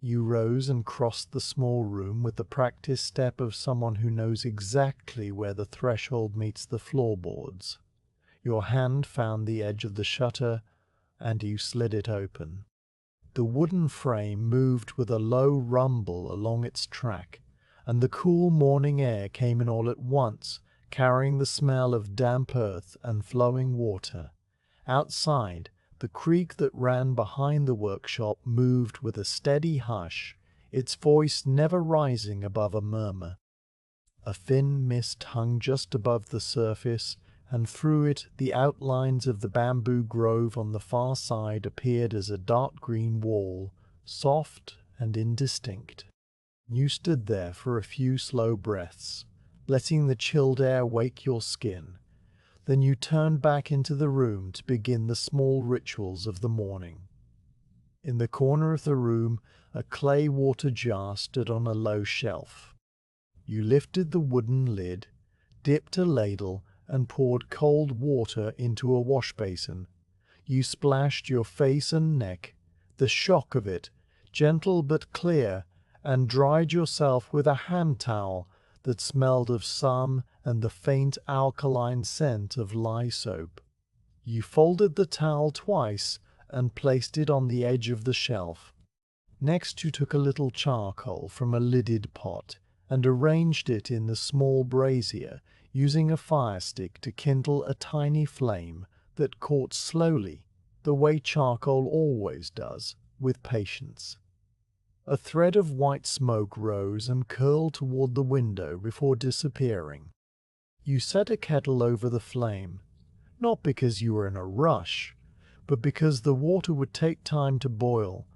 You rose and crossed the small room with the practiced step of someone who knows exactly where the threshold meets the floorboards. Your hand found the edge of the shutter, and you slid it open. The wooden frame moved with a low rumble along its track, and the cool morning air came in all at once, carrying the smell of damp earth and flowing water. Outside, the creek that ran behind the workshop moved with a steady hush, its voice never rising above a murmur. A thin mist hung just above the surface, and through it the outlines of the bamboo grove on the far side appeared as a dark green wall, soft and indistinct. You stood there for a few slow breaths, letting the chilled air wake your skin. Then you turned back into the room to begin the small rituals of the morning. In the corner of the room, a clay water jar stood on a low shelf. You lifted the wooden lid, dipped a ladle, and poured cold water into a wash basin. You splashed your face and neck, the shock of it, gentle but clear, and dried yourself with a hand towel that smelled of sun and the faint alkaline scent of lye soap. You folded the towel twice and placed it on the edge of the shelf. Next you took a little charcoal from a lidded pot and arranged it in the small brazier, using a fire stick to kindle a tiny flame that caught slowly, the way charcoal always does, with patience. A thread of white smoke rose and curled toward the window before disappearing. You set a kettle over the flame, not because you were in a rush, but because the water would take time to boil,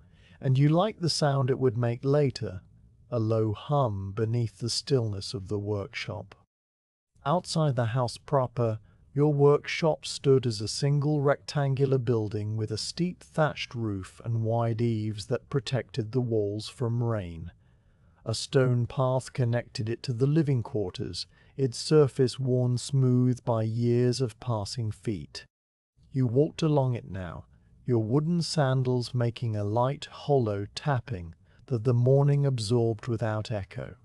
and you liked the sound it would make later, a low hum beneath the stillness of the workshop. Outside the house proper, your workshop stood as a single rectangular building with a steep thatched roof and wide eaves that protected the walls from rain. A stone path connected it to the living quarters, its surface worn smooth by years of passing feet. You walked along it now, your wooden sandals making a light, hollow tapping that the morning absorbed without echo.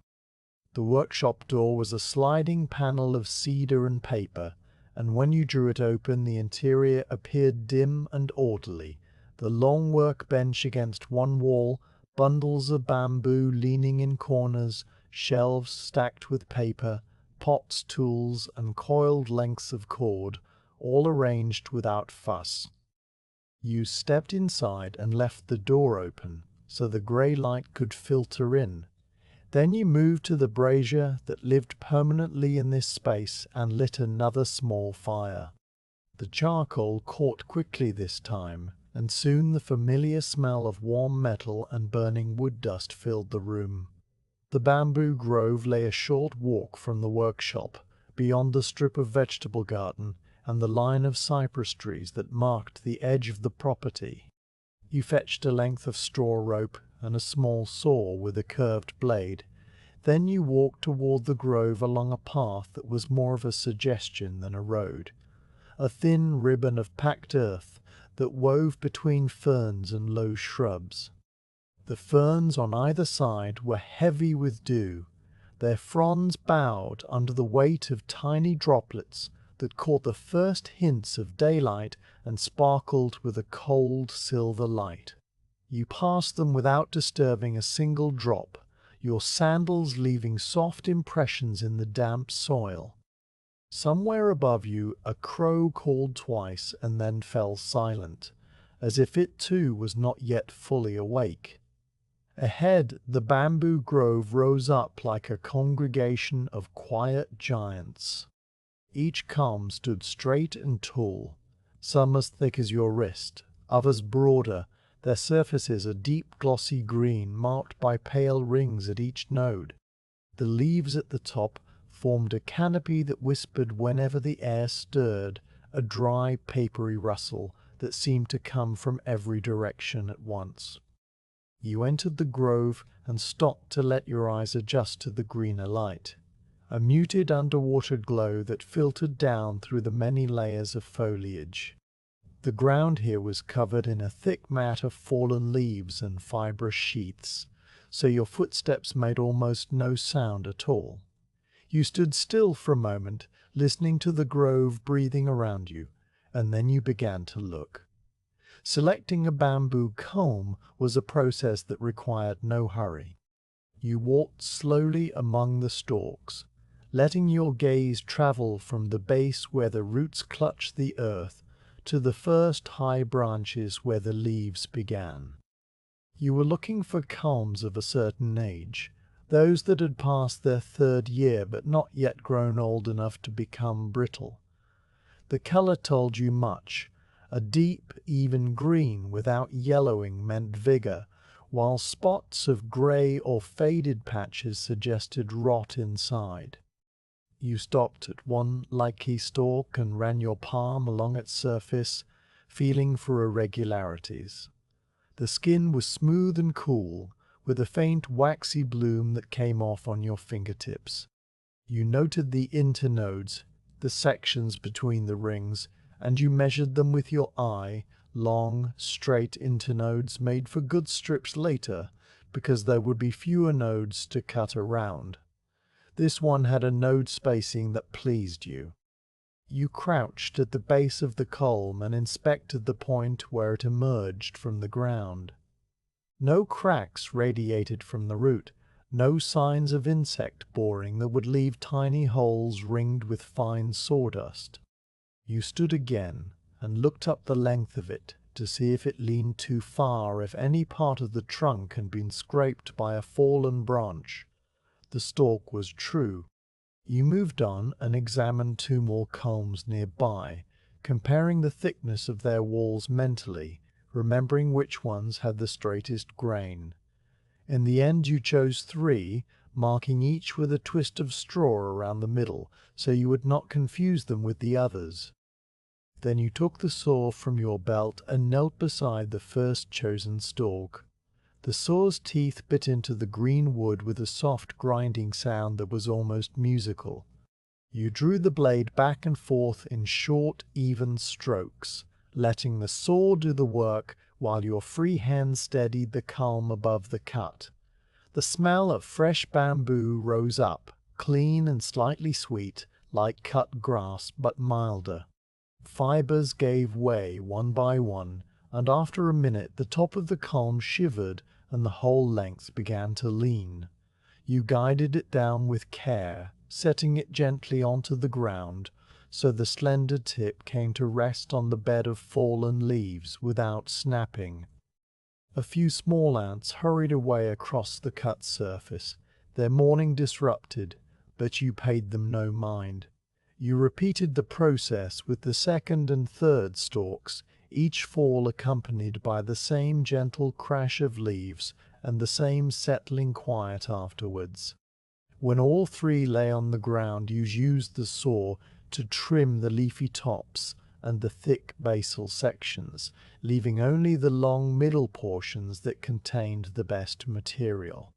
The workshop door was a sliding panel of cedar and paper, and when you drew it open the interior appeared dim and orderly, the long workbench against one wall, bundles of bamboo leaning in corners, shelves stacked with paper, pots, tools, and coiled lengths of cord, all arranged without fuss. You stepped inside and left the door open so the grey light could filter in. Then you moved to the brazier that lived permanently in this space and lit another small fire. The charcoal caught quickly this time, and soon the familiar smell of warm metal and burning wood dust filled the room. The bamboo grove lay a short walk from the workshop, beyond the strip of vegetable garden and the line of cypress trees that marked the edge of the property. You fetched a length of straw rope and a small saw with a curved blade. Then you walked toward the grove along a path that was more of a suggestion than a road, a thin ribbon of packed earth that wove between ferns and low shrubs. The ferns on either side were heavy with dew, their fronds bowed under the weight of tiny droplets that caught the first hints of daylight and sparkled with a cold silver light. You passed them without disturbing a single drop, your sandals leaving soft impressions in the damp soil. Somewhere above you a crow called twice and then fell silent, as if it too was not yet fully awake. Ahead, the bamboo grove rose up like a congregation of quiet giants. Each calm stood straight and tall, some as thick as your wrist, others broader, their surfaces a deep glossy green marked by pale rings at each node. The leaves at the top formed a canopy that whispered whenever the air stirred, a dry, papery rustle that seemed to come from every direction at once. You entered the grove and stopped to let your eyes adjust to the greener light, a muted underwater glow that filtered down through the many layers of foliage. The ground here was covered in a thick mat of fallen leaves and fibrous sheaths, so your footsteps made almost no sound at all. You stood still for a moment, listening to the grove breathing around you, and then you began to look. Selecting a bamboo comb was a process that required no hurry. You walked slowly among the stalks, letting your gaze travel from the base where the roots clutched the earth to the first high branches where the leaves began. You were looking for culms of a certain age, those that had passed their third year but not yet grown old enough to become brittle. The color told you much. A deep, even green without yellowing meant vigor, while spots of gray or faded patches suggested rot inside. You stopped at one likey stalk and ran your palm along its surface, feeling for irregularities. The skin was smooth and cool, with a faint waxy bloom that came off on your fingertips. You noted the internodes, the sections between the rings, and you measured them with your eye. Long, straight internodes made for good strips later, because there would be fewer nodes to cut around. This one had a node spacing that pleased you. You crouched at the base of the culm and inspected the point where it emerged from the ground. No cracks radiated from the root, no signs of insect boring that would leave tiny holes ringed with fine sawdust. You stood again and looked up the length of it to see if it leaned too far, if any part of the trunk had been scraped by a fallen branch. The stalk was true. You moved on and examined two more culms nearby, comparing the thickness of their walls mentally, remembering which ones had the straightest grain. In the end you chose 3, marking each with a twist of straw around the middle, so you would not confuse them with the others. Then you took the saw from your belt and knelt beside the first chosen stalk. The saw's teeth bit into the green wood with a soft grinding sound that was almost musical. You drew the blade back and forth in short, even strokes, letting the saw do the work while your free hand steadied the culm above the cut. The smell of fresh bamboo rose up, clean and slightly sweet, like cut grass, but milder. Fibers gave way one by one, and after a minute the top of the culm shivered and the whole length began to lean. You guided it down with care, setting it gently onto the ground, so the slender tip came to rest on the bed of fallen leaves without snapping. A few small ants hurried away across the cut surface, their morning disrupted, but you paid them no mind. You repeated the process with the second and third stalks, each fall accompanied by the same gentle crash of leaves and the same settling quiet afterwards. When all 3 lay on the ground, you used the saw to trim the leafy tops and the thick basal sections, leaving only the long middle portions that contained the best material.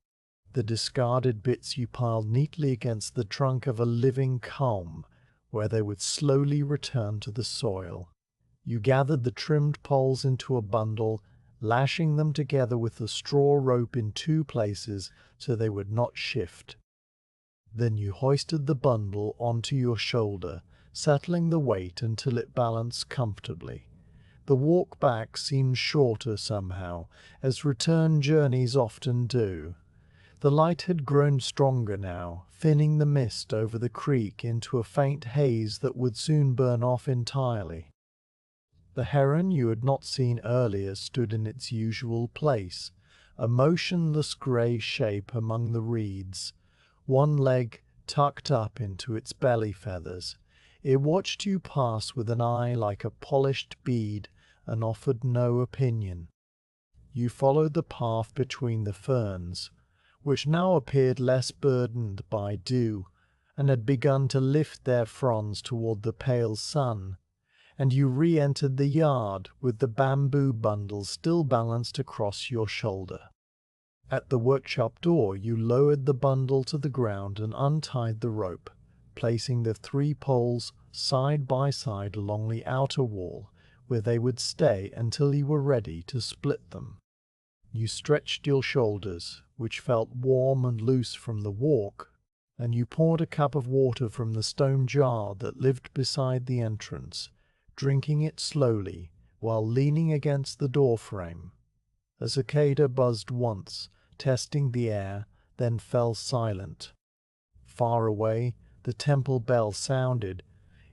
The discarded bits you piled neatly against the trunk of a living culm, where they would slowly return to the soil. You gathered the trimmed poles into a bundle, lashing them together with the straw rope in 2 places so they would not shift. Then you hoisted the bundle onto your shoulder, settling the weight until it balanced comfortably. The walk back seemed shorter somehow, as return journeys often do. The light had grown stronger now, thinning the mist over the creek into a faint haze that would soon burn off entirely. The heron you had not seen earlier stood in its usual place, a motionless grey shape among the reeds, one leg tucked up into its belly feathers. It watched you pass with an eye like a polished bead and offered no opinion. You followed the path between the ferns, which now appeared less burdened by dew, and had begun to lift their fronds toward the pale sun, and you re-entered the yard with the bamboo bundle still balanced across your shoulder. At the workshop door you lowered the bundle to the ground and untied the rope, placing the 3 poles side by side along the outer wall, where they would stay until you were ready to split them. You stretched your shoulders, which felt warm and loose from the walk, and you poured a cup of water from the stone jar that lived beside the entrance, drinking it slowly while leaning against the doorframe. A cicada buzzed once, testing the air, then fell silent. Far away, the temple bell sounded,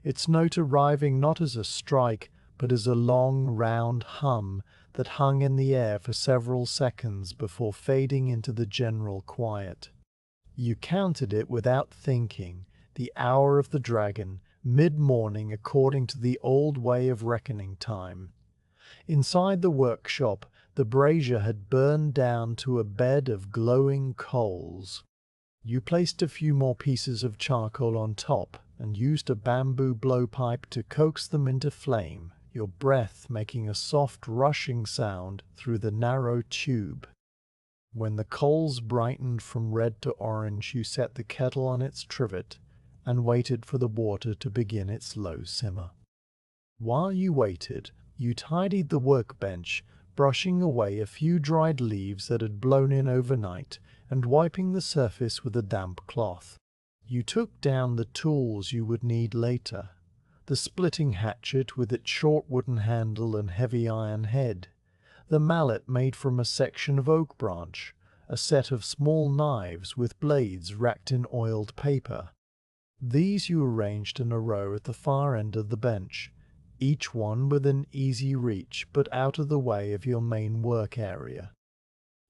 its note arriving not as a strike, but as a long, round hum that hung in the air for several seconds before fading into the general quiet. You counted it without thinking, the hour of the dragon, mid-morning according to the old way of reckoning time. Inside the workshop, the brazier had burned down to a bed of glowing coals. You placed a few more pieces of charcoal on top and used a bamboo blowpipe to coax them into flame, your breath making a soft rushing sound through the narrow tube. When the coals brightened from red to orange, you set the kettle on its trivet and waited for the water to begin its low simmer. While you waited, you tidied the workbench, brushing away a few dried leaves that had blown in overnight and wiping the surface with a damp cloth. You took down the tools you would need later, the splitting hatchet with its short wooden handle and heavy iron head, the mallet made from a section of oak branch, a set of small knives with blades wrapped in oiled paper. These you arranged in a row at the far end of the bench, each one within easy reach but out of the way of your main work area.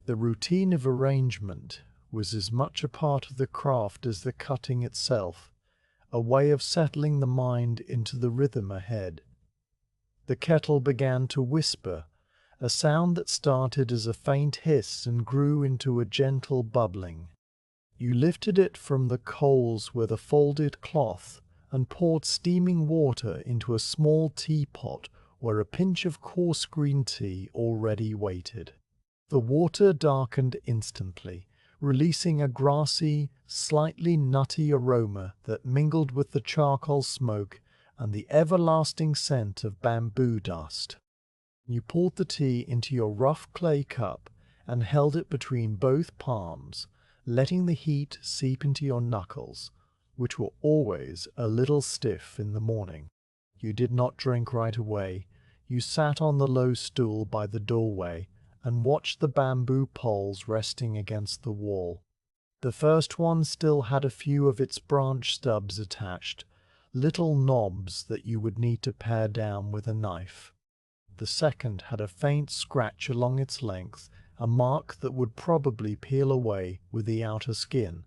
The routine of arrangement was as much a part of the craft as the cutting itself, a way of settling the mind into the rhythm ahead. The kettle began to whisper, a sound that started as a faint hiss and grew into a gentle bubbling. You lifted it from the coals with a folded cloth and poured steaming water into a small teapot where a pinch of coarse green tea already waited. The water darkened instantly, releasing a grassy, slightly nutty aroma that mingled with the charcoal smoke and the everlasting scent of bamboo dust. You poured the tea into your rough clay cup and held it between both palms, letting the heat seep into your knuckles, which were always a little stiff in the morning. You did not drink right away. You sat on the low stool by the doorway and watched the bamboo poles resting against the wall. The first one still had a few of its branch stubs attached, little knobs that you would need to pare down with a knife. The second had a faint scratch along its length, a mark that would probably peel away with the outer skin.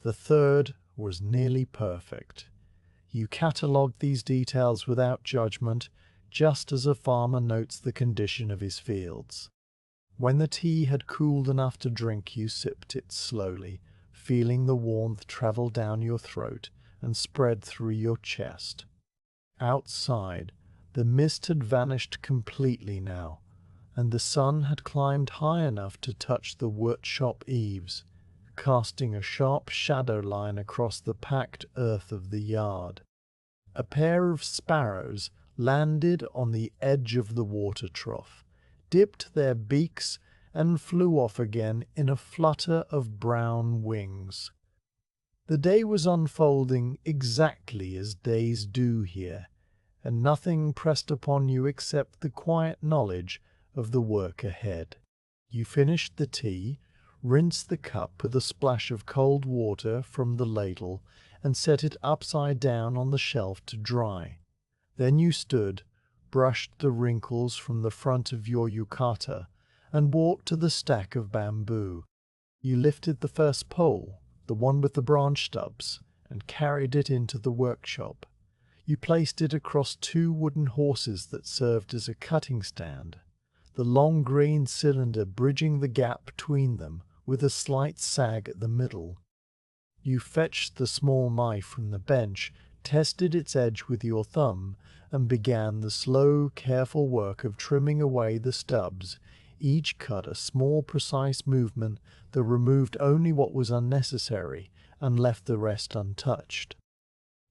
The third was nearly perfect. You catalogued these details without judgment, just as a farmer notes the condition of his fields. When the tea had cooled enough to drink, you sipped it slowly, feeling the warmth travel down your throat and spread through your chest. Outside, the mist had vanished completely now, and the sun had climbed high enough to touch the workshop eaves, casting a sharp shadow line across the packed earth of the yard. A pair of sparrows landed on the edge of the water trough, dipped their beaks, and flew off again in a flutter of brown wings. The day was unfolding exactly as days do here, and nothing pressed upon you except the quiet knowledge of the work ahead. You finished the tea, rinsed the cup with a splash of cold water from the ladle, and set it upside down on the shelf to dry. Then you stood, brushed the wrinkles from the front of your yukata, and walked to the stack of bamboo. You lifted the first pole, the one with the branch stubs, and carried it into the workshop. You placed it across two wooden horses that served as a cutting stand, the long green cylinder bridging the gap between them with a slight sag at the middle. You fetched the small knife from the bench, tested its edge with your thumb, and began the slow, careful work of trimming away the stubs, each cut a small, precise movement that removed only what was unnecessary and left the rest untouched.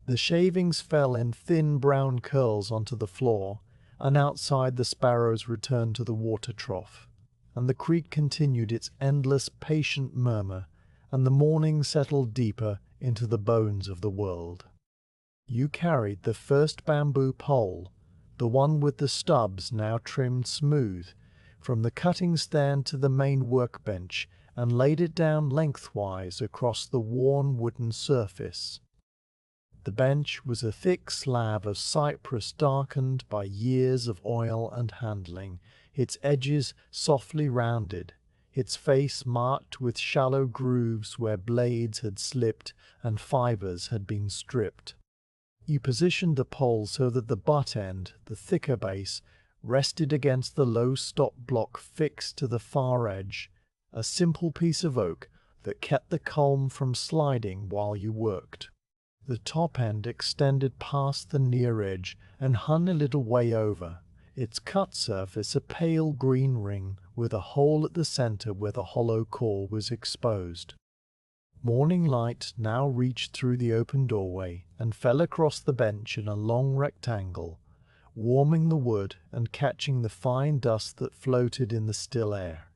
The shavings fell in thin brown curls onto the floor, and outside the sparrows returned to the water trough, and the creek continued its endless patient murmur, and the morning settled deeper into the bones of the world. You carried the first bamboo pole, the one with the stubs now trimmed smooth, from the cutting stand to the main workbench, and laid it down lengthwise across the worn wooden surface. The bench was a thick slab of cypress darkened by years of oil and handling, its edges softly rounded, its face marked with shallow grooves where blades had slipped and fibers had been stripped. You positioned the pole so that the butt end, the thicker base, rested against the low stop block fixed to the far edge, a simple piece of oak that kept the culm from sliding while you worked. The top end extended past the near edge and hung a little way over, its cut surface a pale green ring with a hole at the center where the hollow core was exposed. Morning light now reached through the open doorway and fell across the bench in a long rectangle, warming the wood and catching the fine dust that floated in the still air.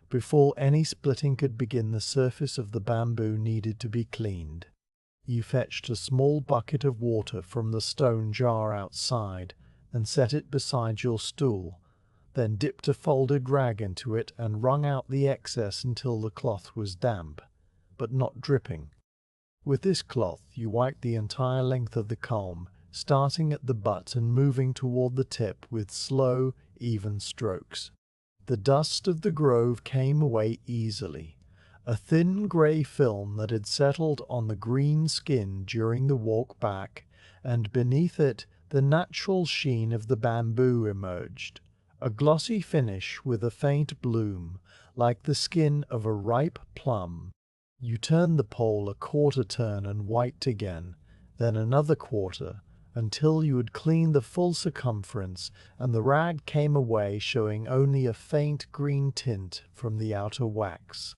Before any splitting could begin, the surface of the bamboo needed to be cleaned. You fetched a small bucket of water from the stone jar outside and set it beside your stool, then dipped a folded rag into it and wrung out the excess until the cloth was damp, but not dripping. With this cloth you wiped the entire length of the culm, starting at the butt and moving toward the tip with slow, even strokes. The dust of the grove came away easily, a thin grey film that had settled on the green skin during the walk back, and beneath it the natural sheen of the bamboo emerged, a glossy finish with a faint bloom, like the skin of a ripe plum. You turned the pole a quarter turn and wiped again, then another quarter, until you had cleaned the full circumference, and the rag came away showing only a faint green tint from the outer wax.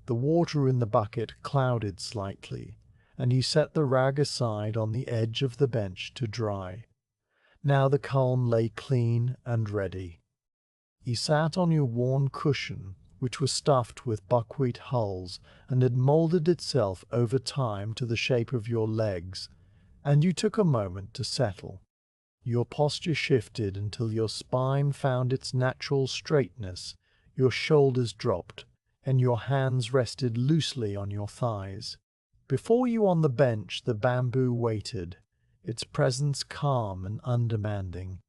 The water in the bucket clouded slightly, and you set the rag aside on the edge of the bench to dry. Now the culm lay clean and ready. You sat on your worn cushion, which was stuffed with buckwheat hulls and had moulded itself over time to the shape of your legs, and you took a moment to settle. Your posture shifted until your spine found its natural straightness, your shoulders dropped, and your hands rested loosely on your thighs. Before you on the bench the bamboo waited, its presence calm and undemanding.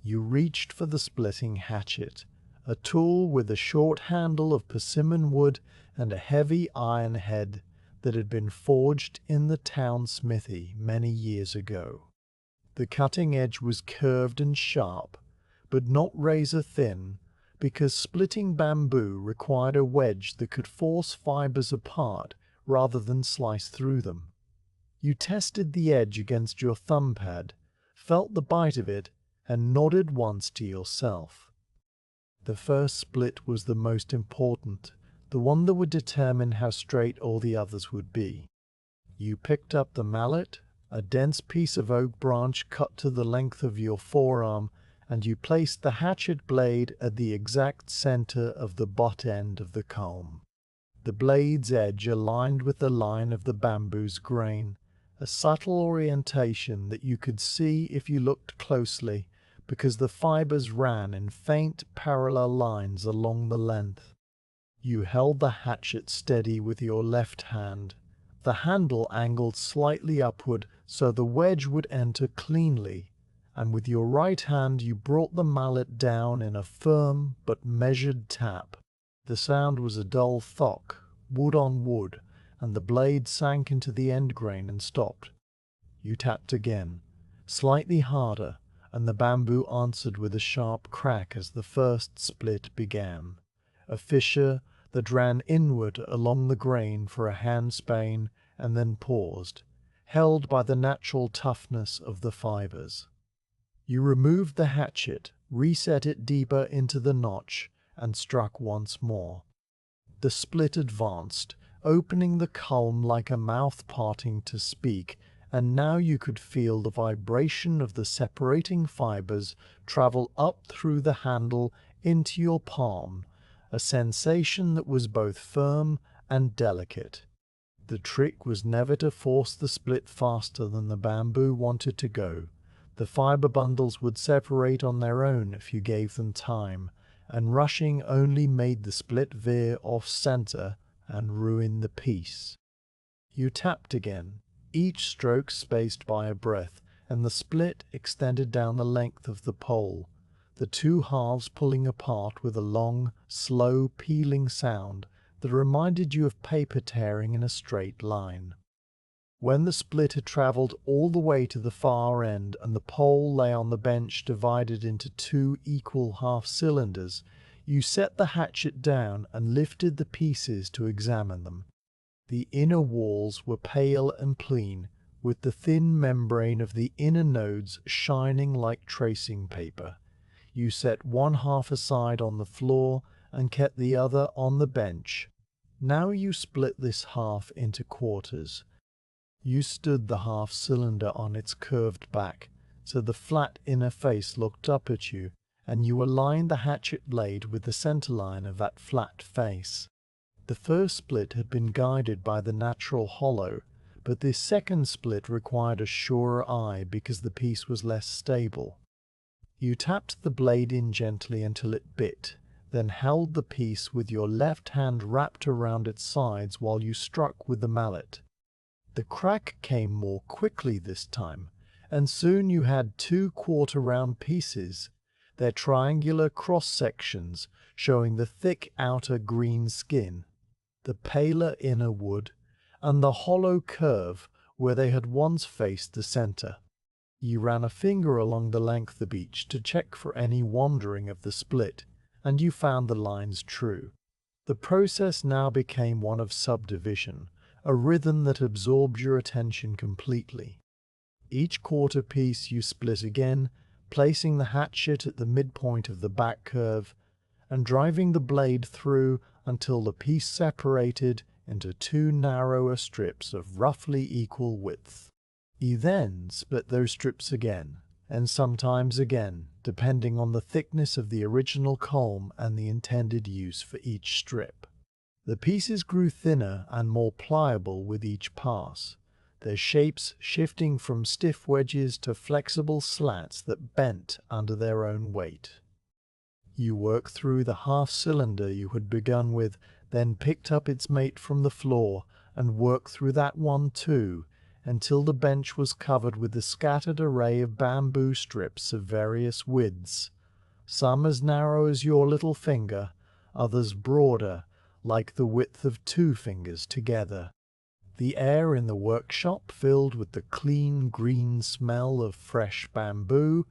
You reached for the splitting hatchet, a tool with a short handle of persimmon wood and a heavy iron head that had been forged in the town smithy many years ago. The cutting edge was curved and sharp, but not razor thin, because splitting bamboo required a wedge that could force fibers apart rather than slice through them. You tested the edge against your thumb pad, felt the bite of it, and nodded once to yourself. The first split was the most important, the one that would determine how straight all the others would be. You picked up the mallet, a dense piece of oak branch cut to the length of your forearm, and you placed the hatchet blade at the exact center of the butt end of the culm. The blade's edge aligned with the line of the bamboo's grain, a subtle orientation that you could see if you looked closely, because the fibers ran in faint parallel lines along the length. You held the hatchet steady with your left hand. The handle angled slightly upward so the wedge would enter cleanly, and with your right hand you brought the mallet down in a firm but measured tap. The sound was a dull thock, wood on wood, and the blade sank into the end grain and stopped. You tapped again, slightly harder, and the bamboo answered with a sharp crack as the first split began, a fissure that ran inward along the grain for a handspan and then paused, held by the natural toughness of the fibers. You removed the hatchet, reset it deeper into the notch, and struck once more. The split advanced, opening the culm like a mouth parting to speak, and now you could feel the vibration of the separating fibers travel up through the handle into your palm, a sensation that was both firm and delicate. The trick was never to force the split faster than the bamboo wanted to go. The fiber bundles would separate on their own if you gave them time, and rushing only made the split veer off-center and ruin the piece. You tapped again, each stroke spaced by a breath, and the split extended down the length of the pole, the two halves pulling apart with a long, slow, peeling sound that reminded you of paper tearing in a straight line. When the split had travelled all the way to the far end and the pole lay on the bench divided into two equal half-cylinders, you set the hatchet down and lifted the pieces to examine them. The inner walls were pale and clean, with the thin membrane of the inner nodes shining like tracing paper. You set one half aside on the floor and kept the other on the bench. Now you split this half into quarters. You stood the half-cylinder on its curved back, so the flat inner face looked up at you, and you aligned the hatchet blade with the center line of that flat face. The first split had been guided by the natural hollow, but this second split required a surer eye because the piece was less stable. You tapped the blade in gently until it bit, then held the piece with your left hand wrapped around its sides while you struck with the mallet. The crack came more quickly this time, and soon you had two quarter-round pieces, their triangular cross-sections showing the thick outer green skin, the paler inner wood, and the hollow curve where they had once faced the center. You ran a finger along the length of each to check for any wandering of the split, and you found the lines true. The process now became one of subdivision, a rhythm that absorbed your attention completely. Each quarter piece you split again, placing the hatchet at the midpoint of the back curve, and driving the blade through until the piece separated into two narrower strips of roughly equal width. You then split those strips again, and sometimes again, depending on the thickness of the original culm and the intended use for each strip. The pieces grew thinner and more pliable with each pass, their shapes shifting from stiff wedges to flexible slats that bent under their own weight. You worked through the half-cylinder you had begun with, then picked up its mate from the floor and worked through that one too, until the bench was covered with a scattered array of bamboo strips of various widths, some as narrow as your little finger, others broader, like the width of two fingers together. The air in the workshop filled with the clean green smell of fresh bamboo,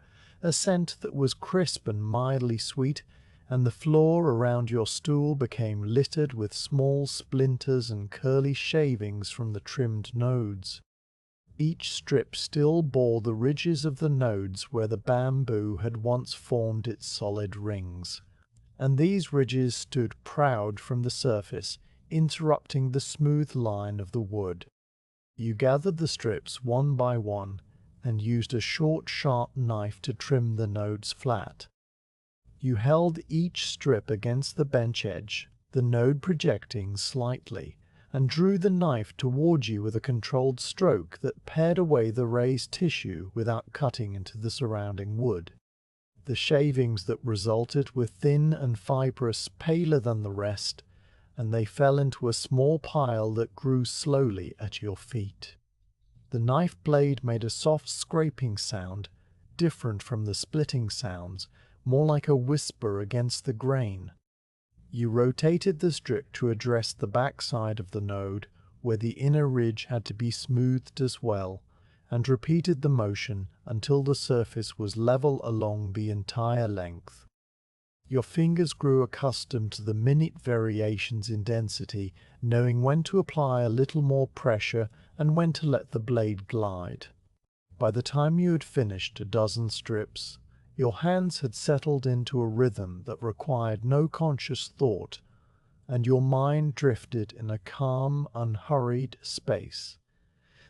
a scent that was crisp and mildly sweet, and the floor around your stool became littered with small splinters and curly shavings from the trimmed nodes. Each strip still bore the ridges of the nodes where the bamboo had once formed its solid rings, and these ridges stood proud from the surface, interrupting the smooth line of the wood. You gathered the strips one by one, and used a short, sharp knife to trim the nodes flat. You held each strip against the bench edge, the node projecting slightly, and drew the knife toward you with a controlled stroke that pared away the raised tissue without cutting into the surrounding wood. The shavings that resulted were thin and fibrous, paler than the rest, and they fell into a small pile that grew slowly at your feet. The knife blade made a soft scraping sound, different from the splitting sounds, more like a whisper against the grain. You rotated the strip to address the back side of the node, where the inner ridge had to be smoothed as well, and repeated the motion until the surface was level along the entire length. Your fingers grew accustomed to the minute variations in density, knowing when to apply a little more pressure and when to let the blade glide. By the time you had finished a dozen strips, your hands had settled into a rhythm that required no conscious thought, and your mind drifted in a calm, unhurried space.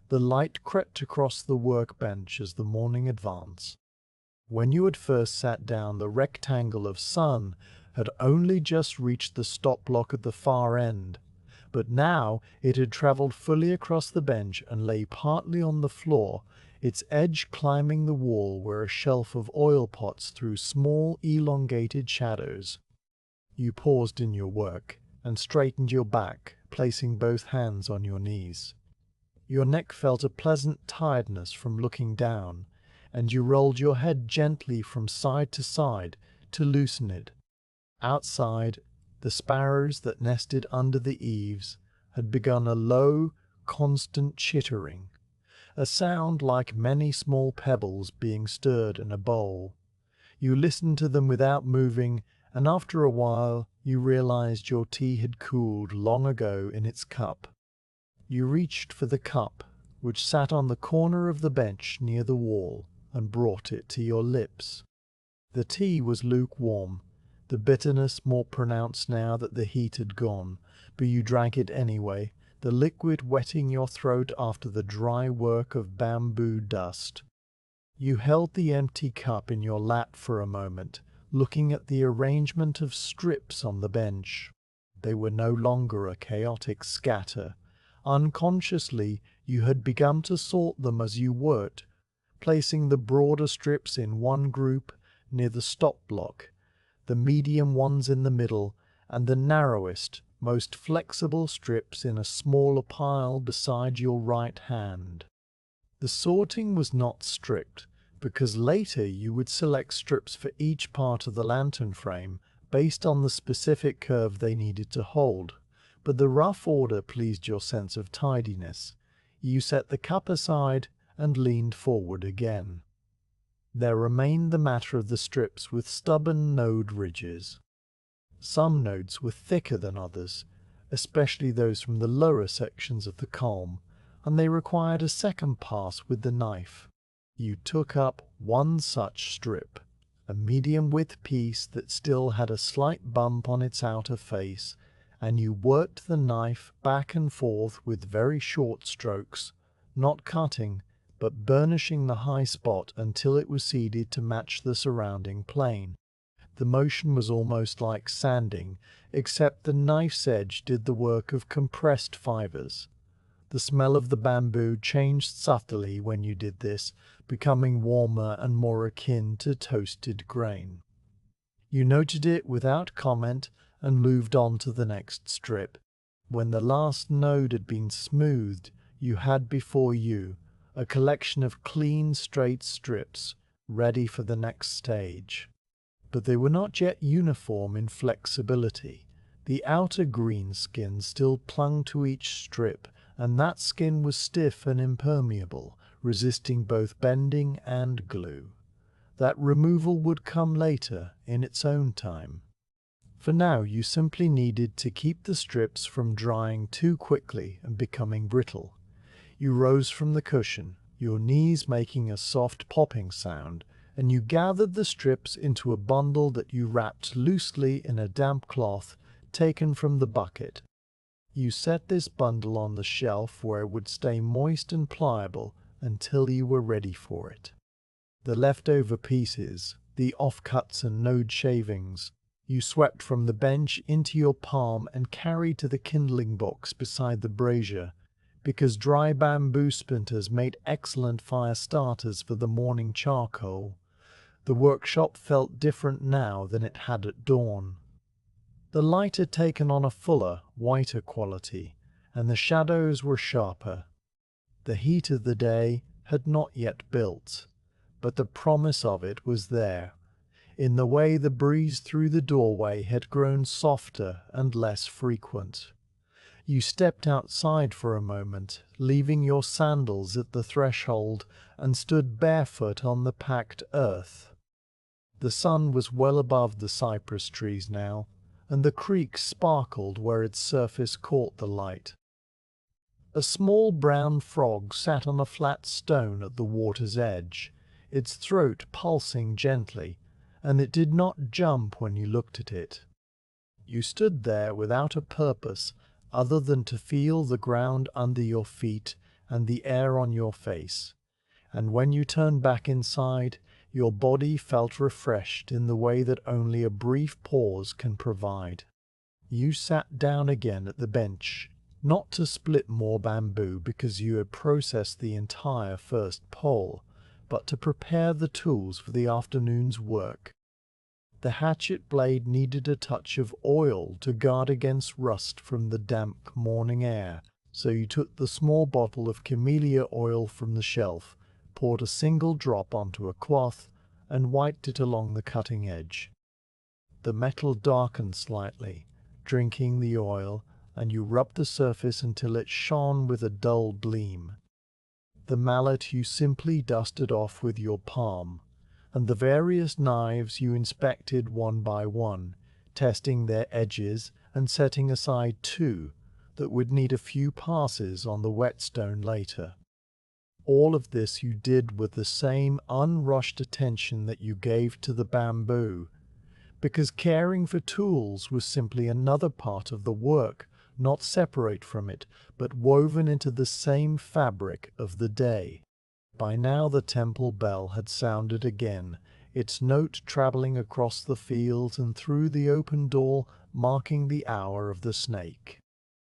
The light crept across the workbench as the morning advanced. When you had first sat down, the rectangle of sun had only just reached the stop block at the far end, but now it had travelled fully across the bench and lay partly on the floor, its edge climbing the wall where a shelf of oil pots threw small elongated shadows. You paused in your work and straightened your back, placing both hands on your knees. Your neck felt a pleasant tiredness from looking down, and you rolled your head gently from side to side to loosen it. Outside, the sparrows that nested under the eaves had begun a low, constant chittering, a sound like many small pebbles being stirred in a bowl. You listened to them without moving, and after a while you realized your tea had cooled long ago in its cup. You reached for the cup, which sat on the corner of the bench near the wall, and brought it to your lips. The tea was lukewarm, the bitterness more pronounced now that the heat had gone, but you drank it anyway, the liquid wetting your throat after the dry work of bamboo dust. You held the empty cup in your lap for a moment, looking at the arrangement of strips on the bench. They were no longer a chaotic scatter. Unconsciously, you had begun to sort them as you worked, placing the broader strips in one group near the stop block, the medium ones in the middle, and the narrowest, most flexible strips in a smaller pile beside your right hand. The sorting was not strict, because later you would select strips for each part of the lantern frame based on the specific curve they needed to hold, but the rough order pleased your sense of tidiness. You set the cup aside and leaned forward again. There remained the matter of the strips with stubborn node ridges. Some nodes were thicker than others, especially those from the lower sections of the culm, and they required a second pass with the knife. You took up one such strip, a medium-width piece that still had a slight bump on its outer face, and you worked the knife back and forth with very short strokes, not cutting, but burnishing the high spot until it was seeded to match the surrounding plane. The motion was almost like sanding, except the knife's edge did the work of compressed fibers. The smell of the bamboo changed subtly when you did this, becoming warmer and more akin to toasted grain. You noted it without comment and moved on to the next strip. When the last node had been smoothed, you had before you a collection of clean, straight strips, ready for the next stage. But they were not yet uniform in flexibility. The outer green skin still clung to each strip, and that skin was stiff and impermeable, resisting both bending and glue. That removal would come later, in its own time. For now, you simply needed to keep the strips from drying too quickly and becoming brittle. You rose from the cushion, your knees making a soft popping sound, and you gathered the strips into a bundle that you wrapped loosely in a damp cloth taken from the bucket. You set this bundle on the shelf where it would stay moist and pliable until you were ready for it. The leftover pieces, the offcuts and node shavings, you swept from the bench into your palm and carried to the kindling box beside the brazier, because dry bamboo splinters made excellent fire starters for the morning charcoal. The workshop felt different now than it had at dawn. The light had taken on a fuller, whiter quality, and the shadows were sharper. The heat of the day had not yet built, but the promise of it was there, in the way the breeze through the doorway had grown softer and less frequent. You stepped outside for a moment, leaving your sandals at the threshold, and stood barefoot on the packed earth. The sun was well above the cypress trees now, and the creek sparkled where its surface caught the light. A small brown frog sat on a flat stone at the water's edge, its throat pulsing gently, and it did not jump when you looked at it. You stood there without a purpose other than to feel the ground under your feet and the air on your face, and when you turned back inside, your body felt refreshed in the way that only a brief pause can provide. You sat down again at the bench, not to split more bamboo because you had processed the entire first pole, but to prepare the tools for the afternoon's work. The hatchet blade needed a touch of oil to guard against rust from the damp morning air, so you took the small bottle of camellia oil from the shelf, poured a single drop onto a cloth, and wiped it along the cutting edge. The metal darkened slightly, drinking the oil, and you rubbed the surface until it shone with a dull gleam. The mallet you simply dusted off with your palm, and the various knives you inspected one by one, testing their edges and setting aside two that would need a few passes on the whetstone later. All of this you did with the same unrushed attention that you gave to the bamboo, because caring for tools was simply another part of the work, not separate from it, but woven into the same fabric of the day. By now the temple bell had sounded again, its note traveling across the fields and through the open door, marking the hour of the snake.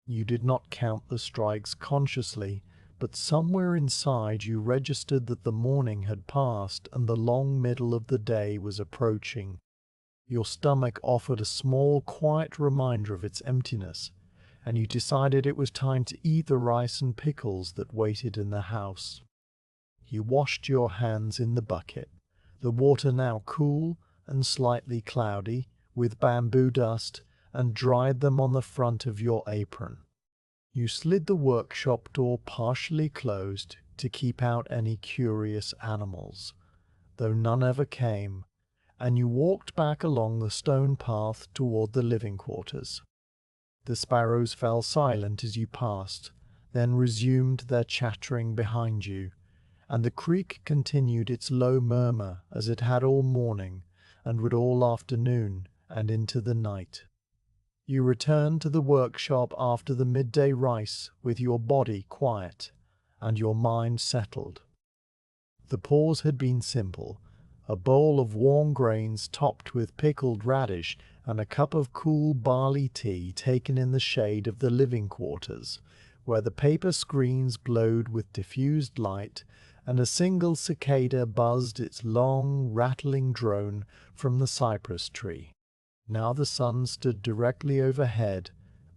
You did not count the strikes consciously, but somewhere inside you registered that the morning had passed and the long middle of the day was approaching. Your stomach offered a small, quiet reminder of its emptiness, and you decided it was time to eat the rice and pickles that waited in the house. You washed your hands in the bucket, the water now cool and slightly cloudy with bamboo dust, and dried them on the front of your apron. You slid the workshop door partially closed to keep out any curious animals, though none ever came, and you walked back along the stone path toward the living quarters. The sparrows fell silent as you passed, then resumed their chattering behind you, and the creek continued its low murmur as it had all morning, and would all afternoon and into the night. You returned to the workshop after the midday rice with your body quiet and your mind settled. The pause had been simple, a bowl of warm grains topped with pickled radish and a cup of cool barley tea taken in the shade of the living quarters, where the paper screens glowed with diffused light and a single cicada buzzed its long, rattling drone from the cypress tree. Now the sun stood directly overhead,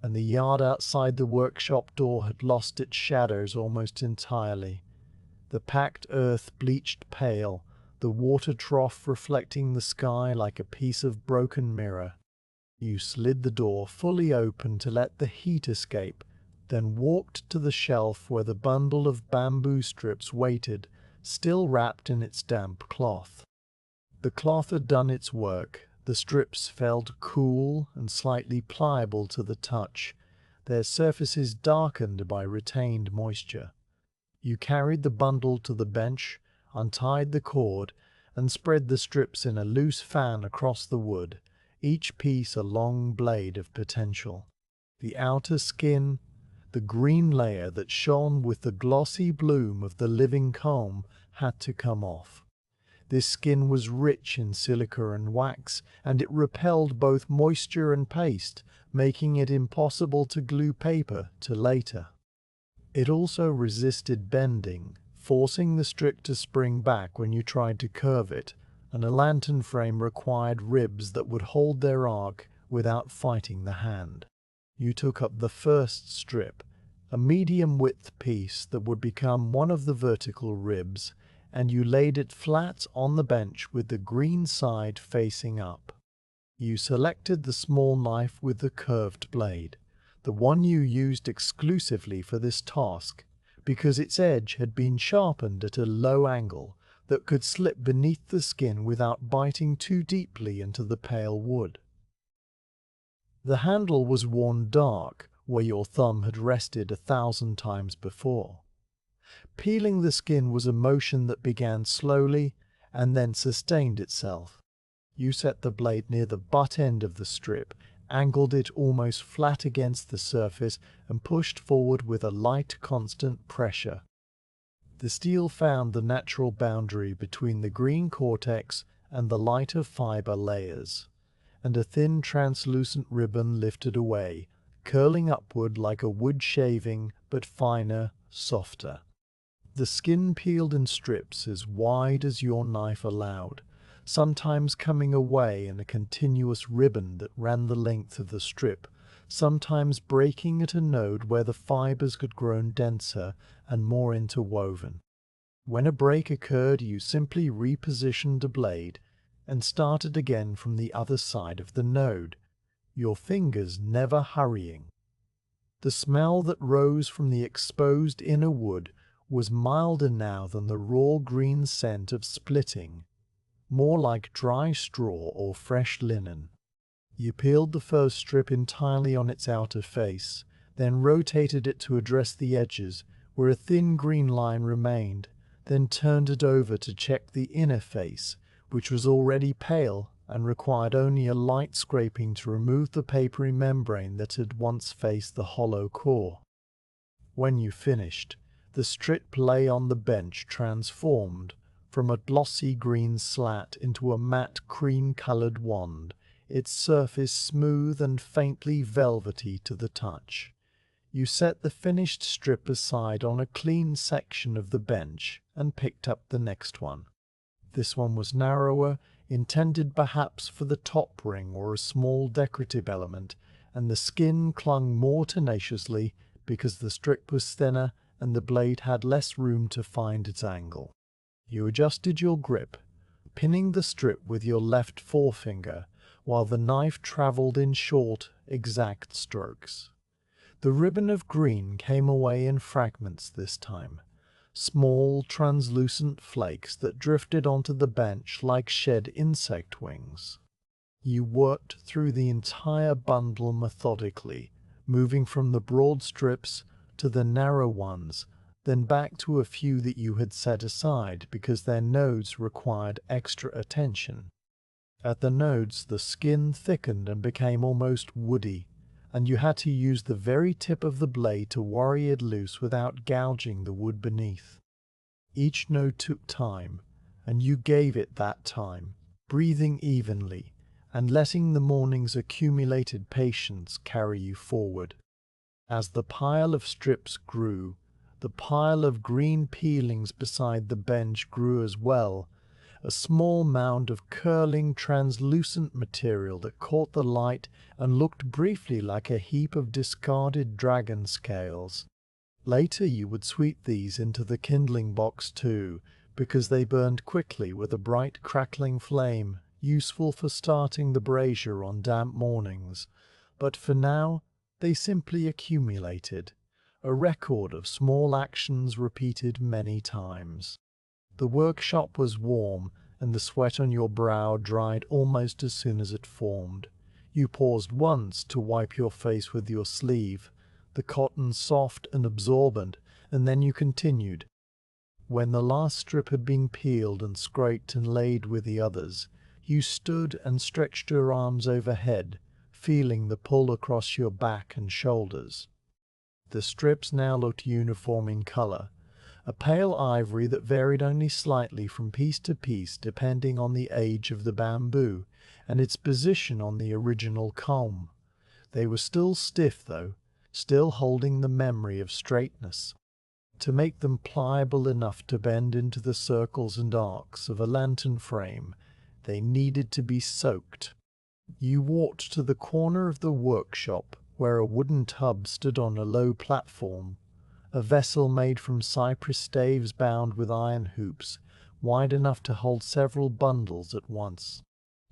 and the yard outside the workshop door had lost its shadows almost entirely. The packed earth bleached pale, the water trough reflecting the sky like a piece of broken mirror. You slid the door fully open to let the heat escape, then walked to the shelf where the bundle of bamboo strips waited, still wrapped in its damp cloth. The cloth had done its work. The strips felt cool and slightly pliable to the touch, their surfaces darkened by retained moisture. You carried the bundle to the bench, untied the cord, and spread the strips in a loose fan across the wood, each piece a long blade of potential. The outer skin, the green layer that shone with the glossy bloom of the living comb, had to come off. This skin was rich in silica and wax, and it repelled both moisture and paste, making it impossible to glue paper to later. It also resisted bending, forcing the strip to spring back when you tried to curve it, and a lantern frame required ribs that would hold their arc without fighting the hand. You took up the first strip, a medium-width piece that would become one of the vertical ribs, and you laid it flat on the bench with the green side facing up. You selected the small knife with the curved blade, the one you used exclusively for this task, because its edge had been sharpened at a low angle that could slip beneath the skin without biting too deeply into the pale wood. The handle was worn dark, where your thumb had rested 1,000 times before. Peeling the skin was a motion that began slowly and then sustained itself. You set the blade near the butt end of the strip, angled it almost flat against the surface, and pushed forward with a light, constant pressure. The steel found the natural boundary between the green cortex and the lighter fiber layers, and a thin translucent ribbon lifted away, curling upward like a wood shaving, but finer, softer. The skin peeled in strips as wide as your knife allowed, sometimes coming away in a continuous ribbon that ran the length of the strip, sometimes breaking at a node where the fibers had grown denser and more interwoven. When a break occurred, you simply repositioned the blade and started again from the other side of the node, your fingers never hurrying. The smell that rose from the exposed inner wood was milder now than the raw green scent of splitting, more like dry straw or fresh linen. You peeled the first strip entirely on its outer face, then rotated it to address the edges where a thin green line remained, then turned it over to check the inner face, which was already pale and required only a light scraping to remove the papery membrane that had once faced the hollow core. When you finished, the strip lay on the bench transformed from a glossy green slat into a matte cream-colored wand, its surface smooth and faintly velvety to the touch. You set the finished strip aside on a clean section of the bench and picked up the next one. This one was narrower, intended perhaps for the top ring or a small decorative element, and the skin clung more tenaciously because the strip was thinner and the blade had less room to find its angle. You adjusted your grip, pinning the strip with your left forefinger, while the knife traveled in short, exact strokes. The ribbon of green came away in fragments this time, small translucent flakes that drifted onto the bench like shed insect wings. You worked through the entire bundle methodically, moving from the broad strips to the narrow ones, then back to a few that you had set aside because their nodes required extra attention. At the nodes, the skin thickened and became almost woody, and you had to use the very tip of the blade to worry it loose without gouging the wood beneath. Each node took time, and you gave it that time, breathing evenly, and letting the morning's accumulated patience carry you forward. As the pile of strips grew, the pile of green peelings beside the bench grew as well, a small mound of curling, translucent material that caught the light and looked briefly like a heap of discarded dragon scales. Later you would sweep these into the kindling box too, because they burned quickly with a bright crackling flame, useful for starting the brazier on damp mornings. But for now, they simply accumulated, a record of small actions repeated many times. The workshop was warm, and the sweat on your brow dried almost as soon as it formed. You paused once to wipe your face with your sleeve, the cotton soft and absorbent, and then you continued. When the last strip had been peeled and scraped and laid with the others, you stood and stretched your arms overhead, feeling the pull across your back and shoulders. The strips now looked uniform in color, a pale ivory that varied only slightly from piece to piece depending on the age of the bamboo and its position on the original comb. They were still stiff, though, still holding the memory of straightness. To make them pliable enough to bend into the circles and arcs of a lantern frame, they needed to be soaked. You walked to the corner of the workshop where a wooden tub stood on a low platform, a vessel made from cypress staves bound with iron hoops, wide enough to hold several bundles at once.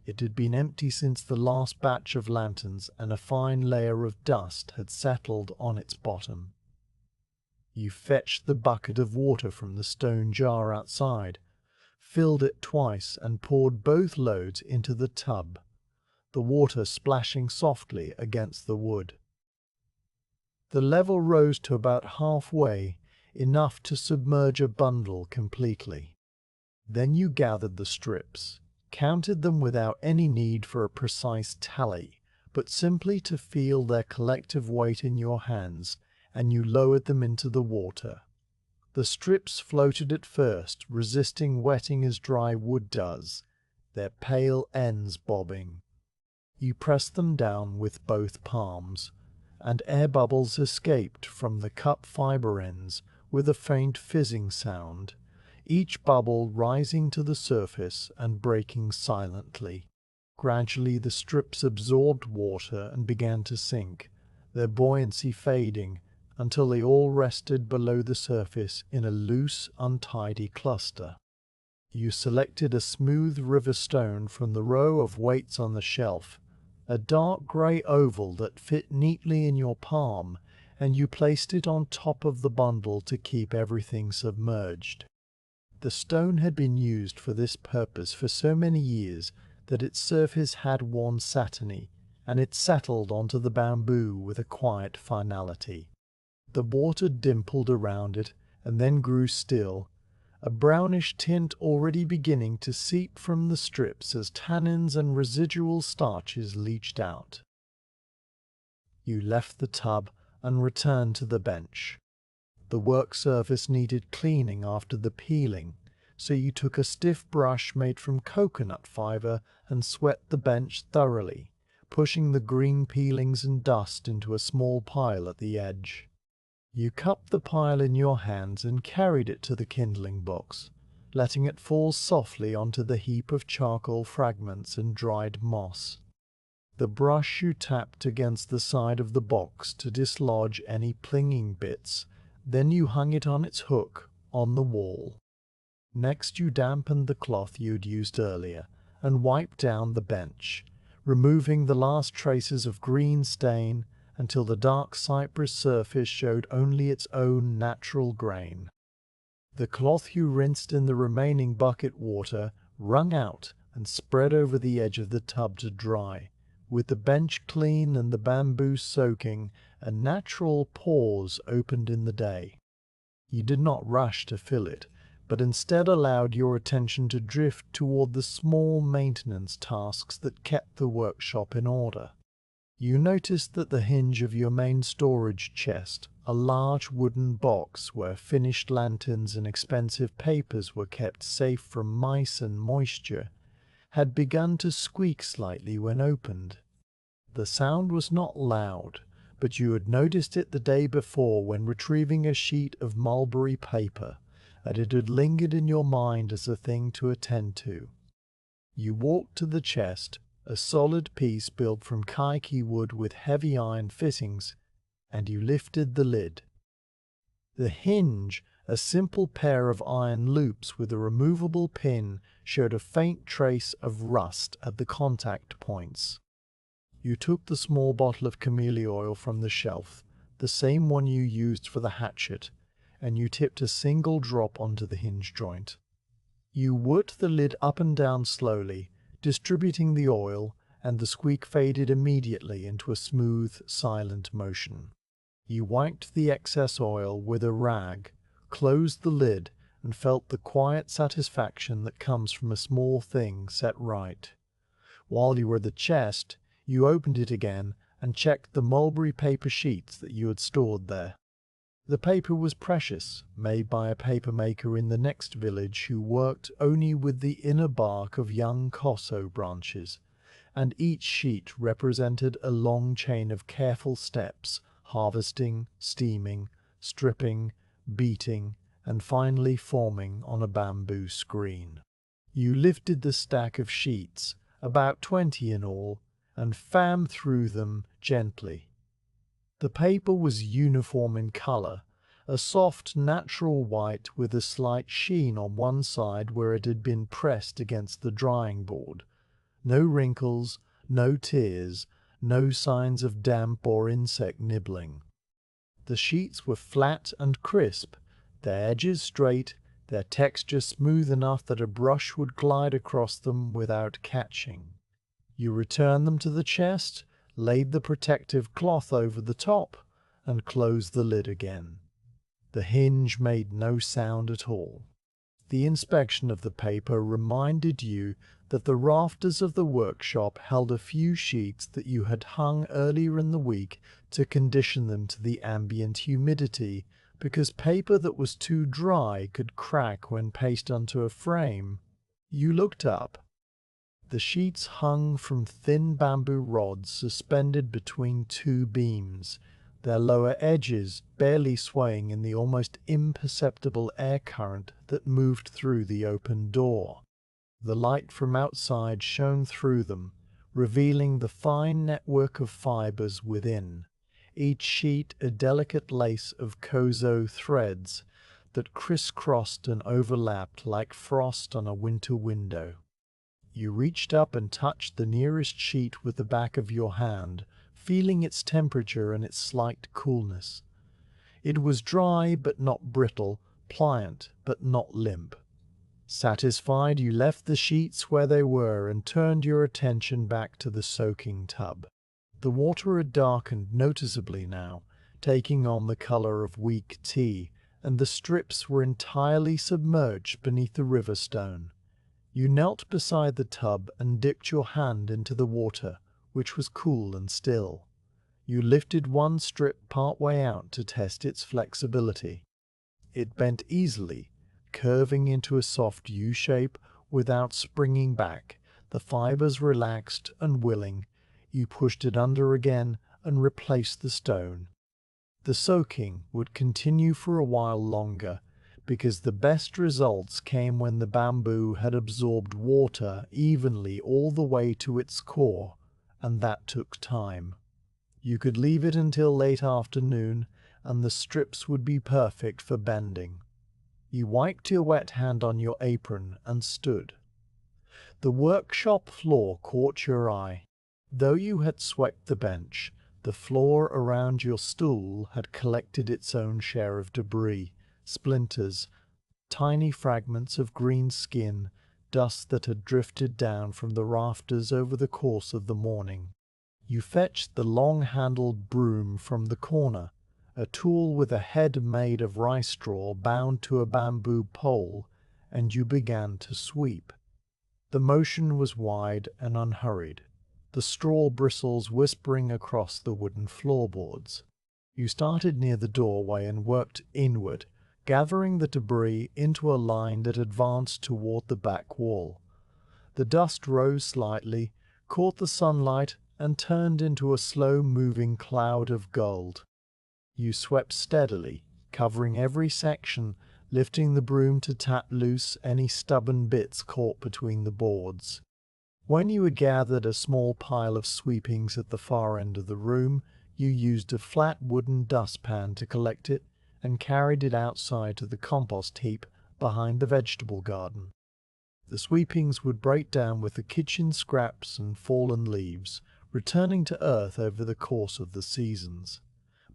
It had been empty since the last batch of lanterns, and a fine layer of dust had settled on its bottom. You fetched the bucket of water from the stone jar outside, filled it twice, and poured both loads into the tub, the water splashing softly against the wood. The level rose to about halfway, enough to submerge a bundle completely. Then you gathered the strips, counted them without any need for a precise tally, but simply to feel their collective weight in your hands, and you lowered them into the water. The strips floated at first, resisting wetting as dry wood does, their pale ends bobbing. You pressed them down with both palms, and air bubbles escaped from the cup fiber ends with a faint fizzing sound, each bubble rising to the surface and breaking silently. Gradually the strips absorbed water and began to sink, their buoyancy fading until they all rested below the surface in a loose, untidy cluster. You selected a smooth river stone from the row of weights on the shelf, a dark grey oval that fit neatly in your palm, and you placed it on top of the bundle to keep everything submerged. The stone had been used for this purpose for so many years that its surface had worn satiny, and it settled onto the bamboo with a quiet finality. The water dimpled around it and then grew still, a brownish tint already beginning to seep from the strips as tannins and residual starches leached out. You left the tub and returned to the bench. The work surface needed cleaning after the peeling, so you took a stiff brush made from coconut fiber and swept the bench thoroughly, pushing the green peelings and dust into a small pile at the edge. You cupped the pile in your hands and carried it to the kindling box, letting it fall softly onto the heap of charcoal fragments and dried moss. The brush you tapped against the side of the box to dislodge any clinging bits, then you hung it on its hook on the wall. Next you dampened the cloth you'd used earlier and wiped down the bench, removing the last traces of green stain until the dark cypress surface showed only its own natural grain. The cloth you rinsed in the remaining bucket water wrung out and spread over the edge of the tub to dry. With the bench clean and the bamboo soaking, a natural pause opened in the day. You did not rush to fill it, but instead allowed your attention to drift toward the small maintenance tasks that kept the workshop in order. You noticed that the hinge of your main storage chest, a large wooden box where finished lanterns and expensive papers were kept safe from mice and moisture, had begun to squeak slightly when opened. The sound was not loud, but you had noticed it the day before when retrieving a sheet of mulberry paper, and it had lingered in your mind as a thing to attend to. You walked to the chest, a solid piece built from kaiki wood with heavy iron fittings, and you lifted the lid. The hinge, a simple pair of iron loops with a removable pin, showed a faint trace of rust at the contact points. You took the small bottle of camellia oil from the shelf, the same one you used for the hatchet, and you tipped a single drop onto the hinge joint. You worked the lid up and down slowly, distributing the oil, and the squeak faded immediately into a smooth, silent motion. You wiped the excess oil with a rag, closed the lid, and felt the quiet satisfaction that comes from a small thing set right. While you were at the chest, you opened it again and checked the mulberry paper sheets that you had stored there. The paper was precious, made by a papermaker in the next village who worked only with the inner bark of young koso branches, and each sheet represented a long chain of careful steps, harvesting, steaming, stripping, beating, and finally forming on a bamboo screen. You lifted the stack of sheets, about 20 in all, and fammed through them gently. The paper was uniform in color, a soft natural white with a slight sheen on one side where it had been pressed against the drying board. No wrinkles, no tears, no signs of damp or insect nibbling. The sheets were flat and crisp, their edges straight, their texture smooth enough that a brush would glide across them without catching. You returned them to the chest, laid the protective cloth over the top, and closed the lid again. The hinge made no sound at all. The inspection of the paper reminded you that the rafters of the workshop held a few sheets that you had hung earlier in the week to condition them to the ambient humidity because paper that was too dry could crack when pasted onto a frame. You looked up. The sheets hung from thin bamboo rods suspended between two beams, their lower edges barely swaying in the almost imperceptible air current that moved through the open door. The light from outside shone through them, revealing the fine network of fibers within, each sheet a delicate lace of kozo threads that crisscrossed and overlapped like frost on a winter window. You reached up and touched the nearest sheet with the back of your hand, feeling its temperature and its slight coolness. It was dry but not brittle, pliant but not limp. Satisfied, you left the sheets where they were and turned your attention back to the soaking tub. The water had darkened noticeably now, taking on the color of weak tea, and the strips were entirely submerged beneath the river stone. You knelt beside the tub and dipped your hand into the water, which was cool and still. You lifted one strip part way out to test its flexibility. It bent easily, curving into a soft U shape without springing back. The fibers relaxed and willing. You pushed it under again and replaced the stone. The soaking would continue for a while longer, because the best results came when the bamboo had absorbed water evenly all the way to its core, and that took time. You could leave it until late afternoon, and the strips would be perfect for bending. You wiped your wet hand on your apron and stood. The workshop floor caught your eye. Though you had swept the bench, the floor around your stool had collected its own share of debris, splinters, tiny fragments of green skin, dust that had drifted down from the rafters over the course of the morning. You fetched the long-handled broom from the corner, a tool with a head made of rice straw bound to a bamboo pole, and you began to sweep. The motion was wide and unhurried, the straw bristles whispering across the wooden floorboards. You started near the doorway and worked inward, gathering the debris into a line that advanced toward the back wall. The dust rose slightly, caught the sunlight, and turned into a slow-moving cloud of gold. You swept steadily, covering every section, lifting the broom to tap loose any stubborn bits caught between the boards. When you had gathered a small pile of sweepings at the far end of the room, you used a flat wooden dustpan to collect it and carried it outside to the compost heap behind the vegetable garden. The sweepings would break down with the kitchen scraps and fallen leaves, returning to earth over the course of the seasons.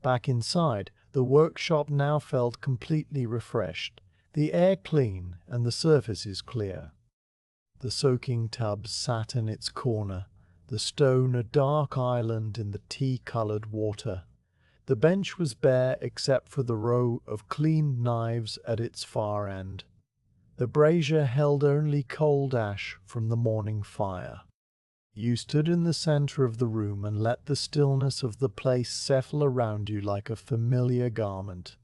Back inside, the workshop now felt completely refreshed, the air clean and the surfaces clear. The soaking tub sat in its corner, the stone a dark island in the tea-colored water. The bench was bare except for the row of cleaned knives at its far end. The brazier held only cold ash from the morning fire. You stood in the center of the room and let the stillness of the place settle around you like a familiar garment.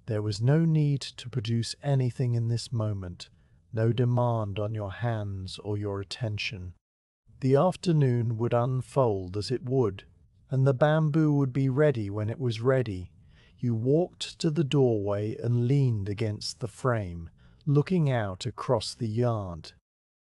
There was no need to produce anything in this moment, no demand on your hands or your attention. The afternoon would unfold as it would, and the bamboo would be ready when it was ready. You walked to the doorway and leaned against the frame, looking out across the yard.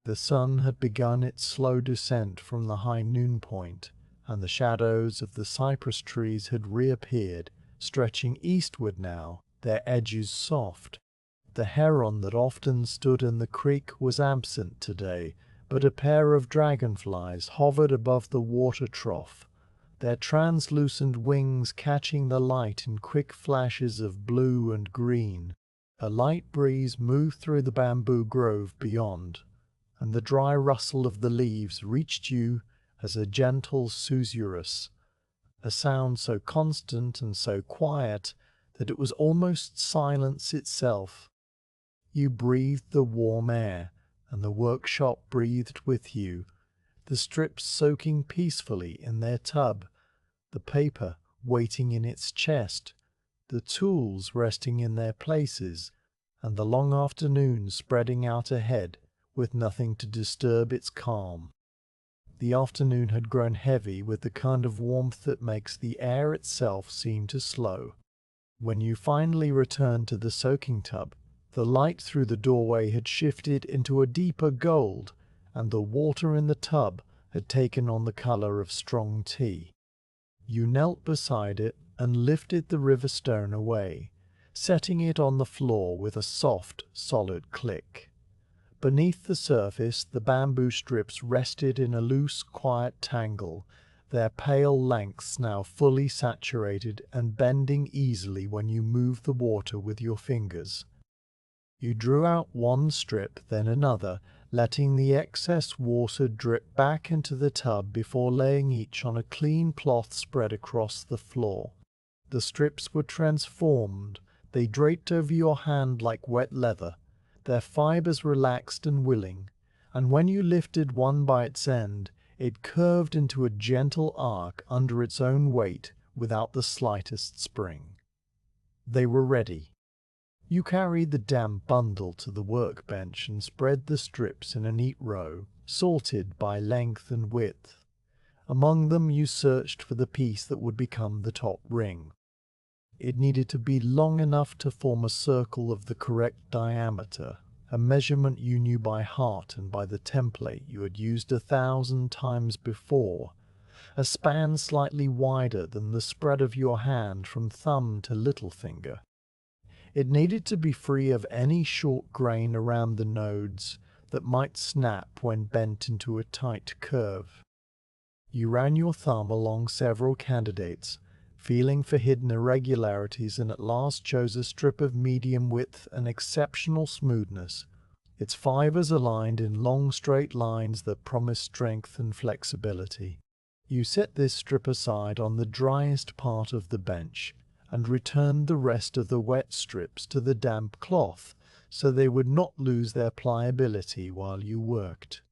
The sun had begun its slow descent from the high noon point, and the shadows of the cypress trees had reappeared, stretching eastward now, their edges soft. The heron that often stood in the creek was absent today, but a pair of dragonflies hovered above the water trough, their translucent wings catching the light in quick flashes of blue and green. A light breeze moved through the bamboo grove beyond, and the dry rustle of the leaves reached you as a gentle susurrus, a sound so constant and so quiet that it was almost silence itself. You breathed the warm air, and the workshop breathed with you, the strips soaking peacefully in their tub, the paper waiting in its chest, the tools resting in their places, and the long afternoon spreading out ahead with nothing to disturb its calm. The afternoon had grown heavy with the kind of warmth that makes the air itself seem to slow. When you finally returned to the soaking tub, the light through the doorway had shifted into a deeper gold, and the water in the tub had taken on the color of strong tea. You knelt beside it and lifted the river stone away, setting it on the floor with a soft, solid click. Beneath the surface, the bamboo strips rested in a loose, quiet tangle, their pale lengths now fully saturated and bending easily when you moved the water with your fingers. You drew out one strip, then another, letting the excess water drip back into the tub before laying each on a clean cloth spread across the floor. The strips were transformed. They draped over your hand like wet leather, their fibers relaxed and willing, and when you lifted one by its end, it curved into a gentle arc under its own weight without the slightest spring. They were ready. You carried the damp bundle to the workbench and spread the strips in a neat row, sorted by length and width. Among them you searched for the piece that would become the top ring. It needed to be long enough to form a circle of the correct diameter, a measurement you knew by heart and by the template you had used 1,000 times before, a span slightly wider than the spread of your hand from thumb to little finger. It needed to be free of any short grain around the nodes that might snap when bent into a tight curve. You ran your thumb along several candidates, feeling for hidden irregularities, and at last chose a strip of medium width and exceptional smoothness, its fibers aligned in long straight lines that promised strength and flexibility. You set this strip aside on the driest part of the bench, and returned the rest of the wet strips to the damp cloth so they would not lose their pliability while you worked.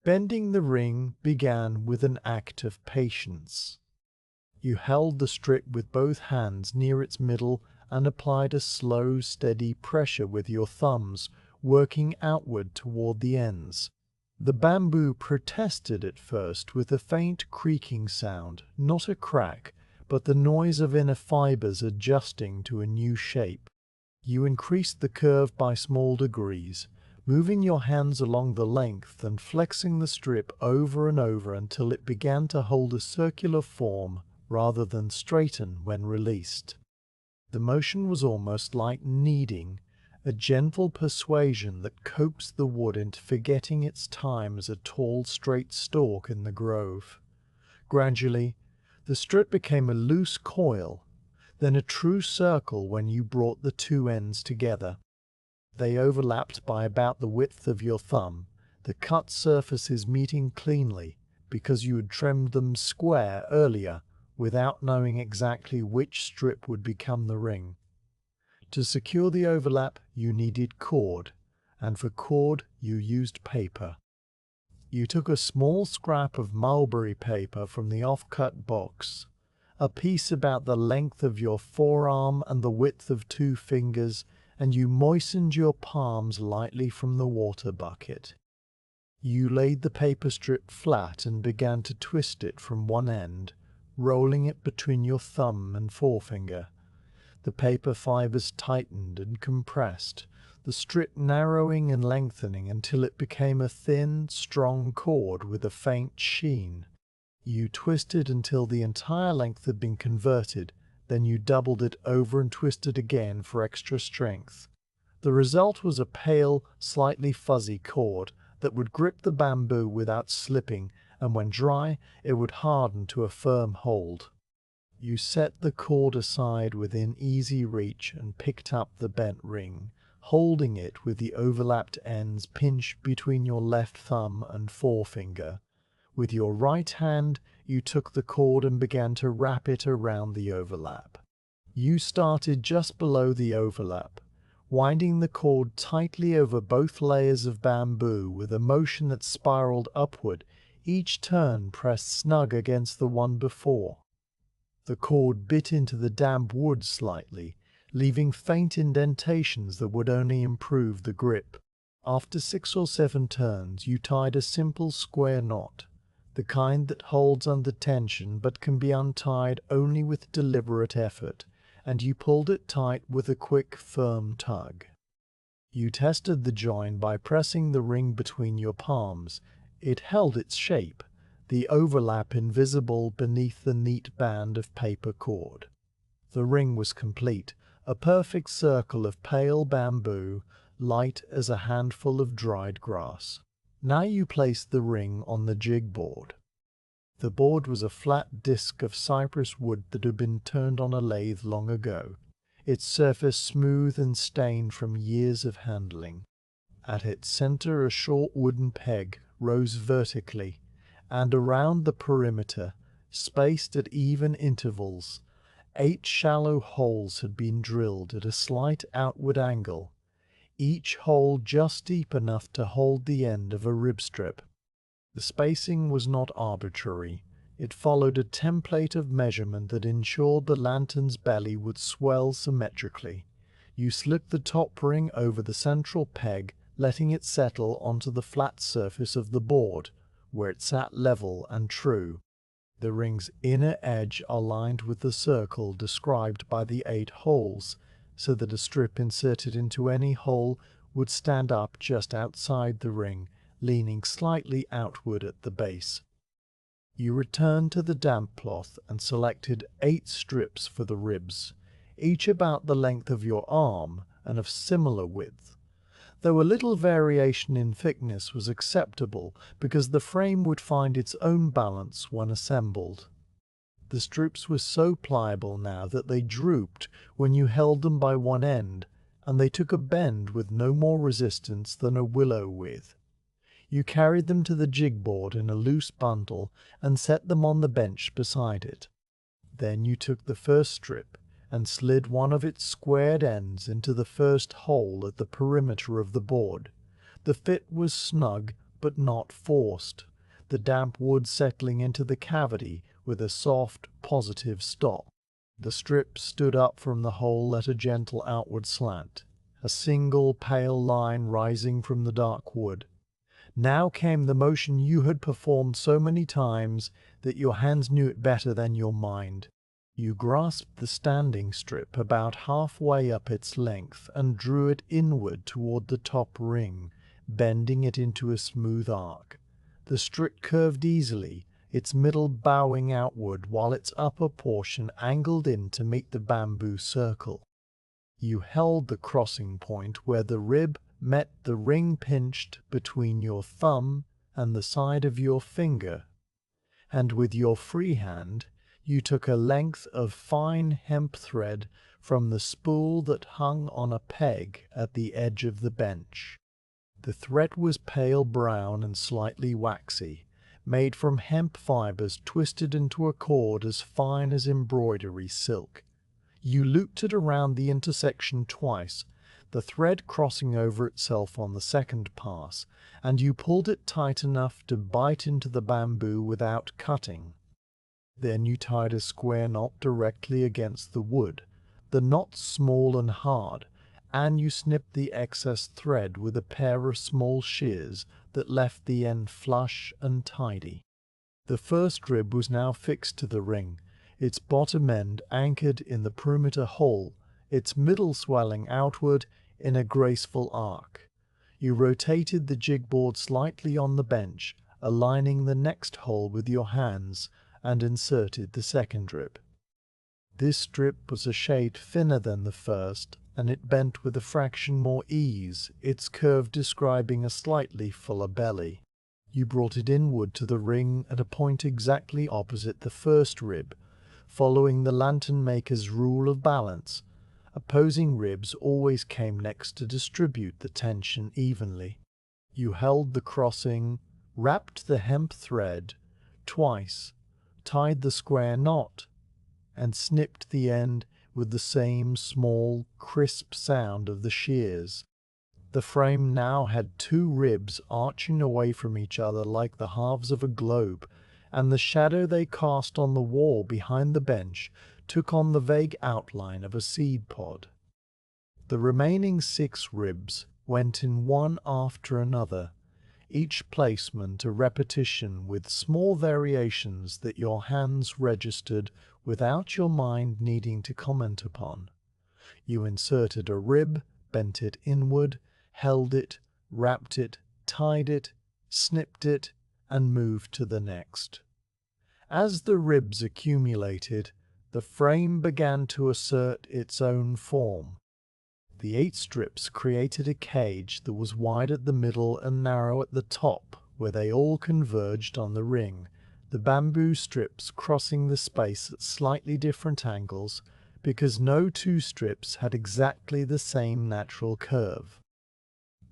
Bending the ring began with an act of patience. You held the strip with both hands near its middle and applied a slow, steady pressure with your thumbs, working outward toward the ends. The bamboo protested at first with a faint creaking sound, not a crack, but the noise of inner fibers adjusting to a new shape. You increased the curve by small degrees, moving your hands along the length and flexing the strip over and over until it began to hold a circular form rather than straighten when released. The motion was almost like kneading, a gentle persuasion that coaxed the wood into forgetting its time as a tall, straight stalk in the grove. Gradually, the strip became a loose coil, then a true circle when you brought the two ends together. They overlapped by about the width of your thumb, the cut surfaces meeting cleanly because you had trimmed them square earlier without knowing exactly which strip would become the ring. To secure the overlap, you needed cord, and for cord you used paper. You took a small scrap of mulberry paper from the off-cut box, a piece about the length of your forearm and the width of 2 fingers, and you moistened your palms lightly from the water bucket. You laid the paper strip flat and began to twist it from one end, rolling it between your thumb and forefinger. The paper fibers tightened and compressed, the strip narrowing and lengthening until it became a thin, strong cord with a faint sheen. You twisted until the entire length had been converted, then you doubled it over and twisted again for extra strength. The result was a pale, slightly fuzzy cord that would grip the bamboo without slipping, and when dry, it would harden to a firm hold. You set the cord aside within easy reach and picked up the bent ring, holding it with the overlapped ends pinched between your left thumb and forefinger. With your right hand, you took the cord and began to wrap it around the overlap. You started just below the overlap, winding the cord tightly over both layers of bamboo with a motion that spiraled upward, each turn pressed snug against the one before. The cord bit into the damp wood slightly, leaving faint indentations that would only improve the grip. After 6 or 7 turns, you tied a simple square knot, the kind that holds under tension but can be untied only with deliberate effort, and you pulled it tight with a quick, firm tug. You tested the join by pressing the ring between your palms. It held its shape, the overlap invisible beneath the neat band of paper cord. The ring was complete, a perfect circle of pale bamboo, light as a handful of dried grass. Now you placed the ring on the jig board. The board was a flat disc of cypress wood that had been turned on a lathe long ago, its surface smooth and stained from years of handling. At its center a short wooden peg rose vertically, and around the perimeter, spaced at even intervals, 8 shallow holes had been drilled at a slight outward angle, each hole just deep enough to hold the end of a rib strip. The spacing was not arbitrary. It followed a template of measurement that ensured the lantern's belly would swell symmetrically. You slipped the top ring over the central peg, letting it settle onto the flat surface of the board, where it sat level and true. The ring's inner edge aligned with the circle described by the 8 holes, so that a strip inserted into any hole would stand up just outside the ring, leaning slightly outward at the base. You returned to the damp cloth and selected 8 strips for the ribs, each about the length of your arm and of similar width, though a little variation in thickness was acceptable because the frame would find its own balance when assembled. The strips were so pliable now that they drooped when you held them by one end, and they took a bend with no more resistance than a willow withe. You carried them to the jig board in a loose bundle and set them on the bench beside it. Then you took the first strip and slid one of its squared ends into the first hole at the perimeter of the board. The fit was snug but not forced, the damp wood settling into the cavity with a soft, positive stop. The strip stood up from the hole at a gentle outward slant, a single pale line rising from the dark wood. Now came the motion you had performed so many times that your hands knew it better than your mind. You grasped the standing strip about halfway up its length and drew it inward toward the top ring, bending it into a smooth arc. The strip curved easily, its middle bowing outward while its upper portion angled in to meet the bamboo circle. You held the crossing point where the rib met the ring pinched between your thumb and the side of your finger, and with your free hand you took a length of fine hemp thread from the spool that hung on a peg at the edge of the bench. The thread was pale brown and slightly waxy, made from hemp fibers twisted into a cord as fine as embroidery silk. You looped it around the intersection twice, the thread crossing over itself on the second pass, and you pulled it tight enough to bite into the bamboo without cutting. Then you tied a square knot directly against the wood, the knot small and hard, and you snipped the excess thread with a pair of small shears that left the end flush and tidy. The first rib was now fixed to the ring, its bottom end anchored in the perimeter hole, its middle swelling outward in a graceful arc. You rotated the jig board slightly on the bench, aligning the next hole with your hands, and inserted the second rib. This strip was a shade thinner than the first, and it bent with a fraction more ease, its curve describing a slightly fuller belly. You brought it inward to the ring at a point exactly opposite the first rib, following the lantern maker's rule of balance. Opposing ribs always came next to distribute the tension evenly. You held the crossing, wrapped the hemp thread twice, tied the square knot, and snipped the end with the same small, crisp sound of the shears. The frame now had 2 ribs arching away from each other like the halves of a globe, and the shadow they cast on the wall behind the bench took on the vague outline of a seed pod. The remaining 6 ribs went in one after another, each placement a repetition with small variations that your hands registered without your mind needing to comment upon. You inserted a rib, bent it inward, held it, wrapped it, tied it, snipped it, and moved to the next. As the ribs accumulated, the frame began to assert its own form. The 8 strips created a cage that was wide at the middle and narrow at the top, where they all converged on the ring, the bamboo strips crossing the space at slightly different angles, because no 2 strips had exactly the same natural curve.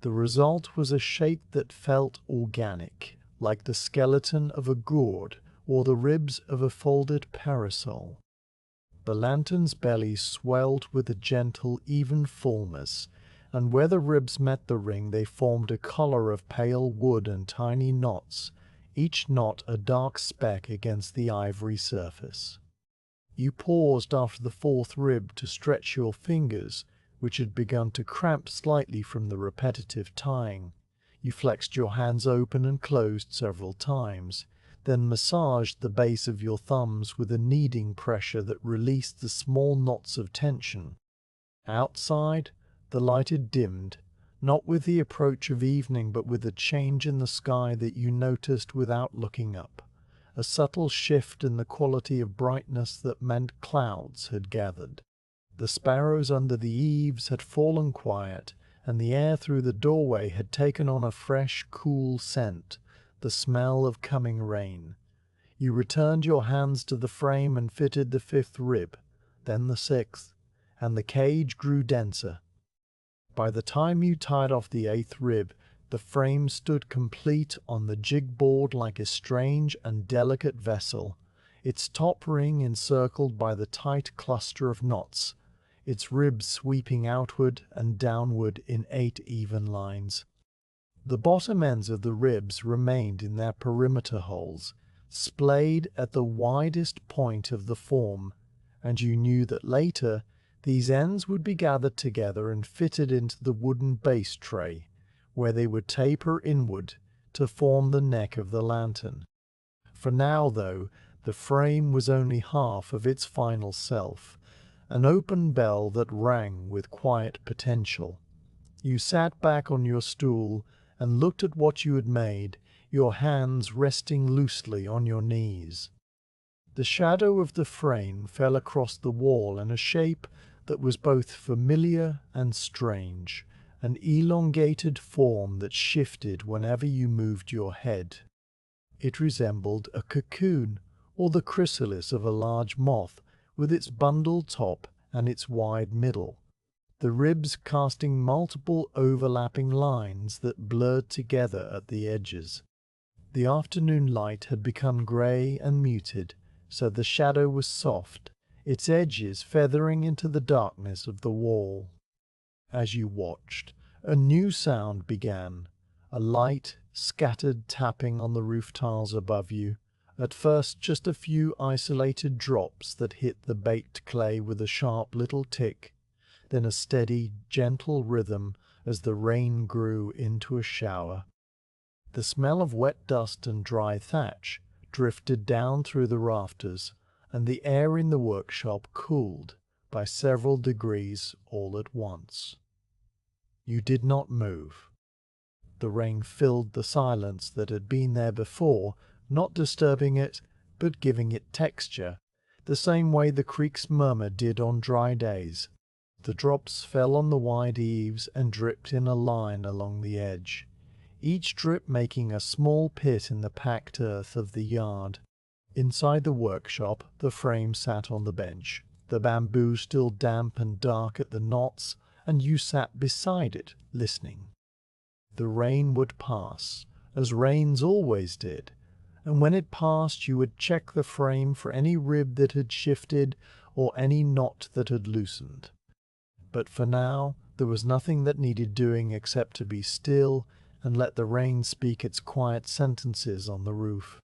The result was a shape that felt organic, like the skeleton of a gourd or the ribs of a folded parasol. The lantern's belly swelled with a gentle, even fullness, and where the ribs met the ring they formed a collar of pale wood and tiny knots, each knot a dark speck against the ivory surface. You paused after the 4th rib to stretch your fingers, which had begun to cramp slightly from the repetitive tying. You flexed your hands open and closed several times, then massaged the base of your thumbs with a kneading pressure that released the small knots of tension. Outside, the light had dimmed, not with the approach of evening but with a change in the sky that you noticed without looking up, a subtle shift in the quality of brightness that meant clouds had gathered. The sparrows under the eaves had fallen quiet, and the air through the doorway had taken on a fresh, cool scent, the smell of coming rain. You returned your hands to the frame and fitted the 5th rib, then the 6th, and the cage grew denser. By the time you tied off the 8th rib, the frame stood complete on the jig board like a strange and delicate vessel, its top ring encircled by the tight cluster of knots, its ribs sweeping outward and downward in 8 even lines. The bottom ends of the ribs remained in their perimeter holes, splayed at the widest point of the form, and you knew that later these ends would be gathered together and fitted into the wooden base tray, where they would taper inward to form the neck of the lantern. For now, though, the frame was only half of its final self, an open bell that rang with quiet potential. You sat back on your stool and looked at what you had made, your hands resting loosely on your knees. The shadow of the frame fell across the wall in a shape that was both familiar and strange, an elongated form that shifted whenever you moved your head. It resembled a cocoon or the chrysalis of a large moth, with its bundled top and its wide middle, the ribs casting multiple overlapping lines that blurred together at the edges. The afternoon light had become grey and muted, so the shadow was soft, its edges feathering into the darkness of the wall. As you watched, a new sound began, a light, scattered tapping on the roof tiles above you, at first just a few isolated drops that hit the baked clay with a sharp little tick, then a steady, gentle rhythm as the rain grew into a shower. The smell of wet dust and dry thatch drifted down through the rafters, and the air in the workshop cooled by several degrees all at once. You did not move. The rain filled the silence that had been there before, not disturbing it, but giving it texture, the same way the creek's murmur did on dry days. The drops fell on the wide eaves and dripped in a line along the edge, each drip making a small pit in the packed earth of the yard. Inside the workshop, the frame sat on the bench, the bamboo still damp and dark at the knots, and you sat beside it, listening. The rain would pass, as rains always did, and when it passed you would check the frame for any rib that had shifted or any knot that had loosened. But for now, there was nothing that needed doing except to be still and let the rain speak its quiet sentences on the roof.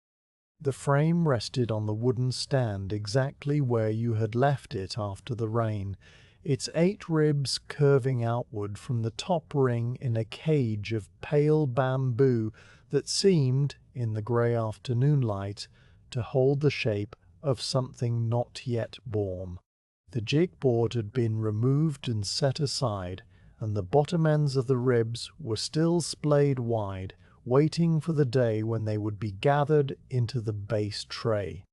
The frame rested on the wooden stand exactly where you had left it after the rain, its 8 ribs curving outward from the top ring in a cage of pale bamboo that seemed, in the grey afternoon light, to hold the shape of something not yet born. The jigboard had been removed and set aside, and the bottom ends of the ribs were still splayed wide, waiting for the day when they would be gathered into the base tray.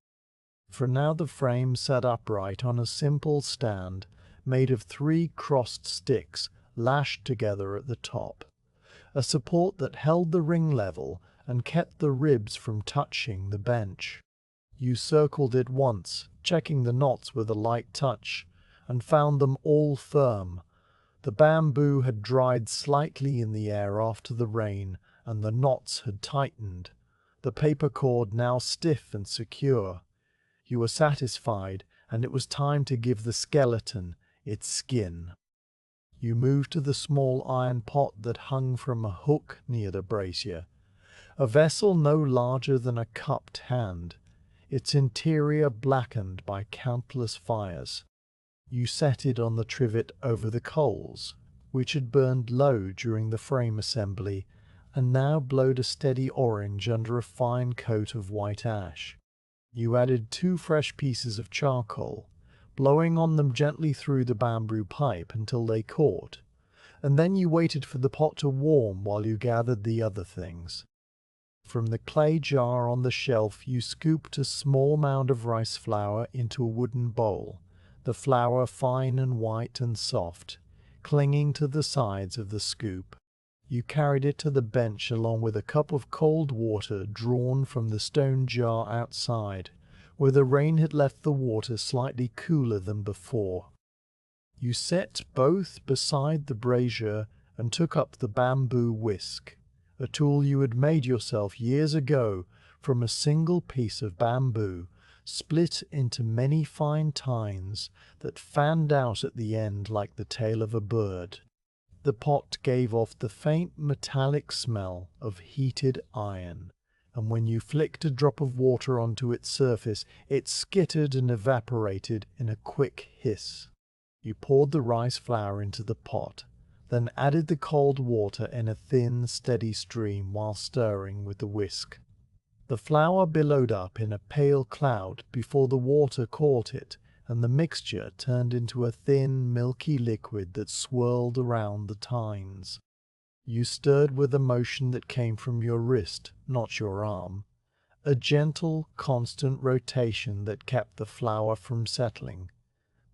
For now the frame sat upright on a simple stand, made of 3 crossed sticks lashed together at the top, a support that held the ring level and kept the ribs from touching the bench. You circled it once, checking the knots with a light touch, and found them all firm. The bamboo had dried slightly in the air after the rain, and the knots had tightened, the paper cord now stiff and secure. You were satisfied, and it was time to give the skeleton its skin. You moved to the small iron pot that hung from a hook near the brazier, a vessel no larger than a cupped hand, its interior blackened by countless fires. You set it on the trivet over the coals, which had burned low during the frame assembly, and now glowed a steady orange under a fine coat of white ash. You added 2 fresh pieces of charcoal, blowing on them gently through the bamboo pipe until they caught, and then you waited for the pot to warm while you gathered the other things. From the clay jar on the shelf you scooped a small mound of rice flour into a wooden bowl, the flour fine and white and soft, clinging to the sides of the scoop. You carried it to the bench along with a cup of cold water drawn from the stone jar outside, where the rain had left the water slightly cooler than before. You set both beside the brazier and took up the bamboo whisk, a tool you had made yourself years ago from a single piece of bamboo, split into many fine tines that fanned out at the end like the tail of a bird. The pot gave off the faint metallic smell of heated iron, and when you flicked a drop of water onto its surface, it skittered and evaporated in a quick hiss. You poured the rice flour into the pot, then added the cold water in a thin, steady stream while stirring with the whisk. The flour billowed up in a pale cloud before the water caught it, and the mixture turned into a thin, milky liquid that swirled around the tines. You stirred with a motion that came from your wrist, not your arm, a gentle, constant rotation that kept the flour from settling.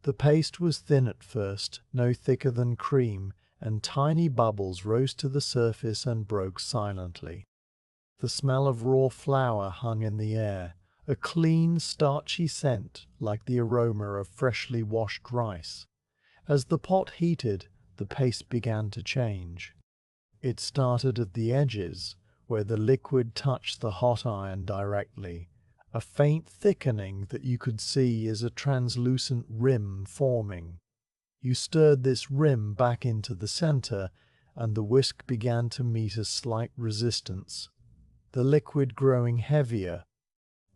The paste was thin at first, no thicker than cream, and tiny bubbles rose to the surface and broke silently. The smell of raw flour hung in the air, a clean, starchy scent like the aroma of freshly washed rice. As the pot heated, the paste began to change. It started at the edges, where the liquid touched the hot iron directly, a faint thickening that you could see as a translucent rim forming. You stirred this rim back into the center, and the whisk began to meet a slight resistance, the liquid growing heavier.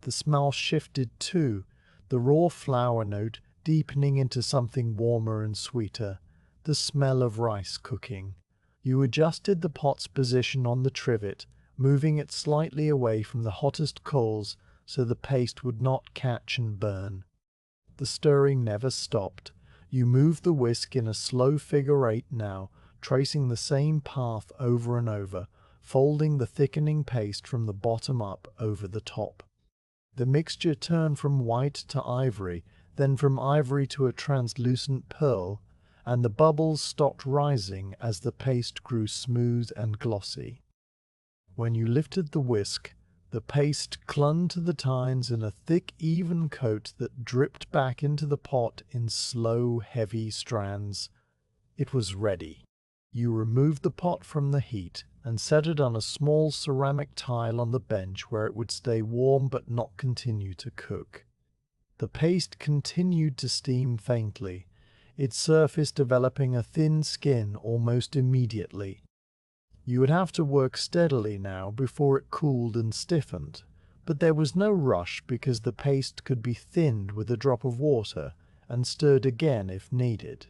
The smell shifted too, the raw flour note deepening into something warmer and sweeter, the smell of rice cooking. You adjusted the pot's position on the trivet, moving it slightly away from the hottest coals so the paste would not catch and burn. The stirring never stopped. You moved the whisk in a slow figure 8 now, tracing the same path over and over, folding the thickening paste from the bottom up over the top. The mixture turned from white to ivory, then from ivory to a translucent pearl, and the bubbles stopped rising as the paste grew smooth and glossy. When you lifted the whisk, the paste clung to the tines in a thick, even coat that dripped back into the pot in slow, heavy strands. It was ready. You removed the pot from the heat and set it on a small ceramic tile on the bench where it would stay warm but not continue to cook. The paste continued to steam faintly, its surface developing a thin skin almost immediately. You would have to work steadily now before it cooled and stiffened, But there was no rush because the paste could be thinned with a drop of water and stirred again if needed.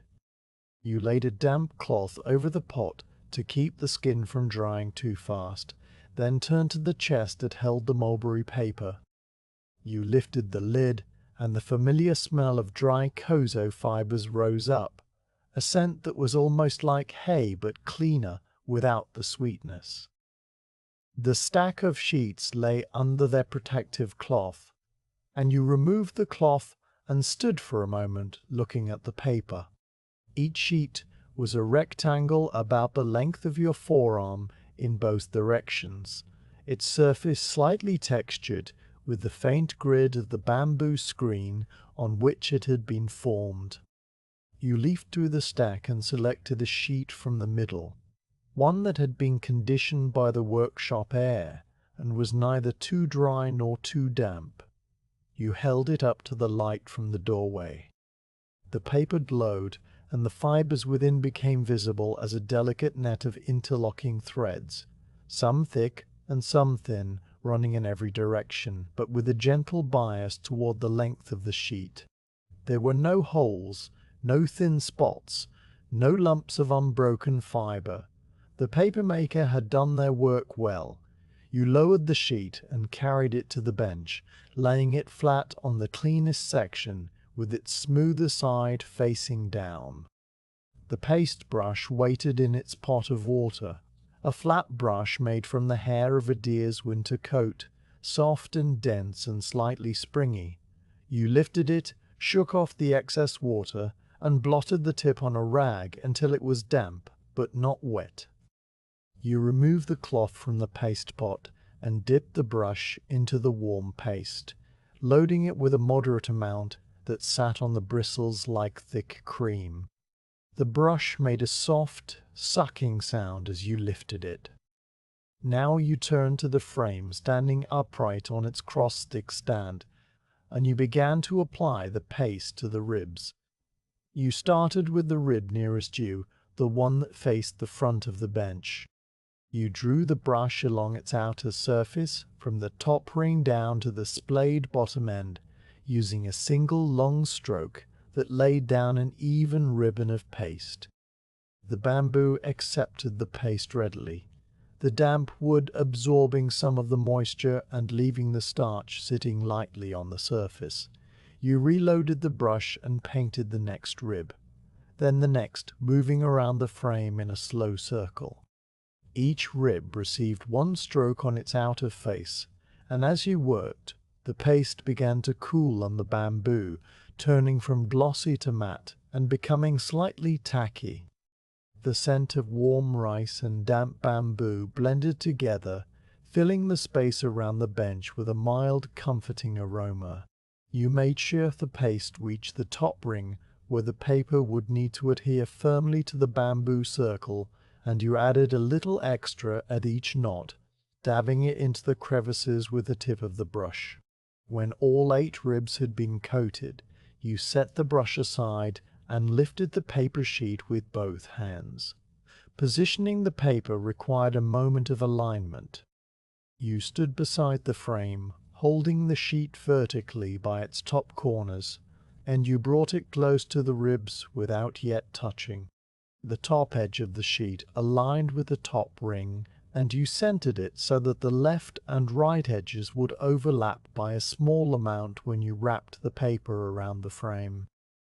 You laid a damp cloth over the pot to keep the skin from drying too fast, then turned to the chest that held the mulberry paper. You lifted the lid, and the familiar smell of dry kozo fibers rose up, a scent that was almost like hay but cleaner without the sweetness. The stack of sheets lay under their protective cloth, and you removed the cloth and stood for a moment looking at the paper. Each sheet was a rectangle about the length of your forearm in both directions, its surface slightly textured with the faint grid of the bamboo screen on which it had been formed. You leafed through the stack and selected a sheet from the middle, one that had been conditioned by the workshop air and was neither too dry nor too damp. You held it up to the light from the doorway. The paper glowed, and the fibers within became visible as a delicate net of interlocking threads, some thick and some thin, running in every direction, but with a gentle bias toward the length of the sheet. There were no holes, no thin spots, no lumps of unbroken fiber. The papermaker had done their work well. You lowered the sheet and carried it to the bench, laying it flat on the cleanest section, with its smoother side facing down. The paste brush waited in its pot of water, a flat brush made from the hair of a deer's winter coat, soft and dense and slightly springy. You lifted it, shook off the excess water, and blotted the tip on a rag until it was damp, but not wet. You removed the cloth from the paste pot and dipped the brush into the warm paste, loading it with a moderate amount that sat on the bristles like thick cream. The brush made a soft, sucking sound as you lifted it. Now you turned to the frame standing upright on its cross-stick stand, and you began to apply the paste to the ribs. You started with the rib nearest you, the one that faced the front of the bench. You drew the brush along its outer surface from the top ring down to the splayed bottom end, using a single long stroke that laid down an even ribbon of paste. The bamboo accepted the paste readily, the damp wood absorbing some of the moisture and leaving the starch sitting lightly on the surface. You reloaded the brush and painted the next rib, then the next, moving around the frame in a slow circle. Each rib received one stroke on its outer face, and as you worked, the paste began to cool on the bamboo, turning from glossy to matte and becoming slightly tacky. The scent of warm rice and damp bamboo blended together, filling the space around the bench with a mild, comforting aroma. You made sure the paste reached the top ring, where the paper would need to adhere firmly to the bamboo circle, and you added a little extra at each knot, dabbing it into the crevices with the tip of the brush. When all 8 ribs had been coated, you set the brush aside and lifted the paper sheet with both hands. Positioning the paper required a moment of alignment. You stood beside the frame, holding the sheet vertically by its top corners, and you brought it close to the ribs without yet touching. The top edge of the sheet aligned with the top ring, and you centered it so that the left and right edges would overlap by a small amount when you wrapped the paper around the frame.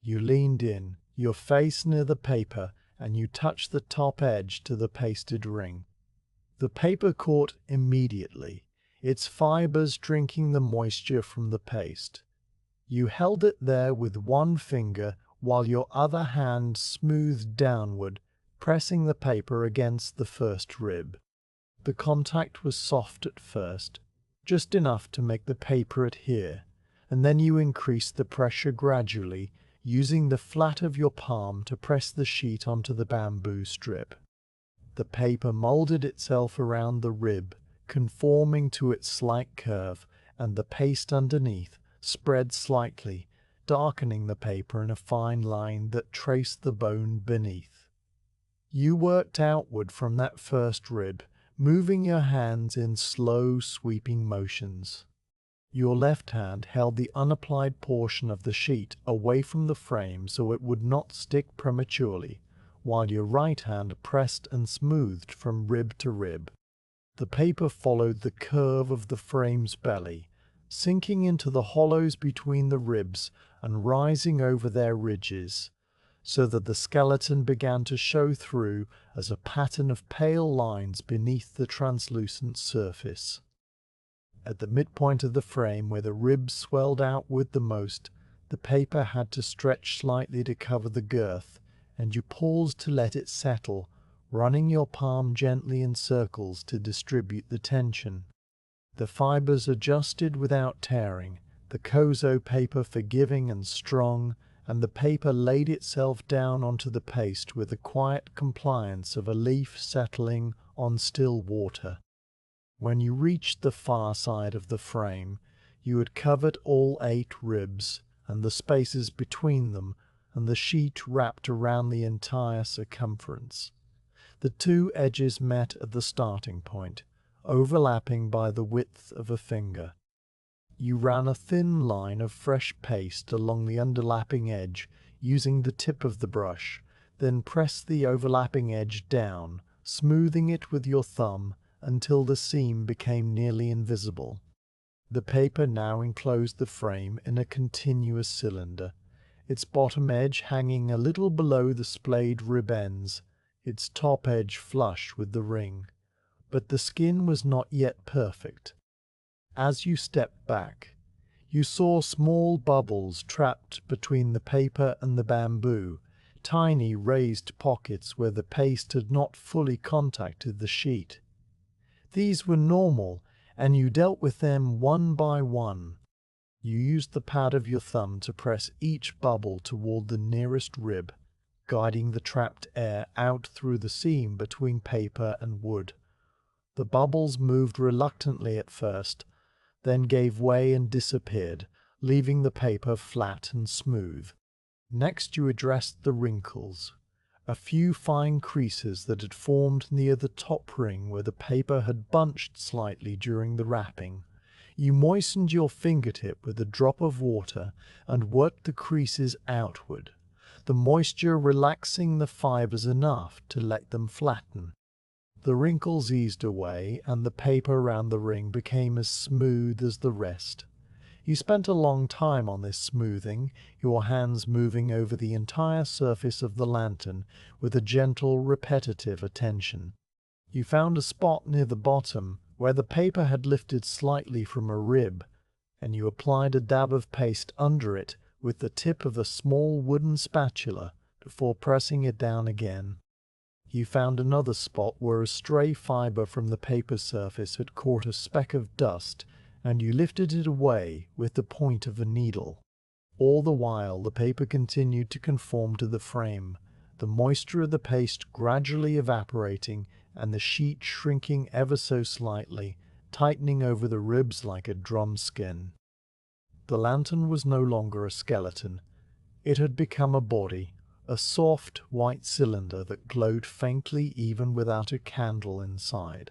You leaned in, your face near the paper, and you touched the top edge to the pasted ring. The paper caught immediately, its fibers drinking the moisture from the paste. You held it there with one finger while your other hand smoothed downward, pressing the paper against the first rib. The contact was soft at first, just enough to make the paper adhere, and then you increased the pressure gradually, using the flat of your palm to press the sheet onto the bamboo strip. The paper molded itself around the rib, conforming to its slight curve, and the paste underneath spread slightly, darkening the paper in a fine line that traced the bone beneath. You worked outward from that first rib, moving your hands in slow, sweeping motions. Your left hand held the unapplied portion of the sheet away from the frame so it would not stick prematurely, while your right hand pressed and smoothed from rib to rib. The paper followed the curve of the frame's belly, sinking into the hollows between the ribs and rising over their ridges, so that the skeleton began to show through as a pattern of pale lines beneath the translucent surface. At the midpoint of the frame, where the ribs swelled outward the most, the paper had to stretch slightly to cover the girth, and you paused to let it settle, running your palm gently in circles to distribute the tension. The fibers adjusted without tearing, the kozo paper forgiving and strong, and the paper laid itself down onto the paste with the quiet compliance of a leaf settling on still water. When you reached the far side of the frame, you had covered all 8 ribs, and the spaces between them, and the sheet wrapped around the entire circumference. The 2 edges met at the starting point, overlapping by the width of a finger. You ran a thin line of fresh paste along the underlapping edge using the tip of the brush, then pressed the overlapping edge down, smoothing it with your thumb until the seam became nearly invisible. The paper now enclosed the frame in a continuous cylinder, its bottom edge hanging a little below the splayed rib ends, its top edge flush with the ring. But the skin was not yet perfect. As you stepped back, you saw small bubbles trapped between the paper and the bamboo, tiny raised pockets where the paste had not fully contacted the sheet. These were normal, and you dealt with them one by one. You used the pad of your thumb to press each bubble toward the nearest rib, guiding the trapped air out through the seam between paper and wood. The bubbles moved reluctantly at first, then gave way and disappeared, leaving the paper flat and smooth. Next you addressed the wrinkles, a few fine creases that had formed near the top ring where the paper had bunched slightly during the wrapping. You moistened your fingertip with a drop of water and worked the creases outward, the moisture relaxing the fibers enough to let them flatten. The wrinkles eased away, and the paper round the ring became as smooth as the rest. You spent a long time on this smoothing, your hands moving over the entire surface of the lantern with a gentle, repetitive attention. You found a spot near the bottom where the paper had lifted slightly from a rib, and you applied a dab of paste under it with the tip of a small wooden spatula before pressing it down again. You found another spot where a stray fiber from the paper surface had caught a speck of dust, and you lifted it away with the point of a needle. All the while the paper continued to conform to the frame, the moisture of the paste gradually evaporating and the sheet shrinking ever so slightly, tightening over the ribs like a drum skin. The lantern was no longer a skeleton. It had become a body, a soft white cylinder that glowed faintly even without a candle inside.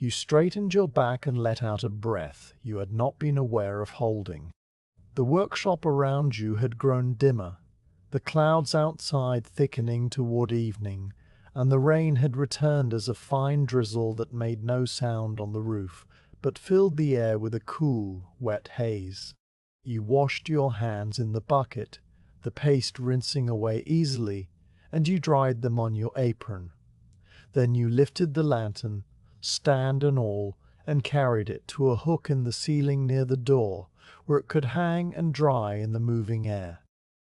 You straightened your back and let out a breath you had not been aware of holding. The workshop around you had grown dimmer, the clouds outside thickening toward evening, and the rain had returned as a fine drizzle that made no sound on the roof, but filled the air with a cool, wet haze. You washed your hands in the bucket, the paste rinsing away easily, and you dried them on your apron. Then you lifted the lantern, stand and all, and carried it to a hook in the ceiling near the door, where it could hang and dry in the moving air.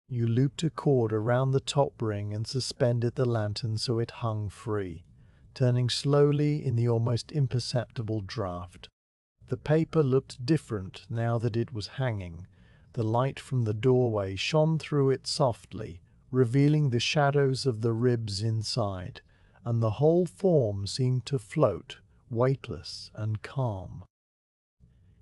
You looped a cord around the top ring and suspended the lantern so it hung free, turning slowly in the almost imperceptible draft. The paper looked different now that it was hanging. The light from the doorway shone through it softly, revealing the shadows of the ribs inside, and the whole form seemed to float, weightless and calm.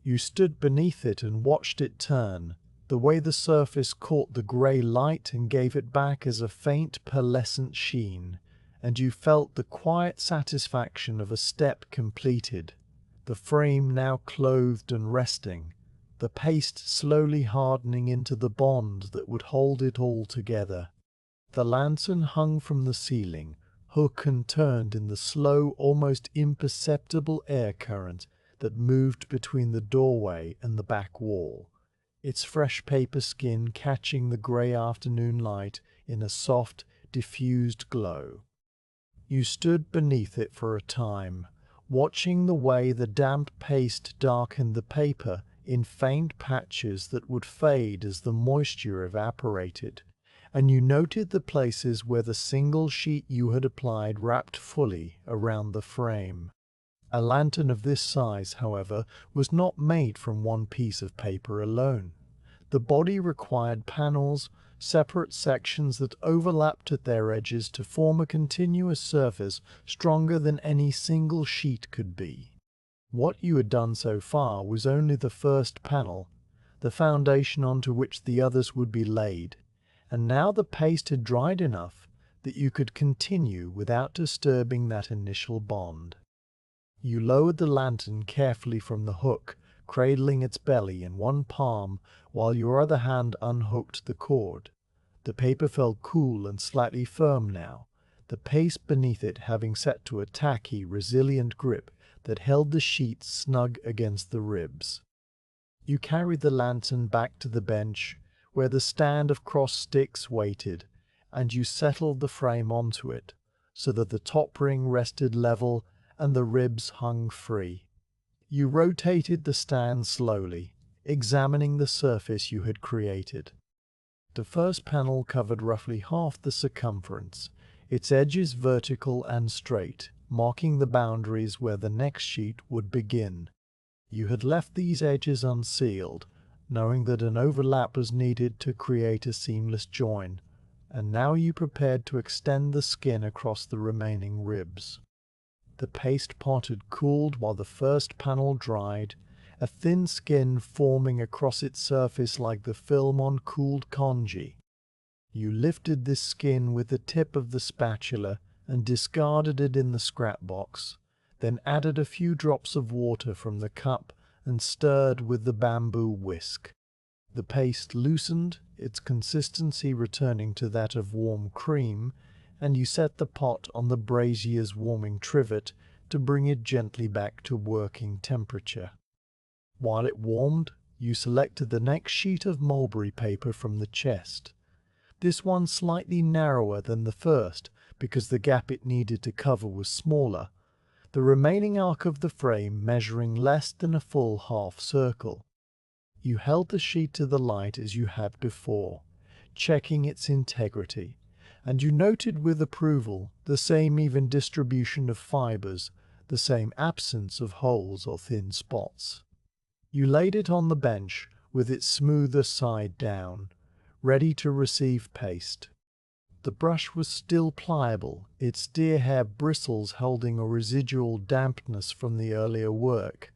You stood beneath it and watched it turn, the way the surface caught the grey light and gave it back as a faint pearlescent sheen, and you felt the quiet satisfaction of a step completed, the frame now clothed and resting, the paste slowly hardening into the bond that would hold it all together. The lantern hung from the ceiling, hook and turned in the slow, almost imperceptible air current that moved between the doorway and the back wall, its fresh paper skin catching the grey afternoon light in a soft, diffused glow. You stood beneath it for a time, watching the way the damp paste darkened the paper in faint patches that would fade as the moisture evaporated, and you noted the places where the single sheet you had applied wrapped fully around the frame. A lantern of this size, however, was not made from one piece of paper alone. The body required panels, separate sections that overlapped at their edges to form a continuous surface stronger than any single sheet could be. What you had done so far was only the first panel, the foundation onto which the others would be laid, and now the paste had dried enough that you could continue without disturbing that initial bond. You lowered the lantern carefully from the hook, cradling its belly in one palm while your other hand unhooked the cord. The paper felt cool and slightly firm now, the paste beneath it having set to a tacky, resilient grip that held the sheet snug against the ribs. You carried the lantern back to the bench, where the stand of crossed sticks waited, and you settled the frame onto it, so that the top ring rested level and the ribs hung free. You rotated the stand slowly, examining the surface you had created. The first panel covered roughly half the circumference, its edges vertical and straight, marking the boundaries where the next sheet would begin. You had left these edges unsealed, knowing that an overlap was needed to create a seamless join, and now you prepared to extend the skin across the remaining ribs. The paste pot had cooled while the first panel dried, a thin skin forming across its surface like the film on cooled congee. You lifted this skin with the tip of the spatula and discarded it in the scrap box, then added a few drops of water from the cup and stirred with the bamboo whisk. The paste loosened, its consistency returning to that of warm cream, and you set the pot on the brazier's warming trivet to bring it gently back to working temperature. While it warmed, you selected the next sheet of mulberry paper from the chest. This one slightly narrower than the first because the gap it needed to cover was smaller, the remaining arc of the frame measuring less than a full half circle. You held the sheet to the light as you had before, checking its integrity, and you noted with approval the same even distribution of fibers, the same absence of holes or thin spots. You laid it on the bench with its smoother side down, ready to receive paste. The brush was still pliable, its deer-hair bristles holding a residual dampness from the earlier work.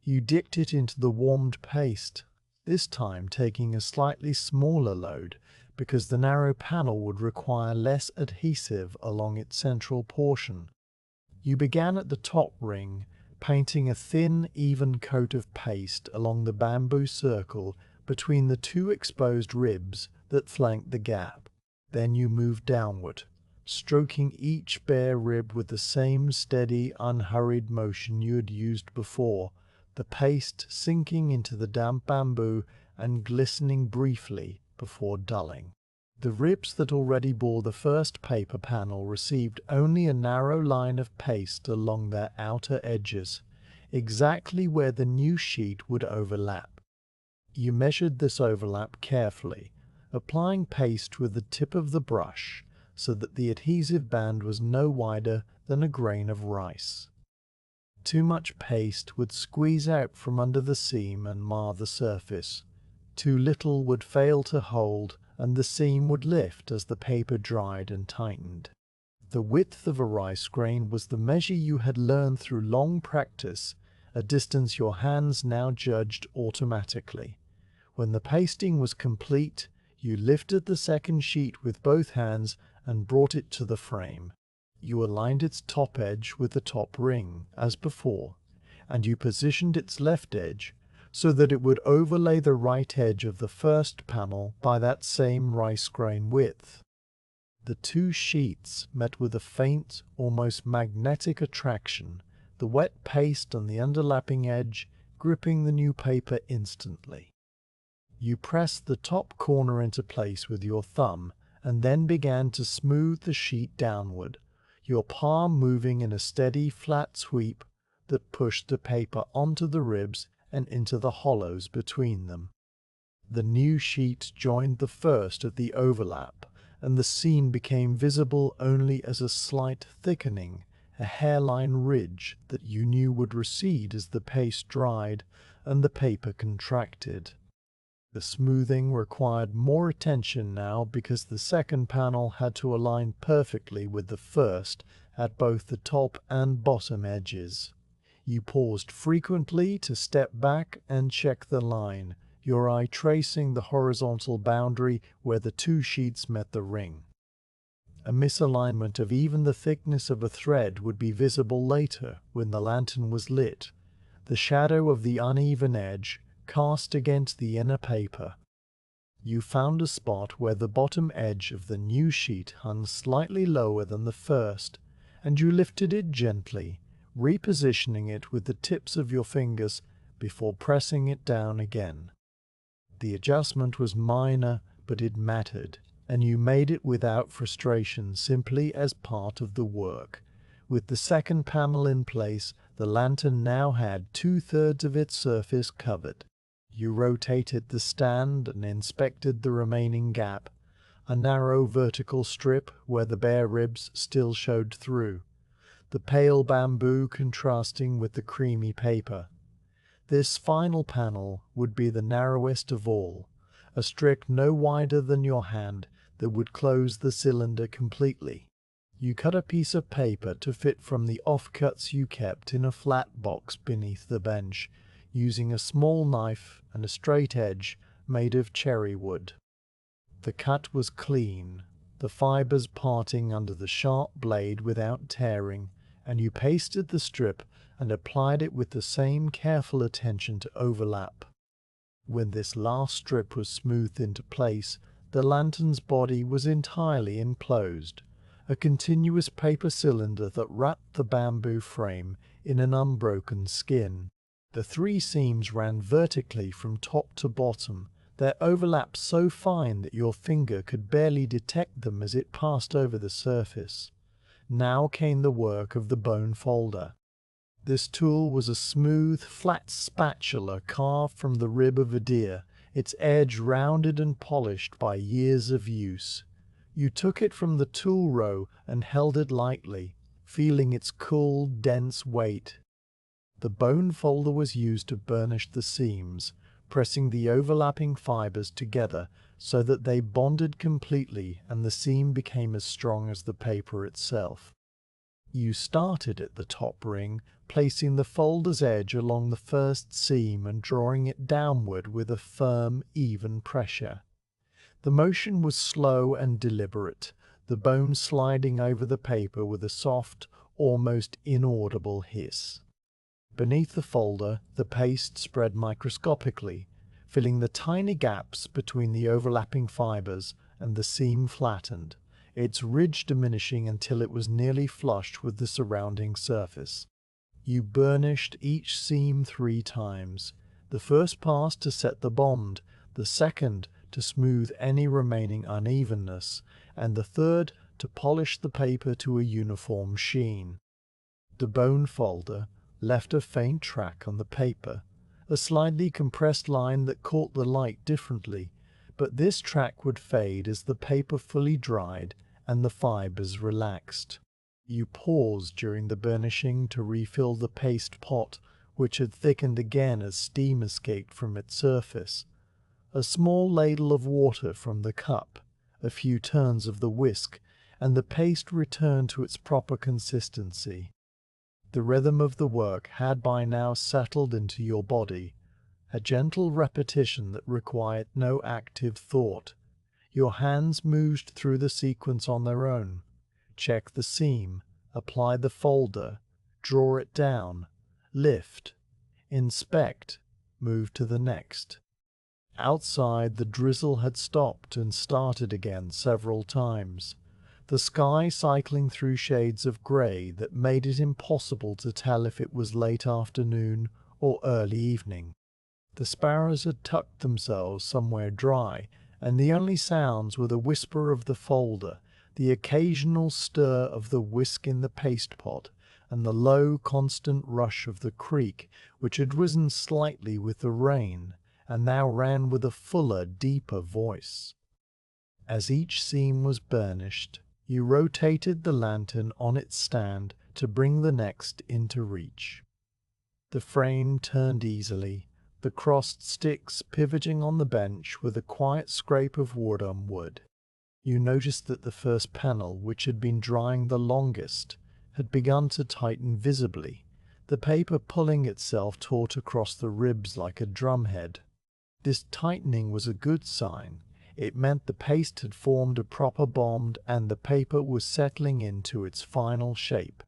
You dipped it into the warmed paste, this time taking a slightly smaller load, because the narrow panel would require less adhesive along its central portion. You began at the top ring, painting a thin, even coat of paste along the bamboo circle between the two exposed ribs that flanked the gap. Then you moved downward, stroking each bare rib with the same steady, unhurried motion you had used before, the paste sinking into the damp bamboo and glistening briefly before dulling. The ribs that already bore the first paper panel received only a narrow line of paste along their outer edges, exactly where the new sheet would overlap. You measured this overlap carefully, applying paste with the tip of the brush so that the adhesive band was no wider than a grain of rice. Too much paste would squeeze out from under the seam and mar the surface. Too little would fail to hold, and the seam would lift as the paper dried and tightened. The width of a rice grain was the measure you had learned through long practice, a distance your hands now judged automatically. When the pasting was complete, you lifted the second sheet with both hands and brought it to the frame. You aligned its top edge with the top ring, as before, and you positioned its left edge so that it would overlay the right edge of the first panel by that same rice grain width. The two sheets met with a faint, almost magnetic attraction, the wet paste on the underlapping edge gripping the new paper instantly. You pressed the top corner into place with your thumb and then began to smooth the sheet downward, your palm moving in a steady, flat sweep that pushed the paper onto the ribs and into the hollows between them. The new sheet joined the first at the overlap, and the seam became visible only as a slight thickening, a hairline ridge that you knew would recede as the paste dried and the paper contracted. The smoothing required more attention now because the second panel had to align perfectly with the first at both the top and bottom edges. You paused frequently to step back and check the line, your eye tracing the horizontal boundary where the two sheets met the ring. A misalignment of even the thickness of a thread would be visible later when the lantern was lit, the shadow of the uneven edge cast against the inner paper. You found a spot where the bottom edge of the new sheet hung slightly lower than the first, and you lifted it gently, repositioning it with the tips of your fingers before pressing it down again. The adjustment was minor, but it mattered, and you made it without frustration, simply as part of the work. With the second panel in place, the lantern now had 2/3 of its surface covered. You rotated the stand and inspected the remaining gap, a narrow vertical strip where the bare ribs still showed through, the pale bamboo contrasting with the creamy paper. This final panel would be the narrowest of all, a strip no wider than your hand that would close the cylinder completely. You cut a piece of paper to fit from the offcuts you kept in a flat box beneath the bench, using a small knife and a straight edge made of cherry wood. The cut was clean, the fibers parting under the sharp blade without tearing, and you pasted the strip and applied it with the same careful attention to overlap. When this last strip was smoothed into place, the lantern's body was entirely enclosed, a continuous paper cylinder that wrapped the bamboo frame in an unbroken skin. The three seams ran vertically from top to bottom, their overlap so fine that your finger could barely detect them as it passed over the surface. Now came the work of the bone folder. This tool was a smooth, flat spatula carved from the rib of a deer, its edge rounded and polished by years of use. You took it from the tool row and held it lightly, feeling its cool, dense weight. The bone folder was used to burnish the seams, pressing the overlapping fibers together so that they bonded completely and the seam became as strong as the paper itself. You started at the top ring, placing the folder's edge along the first seam and drawing it downward with a firm, even pressure. The motion was slow and deliberate, the bone sliding over the paper with a soft, almost inaudible hiss. Beneath the folder, the paste spread microscopically, filling the tiny gaps between the overlapping fibers, and the seam flattened, its ridge diminishing until it was nearly flush with the surrounding surface. You burnished each seam 3 times, the first pass to set the bond, the second to smooth any remaining unevenness, and the third to polish the paper to a uniform sheen. The bone folder left a faint track on the paper, a slightly compressed line that caught the light differently, but this track would fade as the paper fully dried and the fibers relaxed. You paused during the burnishing to refill the paste pot, which had thickened again as steam escaped from its surface. A small ladle of water from the cup, a few turns of the whisk, and the paste returned to its proper consistency. The rhythm of the work had by now settled into your body, a gentle repetition that required no active thought. Your hands moved through the sequence on their own. Check the seam, apply the folder, draw it down, lift, inspect, moved to the next. Outside, the drizzle had stopped and started again several times, the sky cycling through shades of grey that made it impossible to tell if it was late afternoon or early evening. The sparrows had tucked themselves somewhere dry, and the only sounds were the whisper of the folder, the occasional stir of the whisk in the paste pot, and the low, constant rush of the creek, which had risen slightly with the rain, and now ran with a fuller, deeper voice. As each seam was burnished, you rotated the lantern on its stand to bring the next into reach. The frame turned easily, the crossed sticks pivoting on the bench with a quiet scrape of wood on wood. You noticed that the first panel, which had been drying the longest, had begun to tighten visibly, the paper pulling itself taut across the ribs like a drumhead. This tightening was a good sign. It meant the paste had formed a proper bond and the paper was settling into its final shape.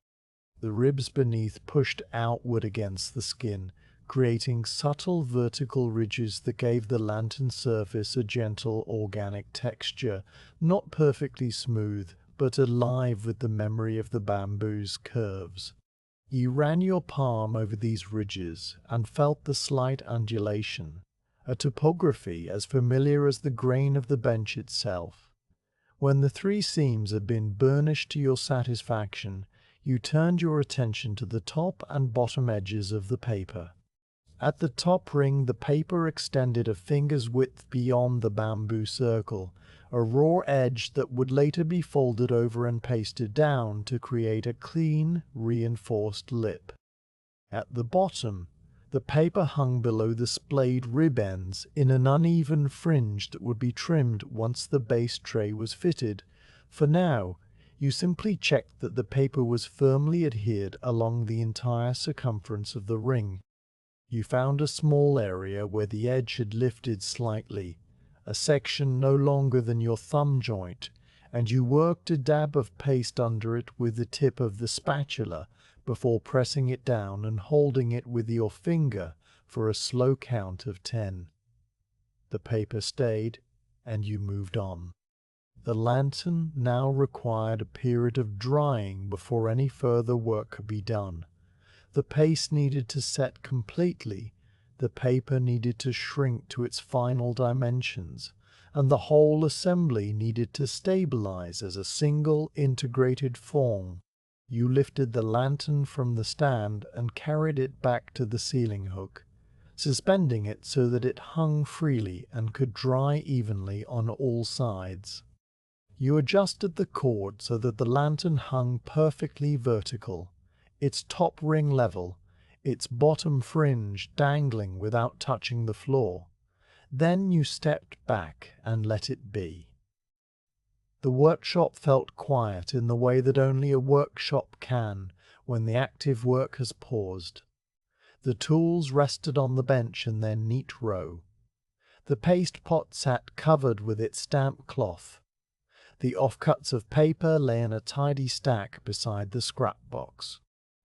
The ribs beneath pushed outward against the skin, creating subtle vertical ridges that gave the lantern surface a gentle organic texture, not perfectly smooth, but alive with the memory of the bamboo's curves. You ran your palm over these ridges and felt the slight undulation, a topography as familiar as the grain of the bench itself. When the 3 seams had been burnished to your satisfaction, you turned your attention to the top and bottom edges of the paper. At the top ring, the paper extended a finger's width beyond the bamboo circle, a raw edge that would later be folded over and pasted down to create a clean, reinforced lip. At the bottom, the paper hung below the splayed rib ends in an uneven fringe that would be trimmed once the base tray was fitted. For now, you simply checked that the paper was firmly adhered along the entire circumference of the ring. You found a small area where the edge had lifted slightly, a section no longer than your thumb joint, and you worked a dab of paste under it with the tip of the spatula before pressing it down and holding it with your finger for a slow count of 10. The paper stayed, and you moved on. The lantern now required a period of drying before any further work could be done. The paste needed to set completely, the paper needed to shrink to its final dimensions, and the whole assembly needed to stabilize as a single integrated form. You lifted the lantern from the stand and carried it back to the ceiling hook, suspending it so that it hung freely and could dry evenly on all sides. You adjusted the cord so that the lantern hung perfectly vertical, its top ring level, its bottom fringe dangling without touching the floor. Then you stepped back and let it be. The workshop felt quiet in the way that only a workshop can when the active work has paused. The tools rested on the bench in their neat row. The paste pot sat covered with its stamp cloth. The offcuts of paper lay in a tidy stack beside the scrap box.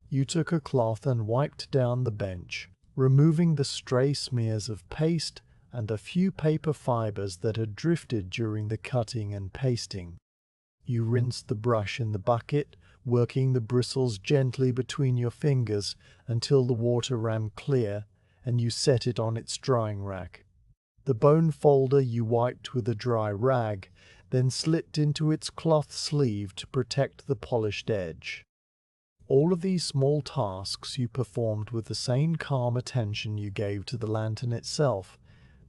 You took a cloth and wiped down the bench, removing the stray smears of paste and a few paper fibers that had drifted during the cutting and pasting. You rinsed the brush in the bucket, working the bristles gently between your fingers until the water ran clear, and you set it on its drying rack. The bone folder you wiped with a dry rag, then slipped into its cloth sleeve to protect the polished edge. All of these small tasks you performed with the same calm attention you gave to the lantern itself,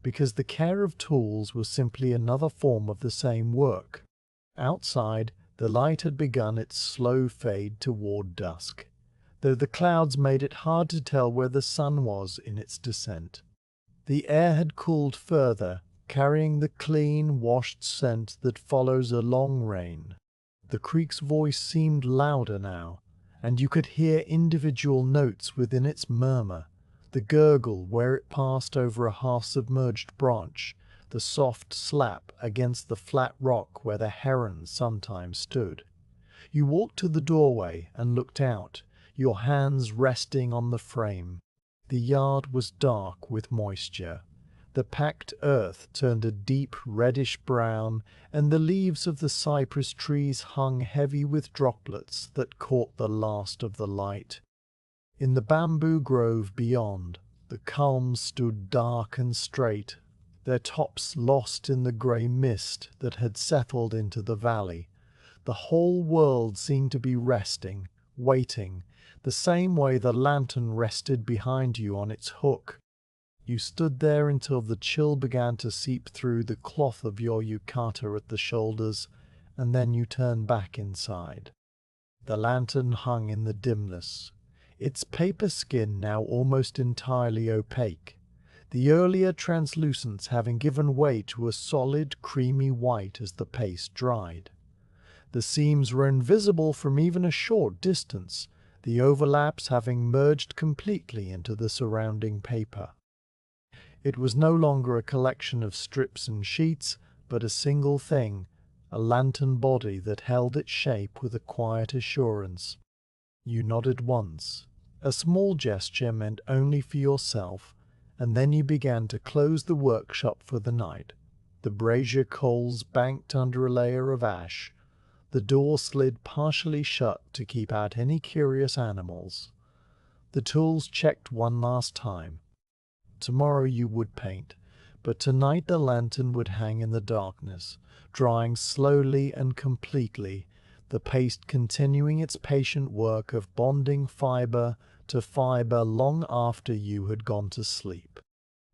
because the care of tools was simply another form of the same work. Outside, the light had begun its slow fade toward dusk, though the clouds made it hard to tell where the sun was in its descent. The air had cooled further, carrying the clean, washed scent that follows a long rain. The creek's voice seemed louder now, and you could hear individual notes within its murmur, the gurgle where it passed over a half-submerged branch, the soft slap against the flat rock where the heron sometimes stood. You walked to the doorway and looked out, your hands resting on the frame. The yard was dark with moisture. The packed earth turned a deep reddish brown, and the leaves of the cypress trees hung heavy with droplets that caught the last of the light. In the bamboo grove beyond, the culms stood dark and straight, their tops lost in the grey mist that had settled into the valley. The whole world seemed to be resting, waiting, the same way the lantern rested behind you on its hook. You stood there until the chill began to seep through the cloth of your yukata at the shoulders, and then you turned back inside. The lantern hung in the dimness, its paper skin now almost entirely opaque, the earlier translucence having given way to a solid, creamy white as the paste dried. The seams were invisible from even a short distance, the overlaps having merged completely into the surrounding paper. It was no longer a collection of strips and sheets, but a single thing, a lantern body that held its shape with a quiet assurance. You nodded once. A small gesture meant only for yourself, and then you began to close the workshop for the night. The brazier coals banked under a layer of ash. The door slid partially shut to keep out any curious animals. The tools checked one last time. Tomorrow you would paint, but tonight the lantern would hang in the darkness, drying slowly and completely, the paste continuing its patient work of bonding fiber to fiber long after you had gone to sleep.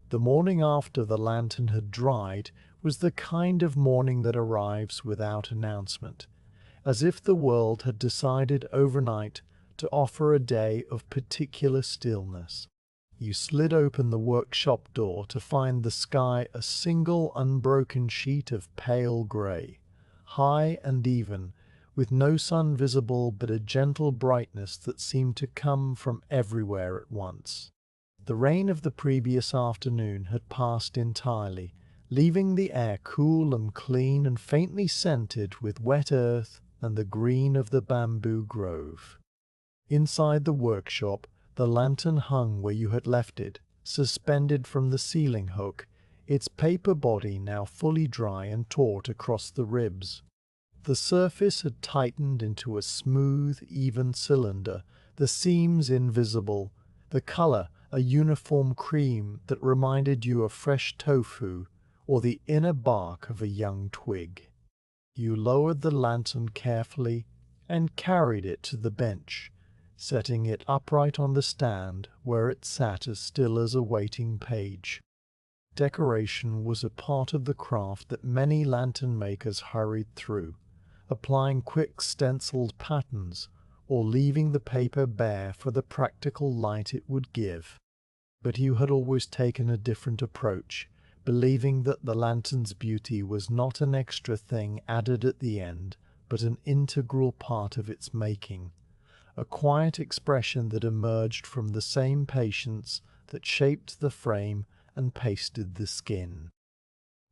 The morning after the lantern had dried was the kind of morning that arrives without announcement, as if the world had decided overnight to offer a day of particular stillness. You slid open the workshop door to find the sky a single unbroken sheet of pale grey, high and even, with no sun visible but a gentle brightness that seemed to come from everywhere at once. The rain of the previous afternoon had passed entirely, leaving the air cool and clean and faintly scented with wet earth and the green of the bamboo grove. Inside the workshop, the lantern hung where you had left it, suspended from the ceiling hook, its paper body now fully dry and taut across the ribs. The surface had tightened into a smooth, even cylinder, the seams invisible, the color a uniform cream that reminded you of fresh tofu or the inner bark of a young twig. You lowered the lantern carefully and carried it to the bench, setting it upright on the stand where it sat as still as a waiting page. Decoration was a part of the craft that many lantern makers hurried through, applying quick stenciled patterns or leaving the paper bare for the practical light it would give. But you had always taken a different approach, believing that the lantern's beauty was not an extra thing added at the end, but an integral part of its making, a quiet expression that emerged from the same patience that shaped the frame and pasted the skin.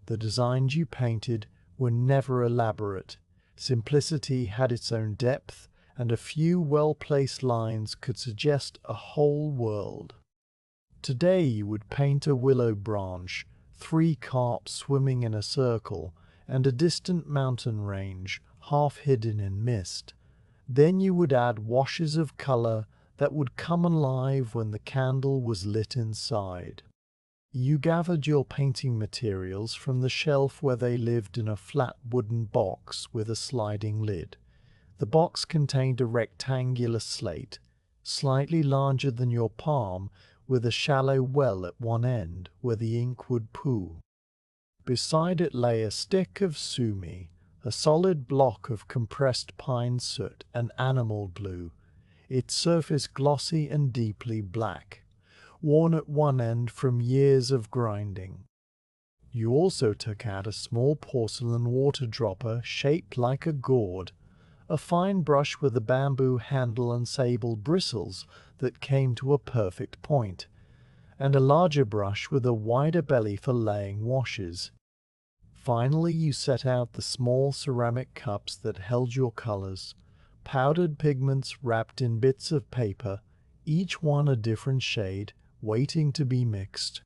The designs you painted were never elaborate. Simplicity had its own depth, and a few well-placed lines could suggest a whole world. Today you would paint a willow branch, 3 carp swimming in a circle, and a distant mountain range, half hidden in mist. Then you would add washes of color that would come alive when the candle was lit inside. You gathered your painting materials from the shelf where they lived in a flat wooden box with a sliding lid. The box contained a rectangular slate, slightly larger than your palm, with a shallow well at one end where the ink would pool. Beside it lay a stick of sumi, a solid block of compressed pine soot and animal blue, its surface glossy and deeply black, worn at one end from years of grinding. You also took out a small porcelain water dropper shaped like a gourd, a fine brush with a bamboo handle and sable bristles that came to a perfect point, and a larger brush with a wider belly for laying washes. Finally, you set out the small ceramic cups that held your colors, powdered pigments wrapped in bits of paper, each one a different shade, waiting to be mixed.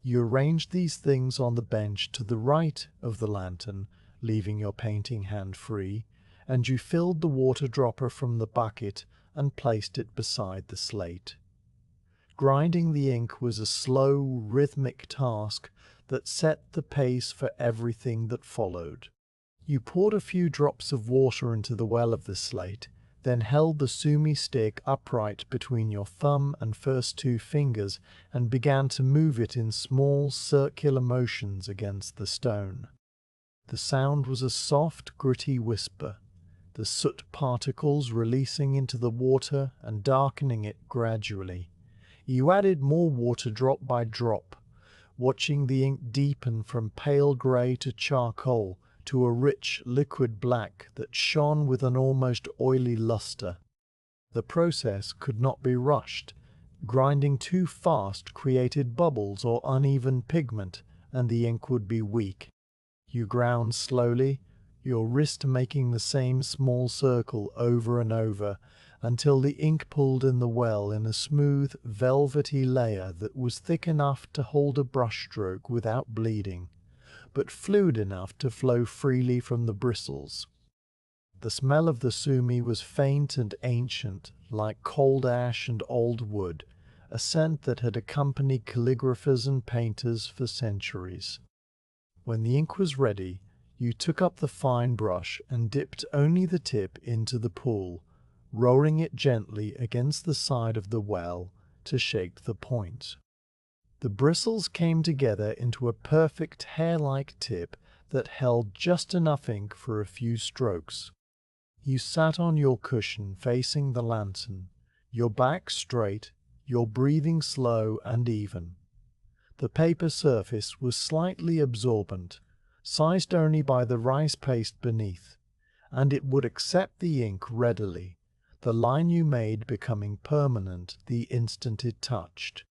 You arranged these things on the bench to the right of the lantern, leaving your painting hand free, and you filled the water dropper from the bucket and placed it beside the slate. Grinding the ink was a slow, rhythmic task that set the pace for everything that followed. You poured a few drops of water into the well of the slate, then held the sumi stick upright between your thumb and first two fingers and began to move it in small circular motions against the stone. The sound was a soft, gritty whisper, the soot particles releasing into the water and darkening it gradually. You added more water drop by drop, watching the ink deepen from pale grey to charcoal to a rich liquid black that shone with an almost oily luster. The process could not be rushed. Grinding too fast created bubbles or uneven pigment, and the ink would be weak. You ground slowly, your wrist making the same small circle over and over, until the ink pooled in the well in a smooth, velvety layer that was thick enough to hold a brushstroke without bleeding, but fluid enough to flow freely from the bristles. The smell of the sumi was faint and ancient, like cold ash and old wood, a scent that had accompanied calligraphers and painters for centuries. When the ink was ready, you took up the fine brush and dipped only the tip into the pool, rolling it gently against the side of the well to shape the point. The bristles came together into a perfect hair-like tip that held just enough ink for a few strokes. You sat on your cushion facing the lantern, your back straight, your breathing slow and even. The paper surface was slightly absorbent, sized only by the rice paste beneath, and it would accept the ink readily, the line you made becoming permanent the instant it touched.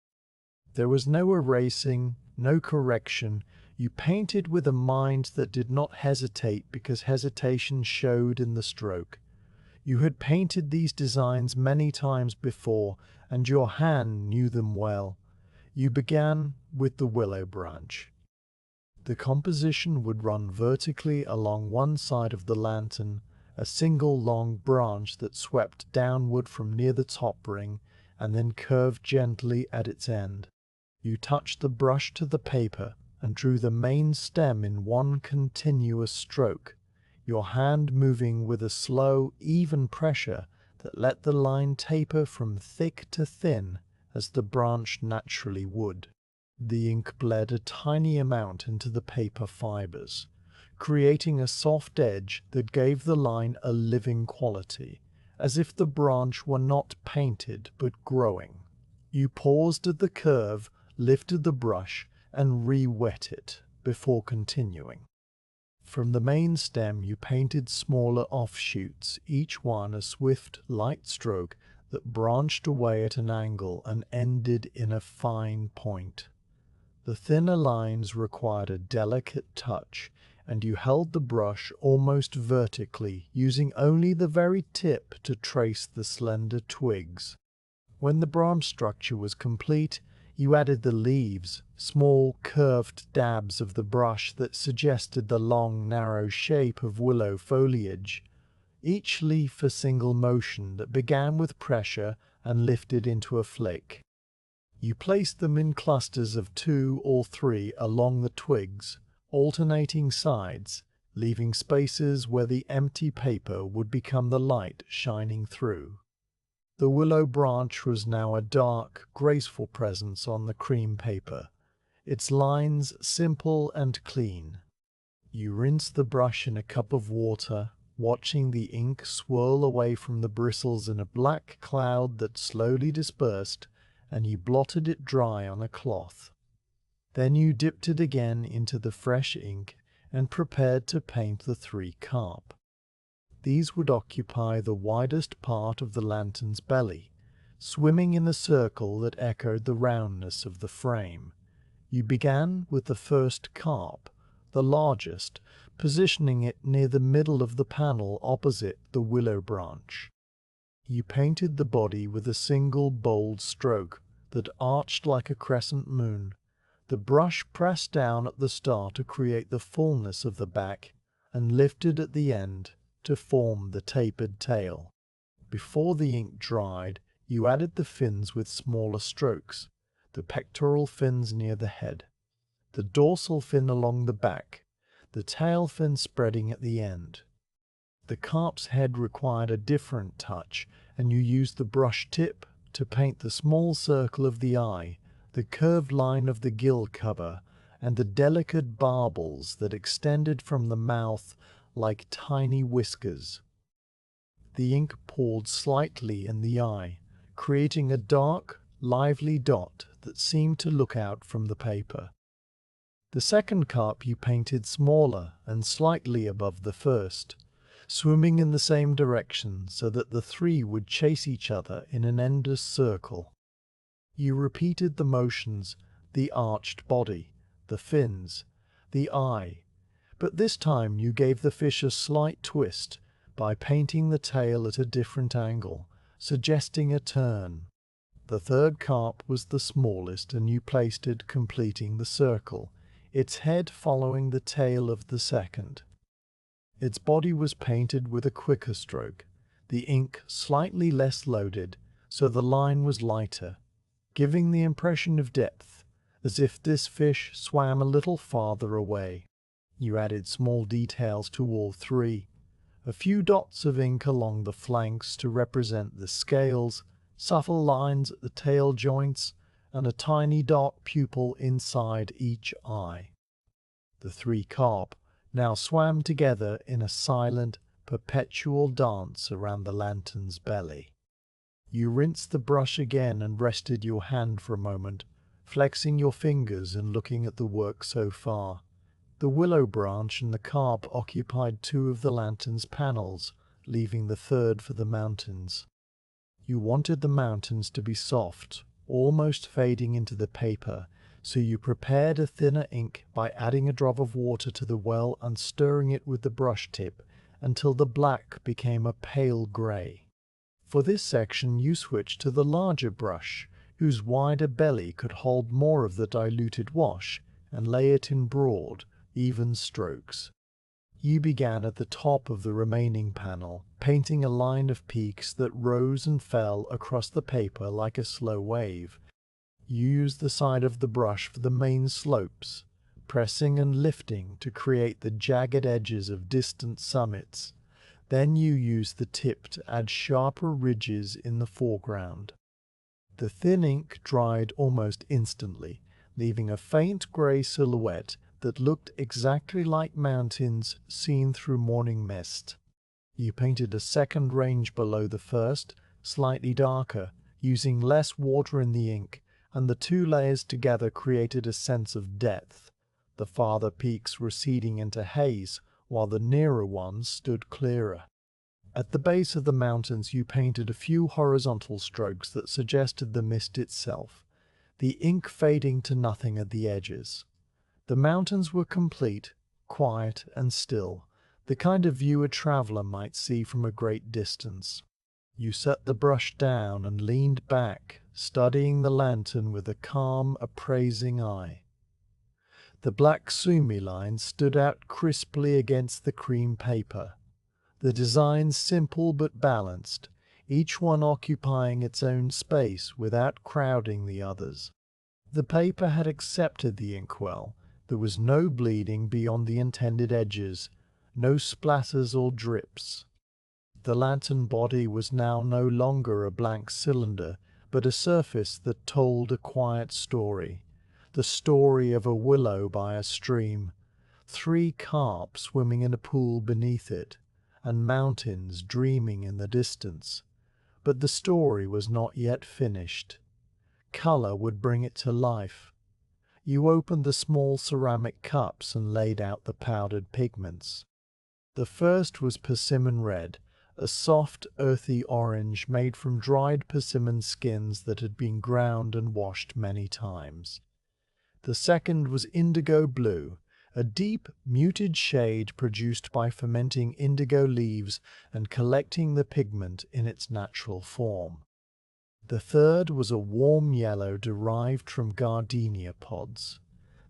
There was no erasing, no correction. You painted with a mind that did not hesitate because hesitation showed in the stroke. You had painted these designs many times before, and your hand knew them well. You began with the willow branch. The composition would run vertically along one side of the lantern, a single long branch that swept downward from near the top ring and then curved gently at its end. You touched the brush to the paper and drew the main stem in one continuous stroke, your hand moving with a slow, even pressure that let the line taper from thick to thin as the branch naturally would. The ink bled a tiny amount into the paper fibers, creating a soft edge that gave the line a living quality, as if the branch were not painted but growing. You paused at the curve, lifted the brush, and re-wet it before continuing. From the main stem you painted smaller offshoots, each one a swift, light stroke that branched away at an angle and ended in a fine point. The thinner lines required a delicate touch, and you held the brush almost vertically, using only the very tip to trace the slender twigs. When the branch structure was complete, you added the leaves, small curved dabs of the brush that suggested the long, narrow shape of willow foliage, each leaf a single motion that began with pressure and lifted into a flick. You placed them in clusters of 2 or 3 along the twigs, alternating sides, leaving spaces where the empty paper would become the light shining through. The willow branch was now a dark, graceful presence on the cream paper, its lines simple and clean. You rinsed the brush in a cup of water, watching the ink swirl away from the bristles in a black cloud that slowly dispersed, and you blotted it dry on a cloth. Then you dipped it again into the fresh ink and prepared to paint the 3 carp. These would occupy the widest part of the lantern's belly, swimming in a circle that echoed the roundness of the frame. You began with the first carp, the largest, positioning it near the middle of the panel opposite the willow branch. You painted the body with a single bold stroke, that arched like a crescent moon. The brush pressed down at the start to create the fullness of the back and lifted at the end to form the tapered tail. Before the ink dried, you added the fins with smaller strokes, the pectoral fins near the head, the dorsal fin along the back, the tail fin spreading at the end. The carp's head required a different touch, and you used the brush tip to paint the small circle of the eye, the curved line of the gill cover, and the delicate barbels that extended from the mouth like tiny whiskers. The ink poured slightly in the eye, creating a dark, lively dot that seemed to look out from the paper. The second carp you painted smaller and slightly above the first, swimming in the same direction so that the three would chase each other in an endless circle. You repeated the motions, the arched body, the fins, the eye, but this time you gave the fish a slight twist by painting the tail at a different angle, suggesting a turn. The third carp was the smallest, and you placed it completing the circle, its head following the tail of the second. Its body was painted with a quicker stroke, the ink slightly less loaded, so the line was lighter, giving the impression of depth, as if this fish swam a little farther away. You added small details to all three, a few dots of ink along the flanks to represent the scales, subtle lines at the tail joints, and a tiny dark pupil inside each eye. The three carp now swam together in a silent, perpetual dance around the lantern's belly. You rinsed the brush again and rested your hand for a moment, flexing your fingers and looking at the work so far. The willow branch and the carp occupied two of the lantern's panels, leaving the third for the mountains. You wanted the mountains to be soft, almost fading into the paper, so you prepared a thinner ink by adding a drop of water to the well and stirring it with the brush tip until the black became a pale grey. For this section you switched to the larger brush, whose wider belly could hold more of the diluted wash, and lay it in broad, even strokes. You began at the top of the remaining panel, painting a line of peaks that rose and fell across the paper like a slow wave. You used the side of the brush for the main slopes, pressing and lifting to create the jagged edges of distant summits. Then you used the tip to add sharper ridges in the foreground. The thin ink dried almost instantly, leaving a faint grey silhouette that looked exactly like mountains seen through morning mist. You painted a second range below the first, slightly darker, using less water in the ink, and the two layers together created a sense of depth, the farther peaks receding into haze, while the nearer ones stood clearer. At the base of the mountains you painted a few horizontal strokes that suggested the mist itself, the ink fading to nothing at the edges. The mountains were complete, quiet and still, the kind of view a traveler might see from a great distance. You set the brush down and leaned back, studying the lantern with a calm, appraising eye. The black sumi lines stood out crisply against the cream paper, the design simple but balanced, each one occupying its own space without crowding the others. The paper had accepted the inkwell. There was no bleeding beyond the intended edges, no splatters or drips. The lantern body was now no longer a blank cylinder, but a surface that told a quiet story, the story of a willow by a stream, 3 carp swimming in a pool beneath it, and mountains dreaming in the distance. But the story was not yet finished. Color would bring it to life. You opened the small ceramic cups and laid out the powdered pigments. The first was persimmon red, a soft, earthy orange made from dried persimmon skins that had been ground and washed many times. The second was indigo blue, a deep, muted shade produced by fermenting indigo leaves and collecting the pigment in its natural form. The third was a warm yellow derived from gardenia pods,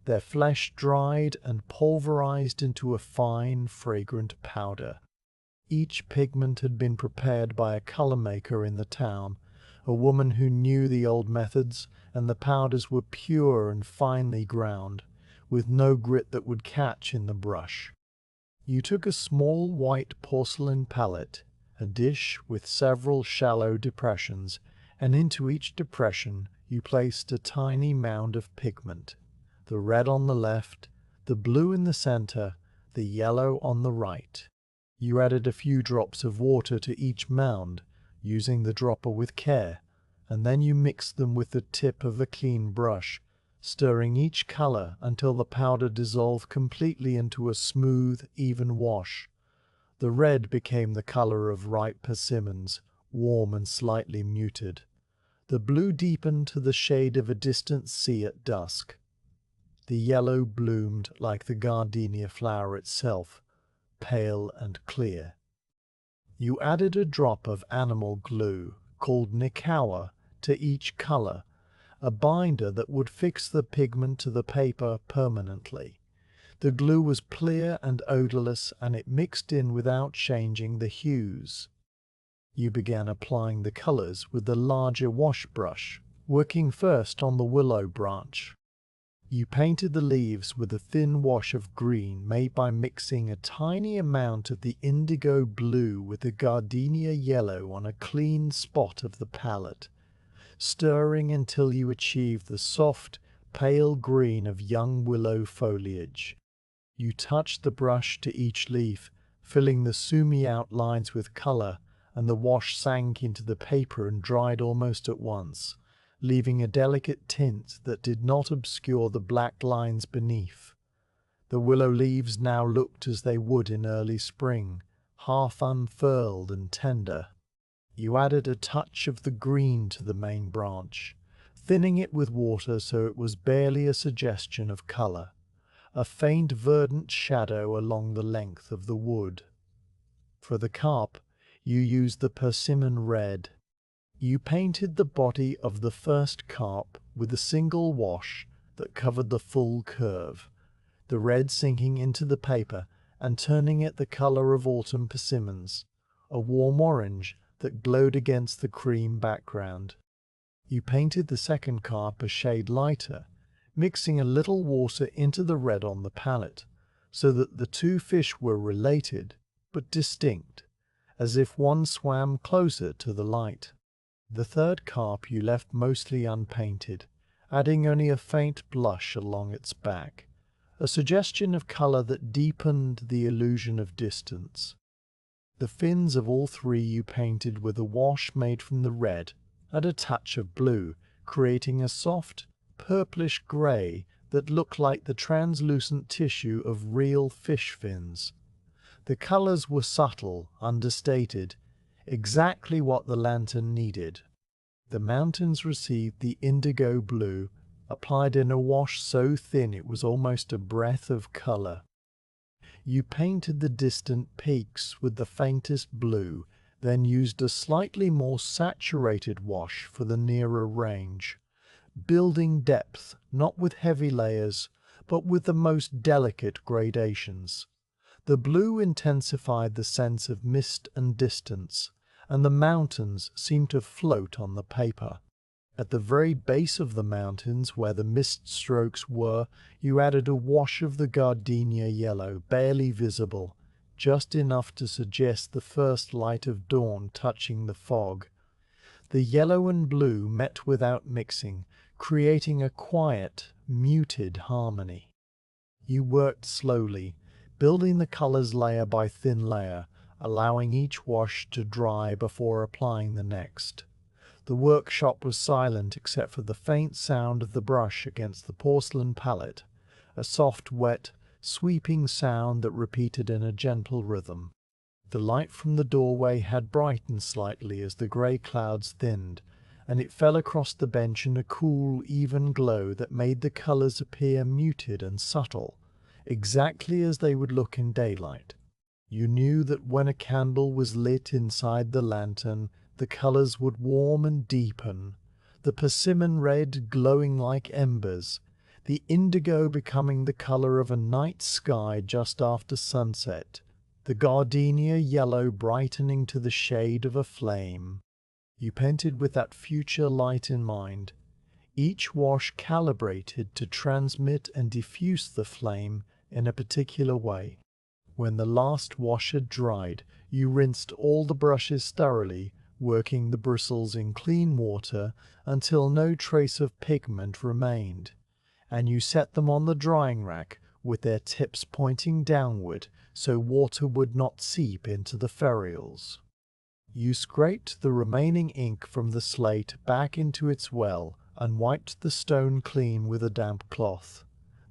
their flesh dried and pulverized into a fine, fragrant powder. Each pigment had been prepared by a color maker in the town, a woman who knew the old methods, and the powders were pure and finely ground, with no grit that would catch in the brush. You took a small white porcelain palette, a dish with several shallow depressions, and into each depression you placed a tiny mound of pigment, the red on the left, the blue in the center, the yellow on the right. You added a few drops of water to each mound, using the dropper with care, and then you mixed them with the tip of a clean brush, stirring each color until the powder dissolved completely into a smooth, even wash. The red became the color of ripe persimmons, warm and slightly muted. The blue deepened to the shade of a distant sea at dusk. The yellow bloomed like the gardenia flower itself, pale and clear. You added a drop of animal glue, called nikawa, to each color, a binder that would fix the pigment to the paper permanently. The glue was clear and odorless, and it mixed in without changing the hues. You began applying the colors with the larger wash brush, working first on the willow branch. You painted the leaves with a thin wash of green made by mixing a tiny amount of the indigo blue with the gardenia yellow on a clean spot of the palette, stirring until you achieved the soft, pale green of young willow foliage. You touched the brush to each leaf, filling the sumi outlines with color, and the wash sank into the paper and dried almost at once, leaving a delicate tint that did not obscure the black lines beneath. The willow leaves now looked as they would in early spring, half unfurled and tender. You added a touch of the green to the main branch, thinning it with water so it was barely a suggestion of color, a faint verdant shadow along the length of the wood. For the carp, you used the persimmon red. You painted the body of the first carp with a single wash that covered the full curve, the red sinking into the paper and turning it the color of autumn persimmons, a warm orange that glowed against the cream background. You painted the second carp a shade lighter, mixing a little water into the red on the palette, so that the two fish were related, but distinct, as if one swam closer to the light. The third carp you left mostly unpainted, adding only a faint blush along its back, a suggestion of color that deepened the illusion of distance. The fins of all three you painted with a wash made from the red and a touch of blue, creating a soft, purplish gray that looked like the translucent tissue of real fish fins. The colors were subtle, understated, exactly what the lantern needed. The mountains received the indigo blue, applied in a wash so thin it was almost a breath of color. You painted the distant peaks with the faintest blue, then used a slightly more saturated wash for the nearer range, building depth not with heavy layers, but with the most delicate gradations. The blue intensified the sense of mist and distance, and the mountains seemed to float on the paper. At the very base of the mountains, where the mist strokes were, you added a wash of the gardenia yellow, barely visible, just enough to suggest the first light of dawn touching the fog. The yellow and blue met without mixing, creating a quiet, muted harmony. You worked slowly, building the colors layer by thin layer, allowing each wash to dry before applying the next. The workshop was silent except for the faint sound of the brush against the porcelain palette, a soft, wet, sweeping sound that repeated in a gentle rhythm. The light from the doorway had brightened slightly as the grey clouds thinned, and it fell across the bench in a cool, even glow that made the colors appear muted and subtle, exactly as they would look in daylight. You knew that when a candle was lit inside the lantern, the colors would warm and deepen, the persimmon red glowing like embers, the indigo becoming the color of a night sky just after sunset, the gardenia yellow brightening to the shade of a flame. You painted with that future light in mind, each wash calibrated to transmit and diffuse the flame in a particular way. When the last wash had dried, you rinsed all the brushes thoroughly, working the bristles in clean water until no trace of pigment remained, and you set them on the drying rack with their tips pointing downward so water would not seep into the ferrules. You scraped the remaining ink from the slate back into its well and wiped the stone clean with a damp cloth.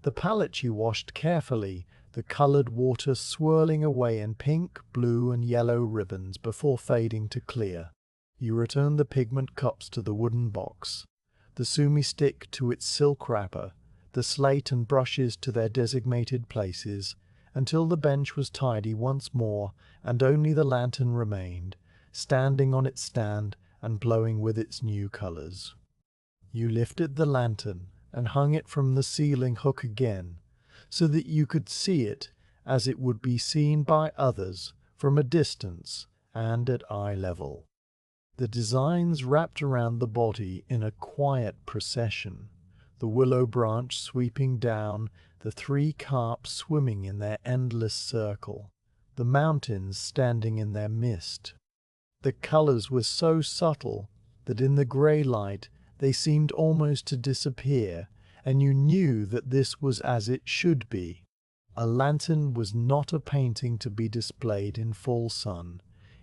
The palette you washed carefully, the colored water swirling away in pink, blue, and yellow ribbons before fading to clear. You returned the pigment cups to the wooden box, the sumi stick to its silk wrapper, the slate and brushes to their designated places, until the bench was tidy once more and only the lantern remained, standing on its stand and glowing with its new colors. You lifted the lantern and hung it from the ceiling hook again, so that you could see it as it would be seen by others from a distance and at eye level. The designs wrapped around the body in a quiet procession, the willow branch sweeping down, the three carps swimming in their endless circle, the mountains standing in their mist. The colors were so subtle that in the grey light they seemed almost to disappear, and you knew that this was as it should be. A lantern was not a painting to be displayed in full sun.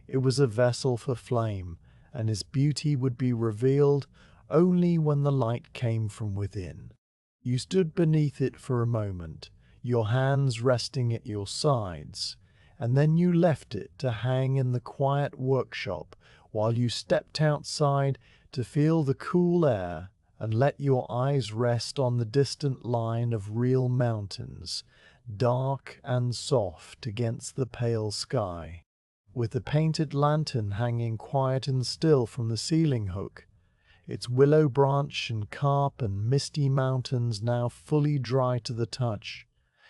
It was a vessel for flame, and its beauty would be revealed only when the light came from within. You stood beneath it for a moment, your hands resting at your sides, and then you left it to hang in the quiet workshop while you stepped outside to feel the cool air and let your eyes rest on the distant line of real mountains, dark and soft against the pale sky. With the painted lantern hanging quiet and still from the ceiling hook, its willow branch and carp and misty mountains now fully dry to the touch,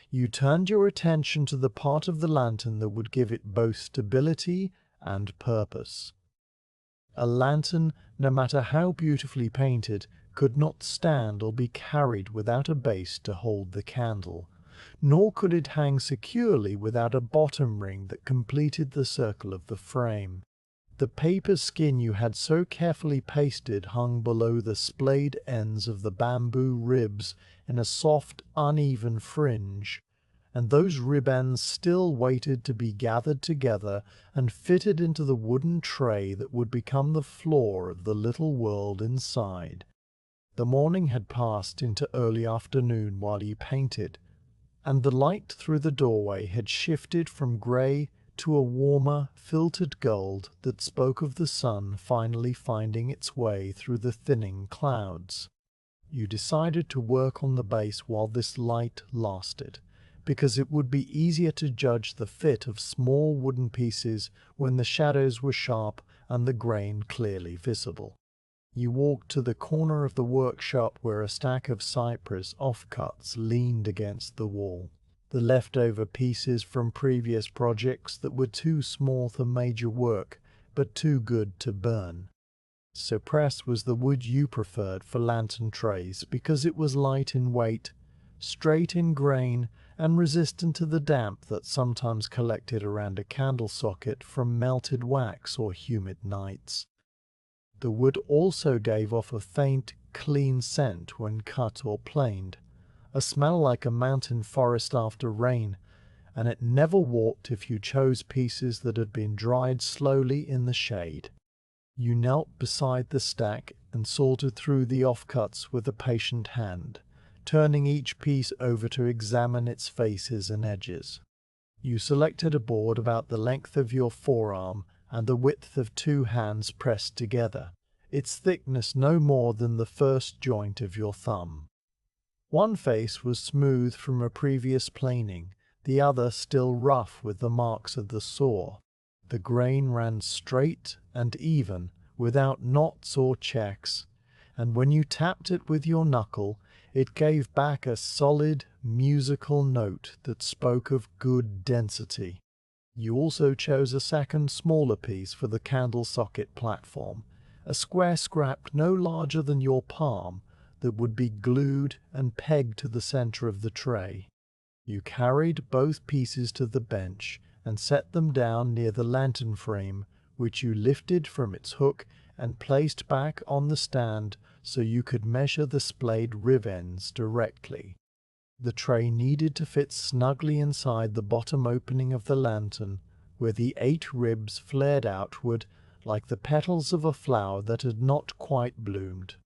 you turned your attention to the part of the lantern that would give it both stability and purpose. A lantern, no matter how beautifully painted, could not stand or be carried without a base to hold the candle, nor could it hang securely without a bottom ring that completed the circle of the frame. The paper skin you had so carefully pasted hung below the splayed ends of the bamboo ribs in a soft, uneven fringe, and those rib ends still waited to be gathered together and fitted into the wooden tray that would become the floor of the little world inside. The morning had passed into early afternoon while you painted, and the light through the doorway had shifted from grey to a warmer, filtered gold that spoke of the sun finally finding its way through the thinning clouds. You decided to work on the base while this light lasted, because it would be easier to judge the fit of small wooden pieces when the shadows were sharp and the grain clearly visible. You walked to the corner of the workshop where a stack of cypress offcuts leaned against the wall, the leftover pieces from previous projects that were too small for major work but too good to burn. Cypress was the wood you preferred for lantern trays because it was light in weight, straight in grain, and resistant to the damp that sometimes collected around a candle socket from melted wax or humid nights. The wood also gave off a faint, clean scent when cut or planed, a smell like a mountain forest after rain, and it never warped if you chose pieces that had been dried slowly in the shade. You knelt beside the stack and sorted through the offcuts with a patient hand, turning each piece over to examine its faces and edges. You selected a board about the length of your forearm and the width of two hands pressed together, its thickness no more than the first joint of your thumb. One face was smooth from a previous planing, the other still rough with the marks of the saw. The grain ran straight and even, without knots or checks, and when you tapped it with your knuckle, it gave back a solid, musical note that spoke of good density. You also chose a second smaller piece for the candle socket platform, a square scrap no larger than your palm that would be glued and pegged to the center of the tray. You carried both pieces to the bench and set them down near the lantern frame, which you lifted from its hook and placed back on the stand so you could measure the splayed rib ends directly. The tray needed to fit snugly inside the bottom opening of the lantern, where the 8 ribs flared outward like the petals of a flower that had not quite bloomed.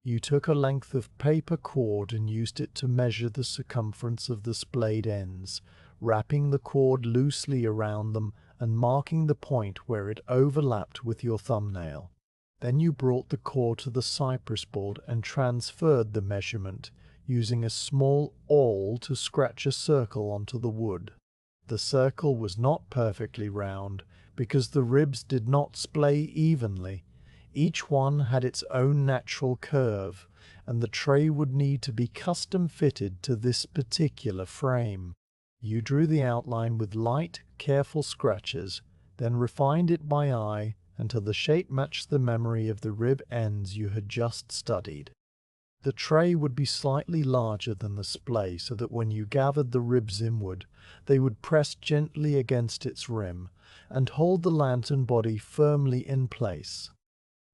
You took a length of paper cord and used it to measure the circumference of the splayed ends, wrapping the cord loosely around them and marking the point where it overlapped with your thumbnail. Then you brought the cord to the cypress board and transferred the measurement, using a small awl to scratch a circle onto the wood. The circle was not perfectly round, because the ribs did not splay evenly. Each one had its own natural curve, and the tray would need to be custom fitted to this particular frame. You drew the outline with light, careful scratches, then refined it by eye until the shape matched the memory of the rib ends you had just studied. The tray would be slightly larger than the splay so that when you gathered the ribs inward, they would press gently against its rim and hold the lantern body firmly in place.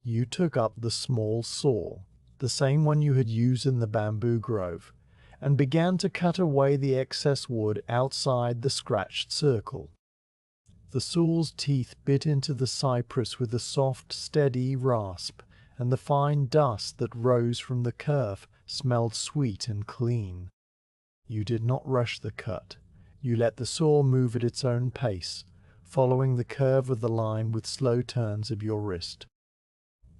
You took up the small saw, the same one you had used in the bamboo grove, and began to cut away the excess wood outside the scratched circle. The saw's teeth bit into the cypress with a soft, steady rasp, and the fine dust that rose from the kerf smelled sweet and clean. You did not rush the cut. You let the saw move at its own pace, following the curve of the line with slow turns of your wrist.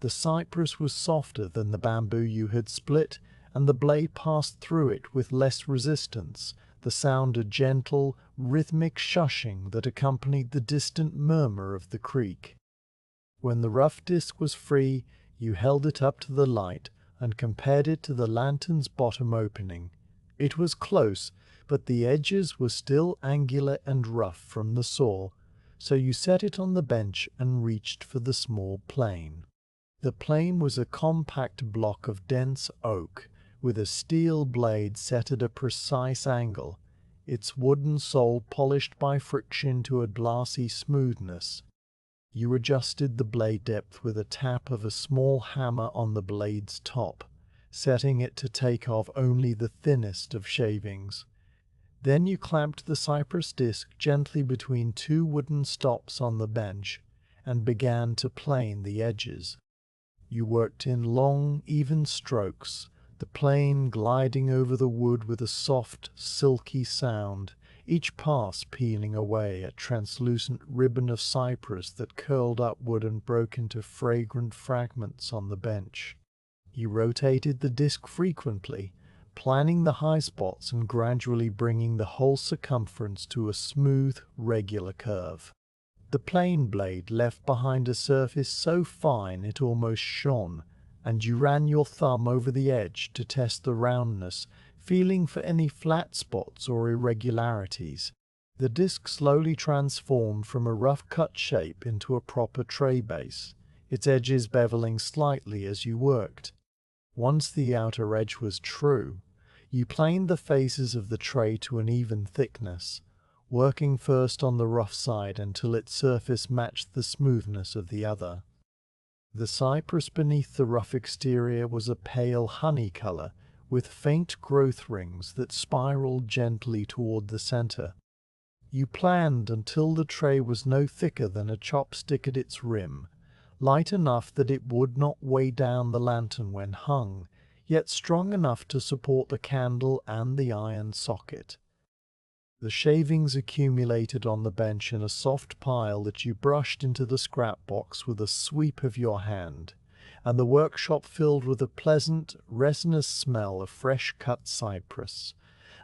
The cypress was softer than the bamboo you had split, and the blade passed through it with less resistance, the sound a gentle, rhythmic shushing that accompanied the distant murmur of the creek. When the rough disc was free, you held it up to the light and compared it to the lantern's bottom opening. It was close, but the edges were still angular and rough from the saw, so you set it on the bench and reached for the small plane. The plane was a compact block of dense oak, with a steel blade set at a precise angle, its wooden sole polished by friction to a glassy smoothness. You adjusted the blade depth with a tap of a small hammer on the blade's top, setting it to take off only the thinnest of shavings. Then you clamped the cypress disc gently between 2 wooden stops on the bench and began to plane the edges. You worked in long, even strokes, the plane gliding over the wood with a soft, silky sound, each pass peeling away a translucent ribbon of cypress that curled upward and broke into fragrant fragments on the bench. You rotated the disc frequently, planning the high spots and gradually bringing the whole circumference to a smooth, regular curve. The plane blade left behind a surface so fine it almost shone, and you ran your thumb over the edge to test the roundness, feeling for any flat spots or irregularities. The disc slowly transformed from a rough-cut shape into a proper tray base, its edges beveling slightly as you worked. Once the outer edge was true, you planed the faces of the tray to an even thickness, working first on the rough side until its surface matched the smoothness of the other. The cypress beneath the rough exterior was a pale honey color, with faint growth rings that spiraled gently toward the center. You planned until the tray was no thicker than a chopstick at its rim, light enough that it would not weigh down the lantern when hung, yet strong enough to support the candle and the iron socket. The shavings accumulated on the bench in a soft pile that you brushed into the scrap box with a sweep of your hand, and the workshop filled with a pleasant, resinous smell of fresh-cut cypress,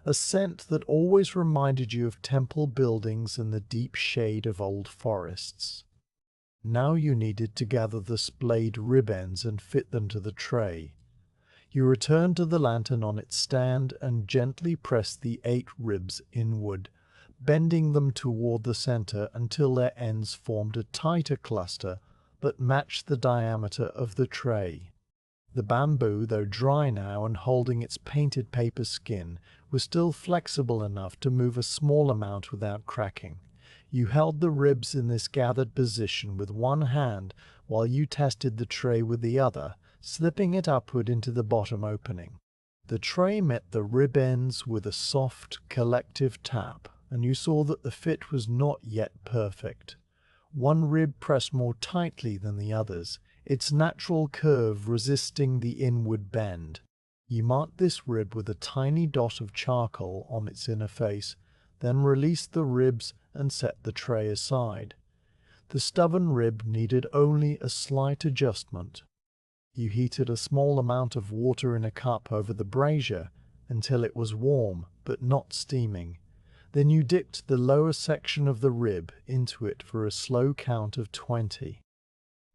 a scent that always reminded you of temple buildings and the deep shade of old forests. Now you needed to gather the splayed rib ends and fit them to the tray. You returned to the lantern on its stand and gently pressed the 8 ribs inward, bending them toward the center until their ends formed a tighter cluster that matched the diameter of the tray. The bamboo, though dry now and holding its painted paper skin, was still flexible enough to move a small amount without cracking. You held the ribs in this gathered position with one hand while you tested the tray with the other, slipping it upward into the bottom opening. The tray met the rib ends with a soft, collective tap, and you saw that the fit was not yet perfect. One rib pressed more tightly than the others, its natural curve resisting the inward bend. You marked this rib with a tiny dot of charcoal on its inner face, then released the ribs and set the tray aside. The stubborn rib needed only a slight adjustment. You heated a small amount of water in a cup over the brazier until it was warm but not steaming. Then you dipped the lower section of the rib into it for a slow count of 20.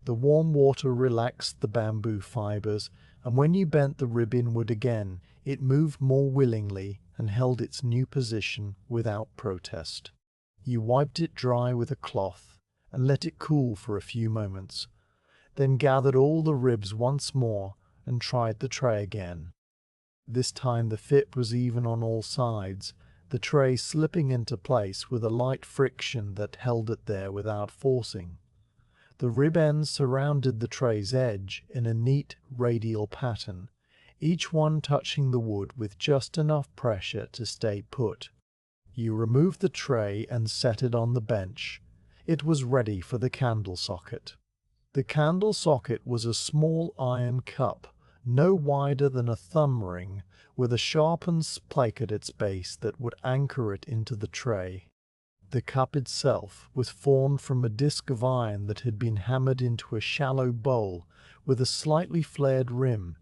The warm water relaxed the bamboo fibers, and when you bent the rib inward again, it moved more willingly and held its new position without protest. You wiped it dry with a cloth and let it cool for a few moments, then gathered all the ribs once more and tried the tray again. This time the fit was even on all sides, the tray slipping into place with a light friction that held it there without forcing. The rib ends surrounded the tray's edge in a neat radial pattern, each one touching the wood with just enough pressure to stay put. You removed the tray and set it on the bench. It was ready for the candle socket. The candle socket was a small iron cup, no wider than a thumb ring, with a sharpened spike at its base that would anchor it into the tray. The cup itself was formed from a disc of iron that had been hammered into a shallow bowl with a slightly flared rim,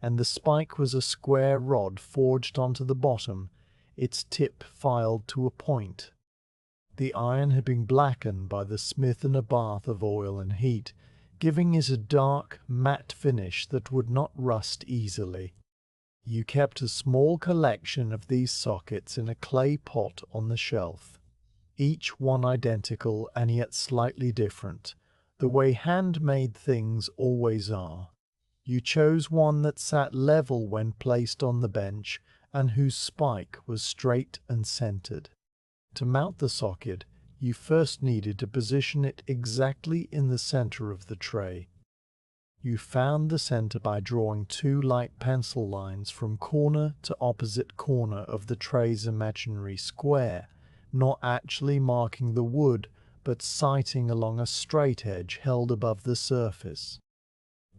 and the spike was a square rod forged onto the bottom, its tip filed to a point. The iron had been blackened by the smith in a bath of oil and heat, giving it a dark, matte finish that would not rust easily. You kept a small collection of these sockets in a clay pot on the shelf, each one identical and yet slightly different, the way handmade things always are. You chose one that sat level when placed on the bench and whose spike was straight and centered. To mount the socket, you first needed to position it exactly in the center of the tray. You found the center by drawing 2 light pencil lines from corner to opposite corner of the tray's imaginary square, not actually marking the wood, but sighting along a straight edge held above the surface.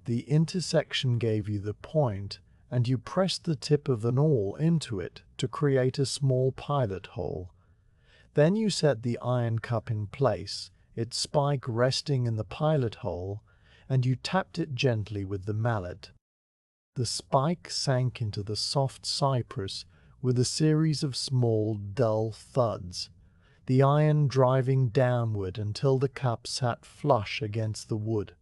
The intersection gave you the point, and you pressed the tip of an awl into it to create a small pilot hole. Then you set the iron cup in place, its spike resting in the pilot hole, and you tapped it gently with the mallet. The spike sank into the soft cypress with a series of small, dull thuds, the iron driving downward until the cup sat flush against the wood.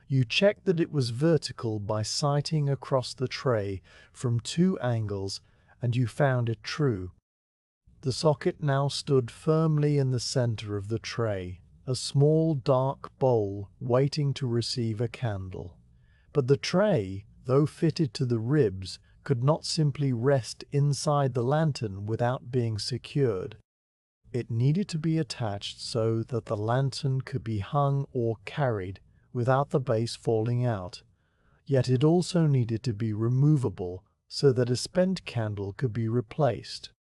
You checked that it was vertical by sighting across the tray from 2 angles, and you found it true. The socket now stood firmly in the center of the tray, a small dark bowl waiting to receive a candle. But the tray, though fitted to the ribs, could not simply rest inside the lantern without being secured. It needed to be attached so that the lantern could be hung or carried without the base falling out, yet it also needed to be removable so that a spent candle could be replaced.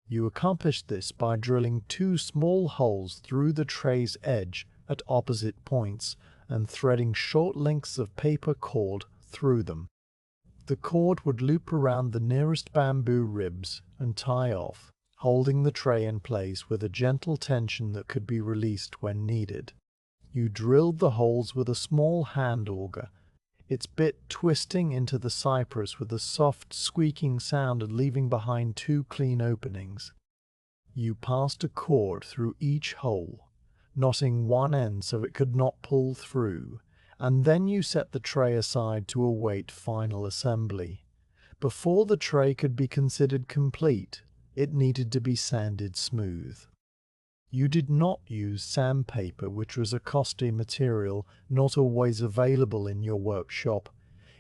You accomplished this by drilling 2 small holes through the tray's edge at opposite points and threading short lengths of paper cord through them. The cord would loop around the nearest bamboo ribs and tie off, holding the tray in place with a gentle tension that could be released when needed. You drilled the holes with a small hand auger, its bit twisting into the cypress with a soft squeaking sound and leaving behind 2 clean openings. You passed a cord through each hole, knotting one end so it could not pull through, and then you set the tray aside to await final assembly. Before the tray could be considered complete, it needed to be sanded smooth. You did not use sandpaper, which was a costly material not always available in your workshop.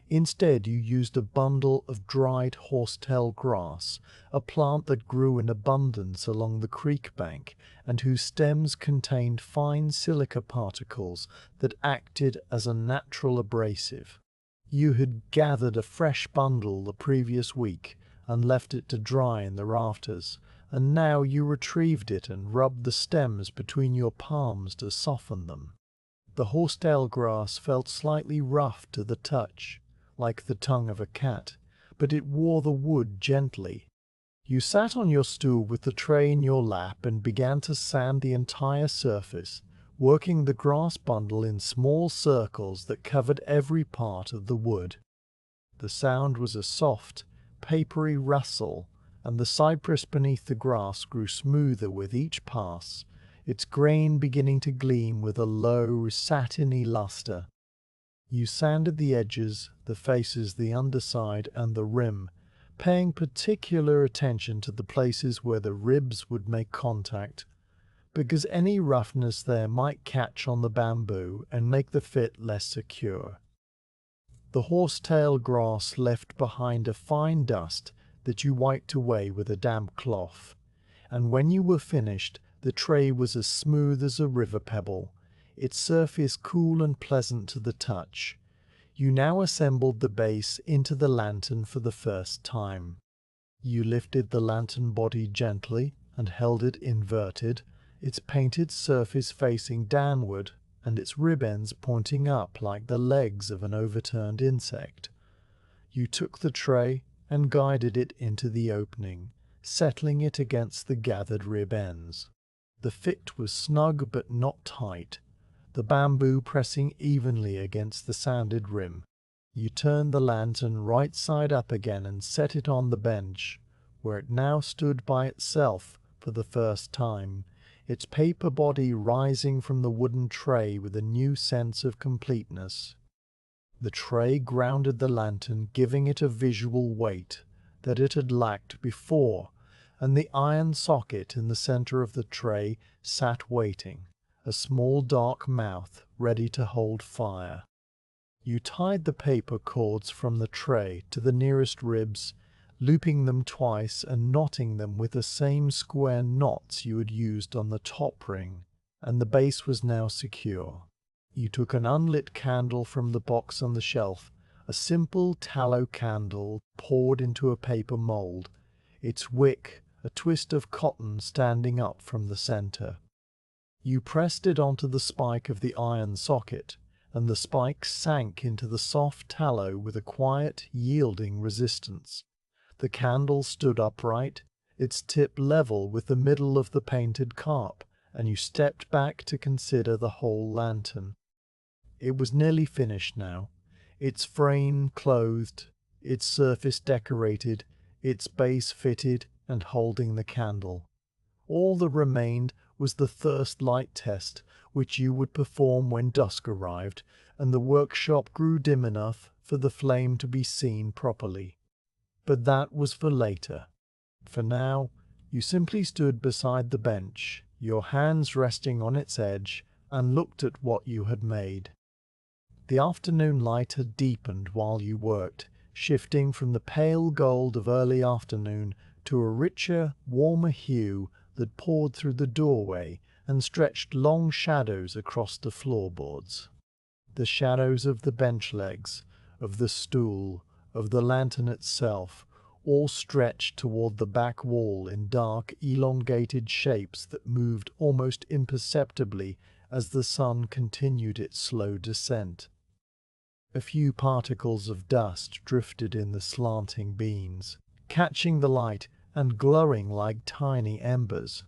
Instead, you used a bundle of dried horsetail grass, a plant that grew in abundance along the creek bank and whose stems contained fine silica particles that acted as a natural abrasive. You had gathered a fresh bundle the previous week and left it to dry in the rafters, and now you retrieved it and rubbed the stems between your palms to soften them. The horsetail grass felt slightly rough to the touch, like the tongue of a cat, but it wore the wood gently. You sat on your stool with the tray in your lap and began to sand the entire surface, working the grass bundle in small circles that covered every part of the wood. The sound was a soft, papery rustle, and the cypress beneath the grass grew smoother with each pass, its grain beginning to gleam with a low, satiny luster. You sanded the edges, the faces, the underside, and the rim, paying particular attention to the places where the ribs would make contact, because any roughness there might catch on the bamboo and make the fit less secure. The horsetail grass left behind a fine dust that you wiped away with a damp cloth, and when you were finished, the tray was as smooth as a river pebble, its surface cool and pleasant to the touch. You now assembled the base into the lantern for the first time. You lifted the lantern body gently and held it inverted, its painted surface facing downward and its rib ends pointing up like the legs of an overturned insect. You took the tray and guided it into the opening, settling it against the gathered rib ends. The fit was snug but not tight, the bamboo pressing evenly against the sanded rim. You turned the lantern right side up again and set it on the bench, where it now stood by itself for the first time, its paper body rising from the wooden tray with a new sense of completeness. The tray grounded the lantern, giving it a visual weight that it had lacked before, and the iron socket in the center of the tray sat waiting, a small dark mouth ready to hold fire. You tied the paper cords from the tray to the nearest ribs, looping them twice and knotting them with the same square knots you had used on the top ring, and the base was now secure. You took an unlit candle from the box on the shelf, a simple tallow candle poured into a paper mold, its wick a twist of cotton standing up from the center. You pressed it onto the spike of the iron socket, and the spike sank into the soft tallow with a quiet, yielding resistance. The candle stood upright, its tip level with the middle of the painted carp, and you stepped back to consider the whole lantern. It was nearly finished now, its frame clothed, its surface decorated, its base fitted and holding the candle. All that remained was the thirst light test, which you would perform when dusk arrived, and the workshop grew dim enough for the flame to be seen properly. But that was for later. For now, you simply stood beside the bench, your hands resting on its edge, and looked at what you had made. The afternoon light had deepened while you worked, shifting from the pale gold of early afternoon to a richer, warmer hue that poured through the doorway and stretched long shadows across the floorboards. The shadows of the bench legs, of the stool, of the lantern itself, all stretched toward the back wall in dark, elongated shapes that moved almost imperceptibly as the sun continued its slow descent. A few particles of dust drifted in the slanting beams, catching the light and glowing like tiny embers.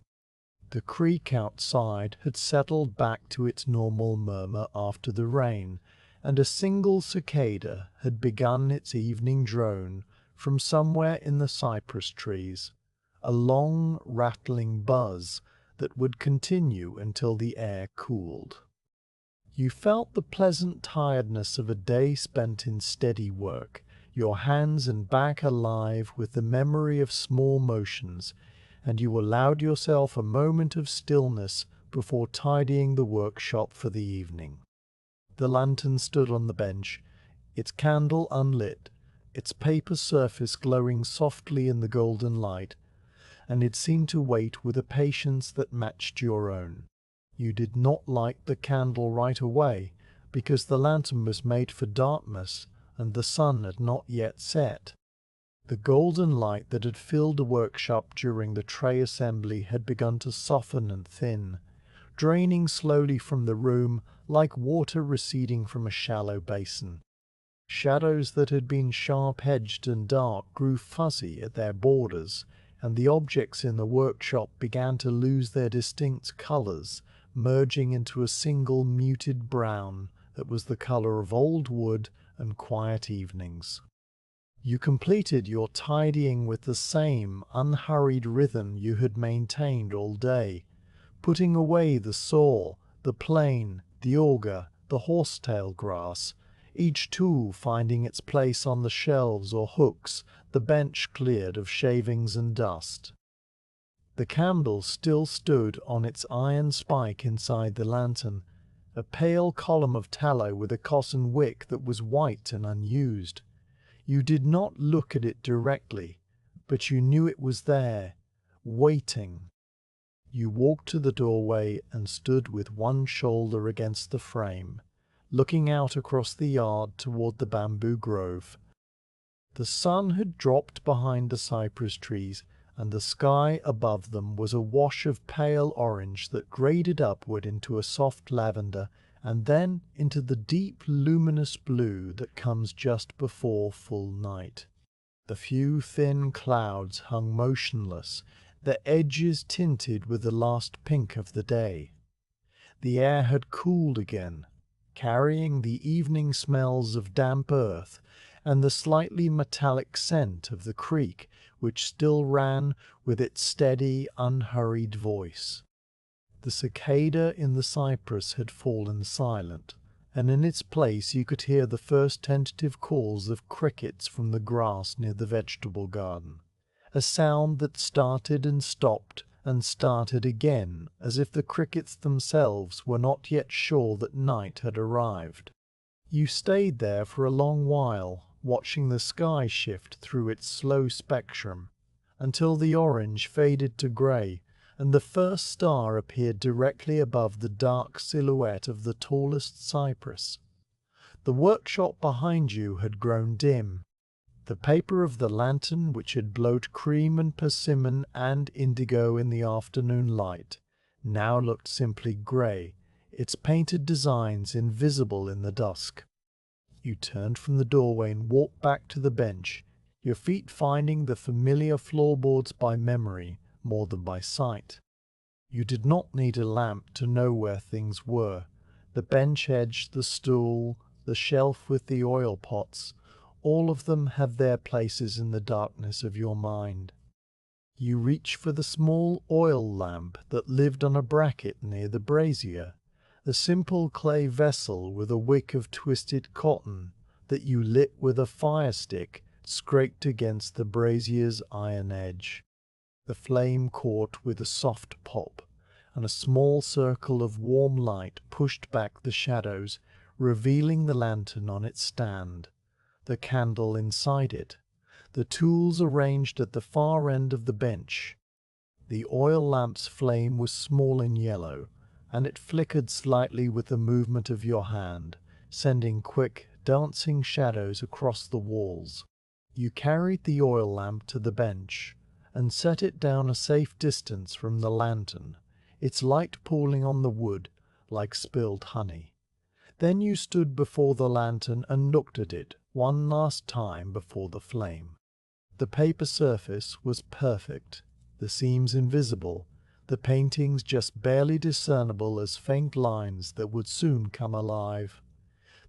The creek outside had settled back to its normal murmur after the rain, and a single cicada had begun its evening drone from somewhere in the cypress trees, a long, rattling buzz that would continue until the air cooled. You felt the pleasant tiredness of a day spent in steady work, your hands and back alive with the memory of small motions, and you allowed yourself a moment of stillness before tidying the workshop for the evening. The lantern stood on the bench, its candle unlit, its paper surface glowing softly in the golden light, and it seemed to wait with a patience that matched your own. You did not light the candle right away, because the lantern was made for darkness, and the sun had not yet set. The golden light that had filled the workshop during the tray assembly had begun to soften and thin, draining slowly from the room like water receding from a shallow basin. Shadows that had been sharp-edged and dark grew fuzzy at their borders, and the objects in the workshop began to lose their distinct colors, merging into a single muted brown that was the color of old wood and quiet evenings. You completed your tidying with the same unhurried rhythm you had maintained all day, putting away the saw, the plane, the auger, the horsetail grass, each tool finding its place on the shelves or hooks, the bench cleared of shavings and dust. The candle still stood on its iron spike inside the lantern, a pale column of tallow with a cotton wick that was white and unused. You did not look at it directly, but you knew it was there, waiting. You walked to the doorway and stood with one shoulder against the frame, looking out across the yard toward the bamboo grove. The sun had dropped behind the cypress trees, and the sky above them was a wash of pale orange that graded upward into a soft lavender and then into the deep luminous blue that comes just before full night. The few thin clouds hung motionless, their edges tinted with the last pink of the day. The air had cooled again, carrying the evening smells of damp earth and the slightly metallic scent of the creek which still ran with its steady, unhurried voice. The cicada in the cypress had fallen silent, and in its place you could hear the first tentative calls of crickets from the grass near the vegetable garden, a sound that started and started again, as if the crickets themselves were not yet sure that night had arrived. You stayed there for a long while, watching the sky shift through its slow spectrum, until the orange faded to grey, and the first star appeared directly above the dark silhouette of the tallest cypress. The workshop behind you had grown dim. The paper of the lantern, which had glowed cream and persimmon and indigo in the afternoon light, now looked simply grey, its painted designs invisible in the dusk. You turned from the doorway and walked back to the bench, your feet finding the familiar floorboards by memory more than by sight. You did not need a lamp to know where things were. The bench edge, the stool, the shelf with the oil pots, all of them have their places in the darkness of your mind. You reach for the small oil lamp that lived on a bracket near the brazier, a simple clay vessel with a wick of twisted cotton that you lit with a fire stick scraped against the brazier's iron edge. The flame caught with a soft pop, and a small circle of warm light pushed back the shadows, revealing the lantern on its stand, the candle inside it, the tools arranged at the far end of the bench. The oil lamp's flame was small and yellow, and it flickered slightly with the movement of your hand, sending quick, dancing shadows across the walls. You carried the oil lamp to the bench, and set it down a safe distance from the lantern, its light pooling on the wood like spilled honey. Then you stood before the lantern and looked at it one last time before the flame. The paper surface was perfect, the seams invisible, the paintings just barely discernible as faint lines that would soon come alive.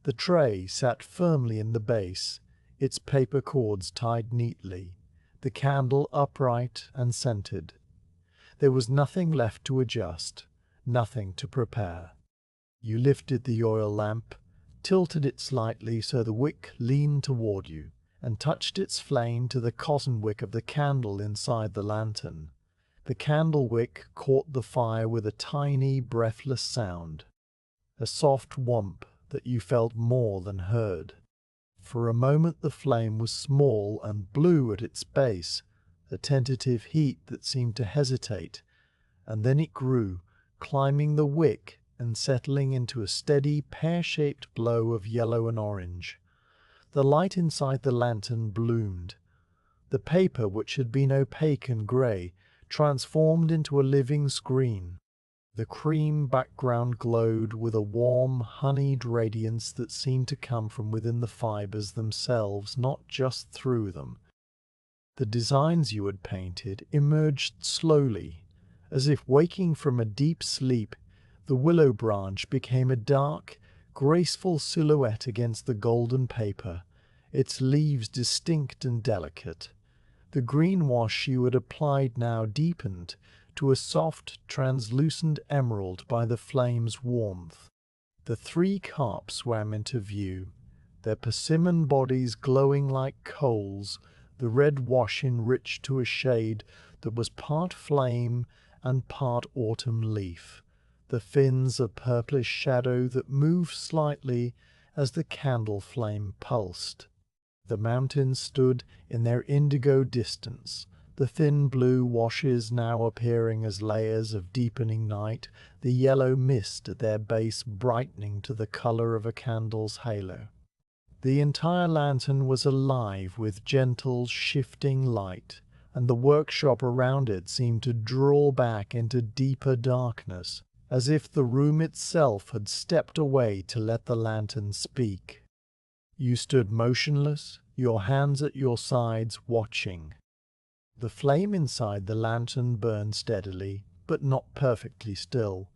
The tray sat firmly in the base, its paper cords tied neatly, the candle upright and scented. There was nothing left to adjust, nothing to prepare. You lifted the oil lamp, tilted it slightly so the wick leaned toward you, and touched its flame to the cotton wick of the candle inside the lantern. The candle wick caught the fire with a tiny, breathless sound, a soft whomp that you felt more than heard. For a moment the flame was small and blue at its base, a tentative heat that seemed to hesitate, and then it grew, climbing the wick and settling into a steady, pear-shaped glow of yellow and orange. The light inside the lantern bloomed. The paper, which had been opaque and grey, transformed into a living screen. The cream background glowed with a warm, honeyed radiance that seemed to come from within the fibers themselves, not just through them. The designs you had painted emerged slowly, as if waking from a deep sleep. The willow branch became a dark, graceful silhouette against the golden paper, its leaves distinct and delicate. The green wash you had applied now deepened to a soft, translucent emerald by the flame's warmth. The 3 carps swam into view, their persimmon bodies glowing like coals, the red wash enriched to a shade that was part flame and part autumn leaf, the fins a purplish shadow that moved slightly as the candle flame pulsed. The mountains stood in their indigo distance, the thin blue washes now appearing as layers of deepening night, the yellow mist at their base brightening to the color of a candle's halo. The entire lantern was alive with gentle, shifting light, and the workshop around it seemed to draw back into deeper darkness, as if the room itself had stepped away to let the lantern speak. You stood motionless, your hands at your sides, watching. The flame inside the lantern burned steadily, but not perfectly still.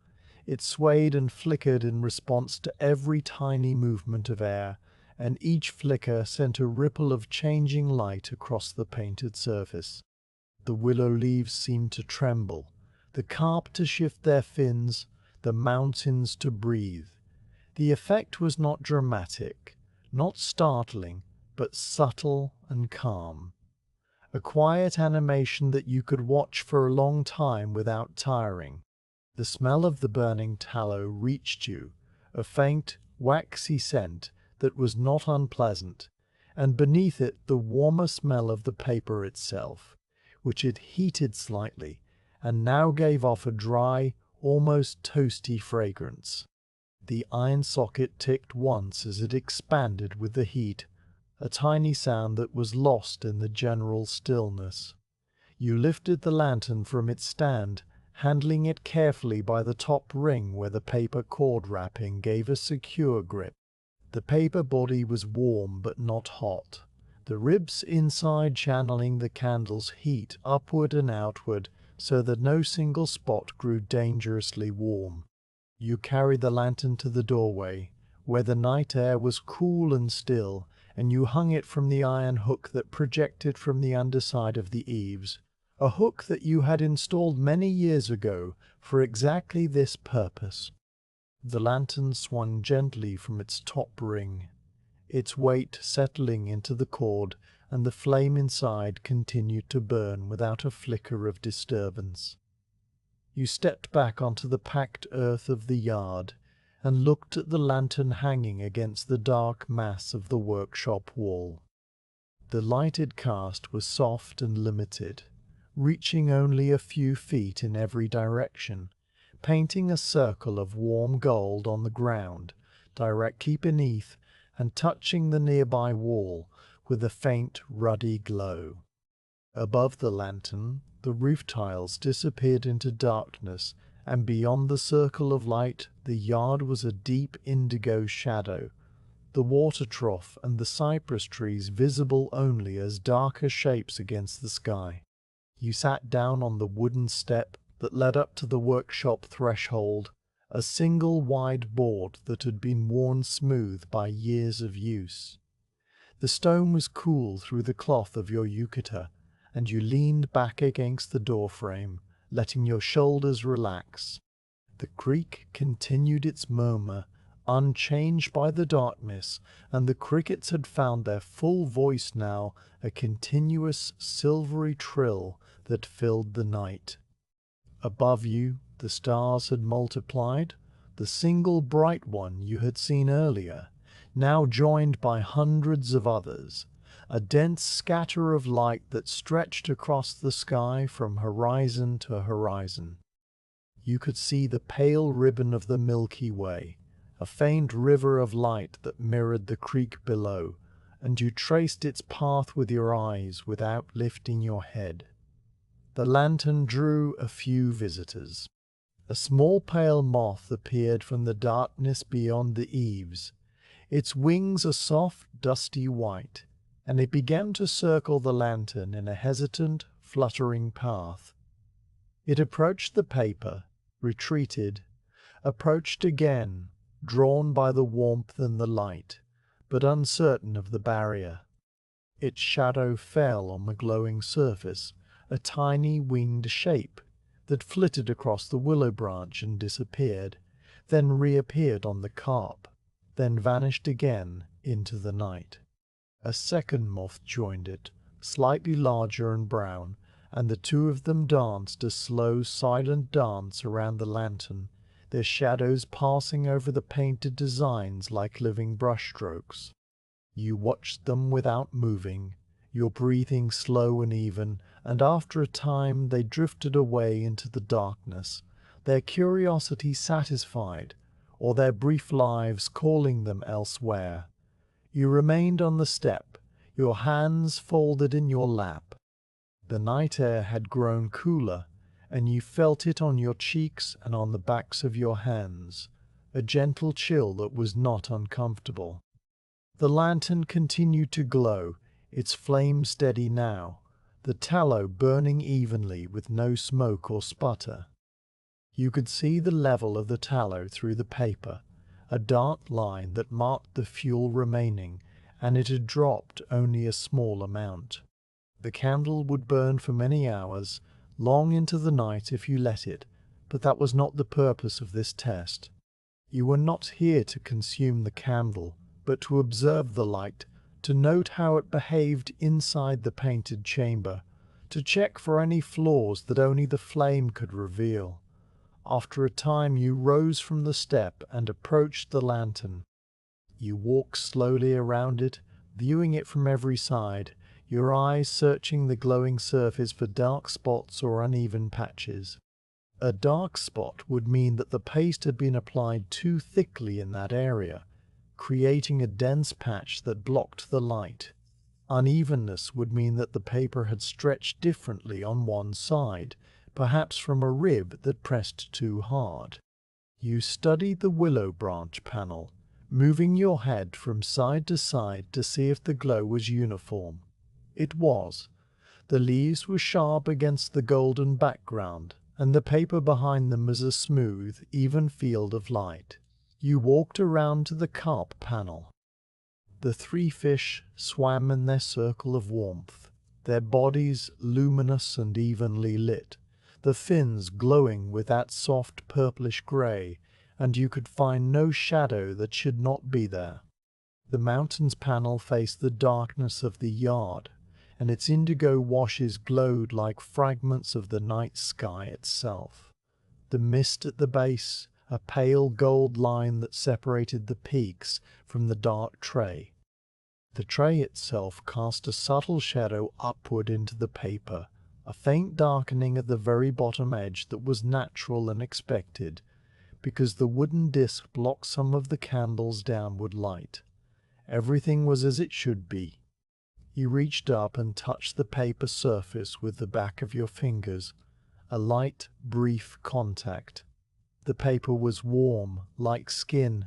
It swayed and flickered in response to every tiny movement of air, and each flicker sent a ripple of changing light across the painted surface. The willow leaves seemed to tremble, the carp to shift their fins, the mountains to breathe. The effect was not dramatic, not startling, but subtle and calm. A quiet animation that you could watch for a long time without tiring. The smell of the burning tallow reached you, a faint, waxy scent that was not unpleasant, and beneath it the warmer smell of the paper itself, which had heated slightly, and now gave off a dry, almost toasty fragrance. The iron socket ticked once as it expanded with the heat, a tiny sound that was lost in the general stillness. You lifted the lantern from its stand, handling it carefully by the top ring where the paper cord wrapping gave a secure grip. The paper body was warm but not hot, the ribs inside channeling the candle's heat upward and outward so that no single spot grew dangerously warm. You carried the lantern to the doorway, where the night air was cool and still, and you hung it from the iron hook that projected from the underside of the eaves, a hook that you had installed many years ago for exactly this purpose. The lantern swung gently from its top ring, its weight settling into the cord, and the flame inside continued to burn without a flicker of disturbance. You stepped back onto the packed earth of the yard, and looked at the lantern hanging against the dark mass of the workshop wall. The lighted cast was soft and limited, reaching only a few feet in every direction, painting a circle of warm gold on the ground, directly beneath and touching the nearby wall with a faint ruddy glow. Above the lantern, the roof tiles disappeared into darkness, and beyond the circle of light, the yard was a deep indigo shadow, the water trough and the cypress trees visible only as darker shapes against the sky. You sat down on the wooden step that led up to the workshop threshold, a single wide board that had been worn smooth by years of use. The stone was cool through the cloth of your yukata, and you leaned back against the doorframe, letting your shoulders relax. The creek continued its murmur, unchanged by the darkness, and the crickets had found their full voice now, a continuous silvery trill that filled the night. Above you, the stars had multiplied, the single bright one you had seen earlier, now joined by hundreds of others, a dense scatter of light that stretched across the sky from horizon to horizon. You could see the pale ribbon of the Milky Way, a faint river of light that mirrored the creek below, and you traced its path with your eyes without lifting your head. The lantern drew a few visitors. A small pale moth appeared from the darkness beyond the eaves, its wings a soft, dusty white, and it began to circle the lantern in a hesitant, fluttering path. It approached the paper, retreated, approached again, drawn by the warmth and the light, but uncertain of the barrier. Its shadow fell on the glowing surface, a tiny winged shape that flitted across the willow branch and disappeared, then reappeared on the carp, then vanished again into the night. A second moth joined it, slightly larger and brown, and the two of them danced a slow, silent dance around the lantern, their shadows passing over the painted designs like living brushstrokes. You watched them without moving, your breathing slow and even, and after a time they drifted away into the darkness, their curiosity satisfied, or their brief lives calling them elsewhere. You remained on the step, your hands folded in your lap. The night air had grown cooler, and you felt it on your cheeks and on the backs of your hands, a gentle chill that was not uncomfortable. The lantern continued to glow, its flame steady now, the tallow burning evenly with no smoke or sputter. You could see the level of the tallow through the paper, a dark line that marked the fuel remaining, and it had dropped only a small amount. The candle would burn for many hours, long into the night if you let it, but that was not the purpose of this test. You were not here to consume the candle, but to observe the light, to note how it behaved inside the painted chamber, to check for any flaws that only the flame could reveal. After a time you rose from the step and approached the lantern. You walked slowly around it, viewing it from every side, your eyes searching the glowing surface for dark spots or uneven patches. A dark spot would mean that the paste had been applied too thickly in that area, creating a dense patch that blocked the light. Unevenness would mean that the paper had stretched differently on one side, perhaps from a rib that pressed too hard. You studied the willow branch panel, moving your head from side to side to see if the glow was uniform. It was. The leaves were sharp against the golden background, and the paper behind them was a smooth, even field of light. You walked around to the carp panel. The three fish swam in their circle of warmth, their bodies luminous and evenly lit, the fins glowing with that soft purplish grey, and you could find no shadow that should not be there. The mountains panel faced the darkness of the yard, and its indigo washes glowed like fragments of the night sky itself. The mist at the base, a pale gold line that separated the peaks from the dark tray. The tray itself cast a subtle shadow upward into the paper, a faint darkening at the very bottom edge that was natural and expected, because the wooden disc blocked some of the candle's downward light. Everything was as it should be. You reached up and touched the paper surface with the back of your fingers, a light, brief contact. The paper was warm, like skin,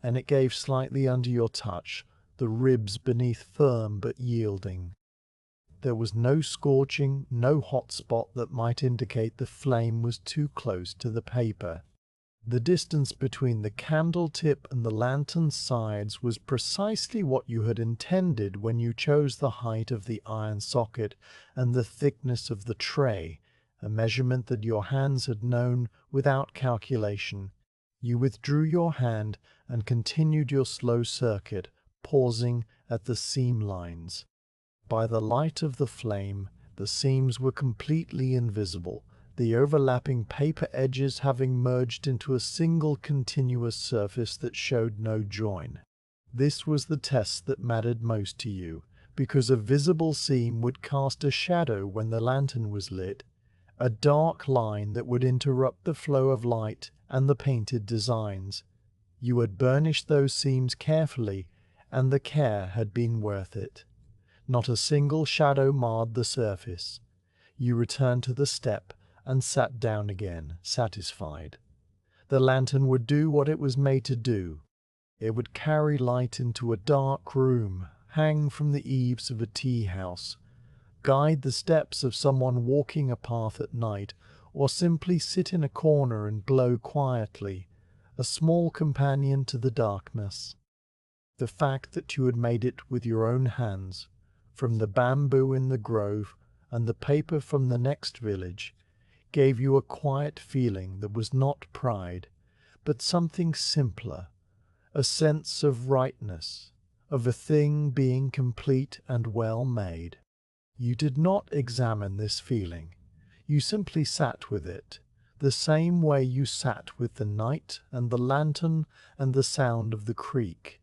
and it gave slightly under your touch, the ribs beneath firm but yielding. There was no scorching, no hot spot that might indicate the flame was too close to the paper. The distance between the candle tip and the lantern's sides was precisely what you had intended when you chose the height of the iron socket and the thickness of the tray, a measurement that your hands had known without calculation. You withdrew your hand and continued your slow circuit, pausing at the seam lines. By the light of the flame, the seams were completely invisible, the overlapping paper edges having merged into a single continuous surface that showed no join. This was the test that mattered most to you, because a visible seam would cast a shadow when the lantern was lit, a dark line that would interrupt the flow of light and the painted designs. You had burnished those seams carefully, and the care had been worth it. Not a single shadow marred the surface. You returned to the step and sat down again, satisfied. The lantern would do what it was made to do. It would carry light into a dark room, hang from the eaves of a tea house, guide the steps of someone walking a path at night, or simply sit in a corner and glow quietly, a small companion to the darkness. The fact that you had made it with your own hands, from the bamboo in the grove and the paper from the next village, gave you a quiet feeling that was not pride, but something simpler, a sense of rightness, of a thing being complete and well made. You did not examine this feeling. You simply sat with it, the same way you sat with the night and the lantern and the sound of the creek.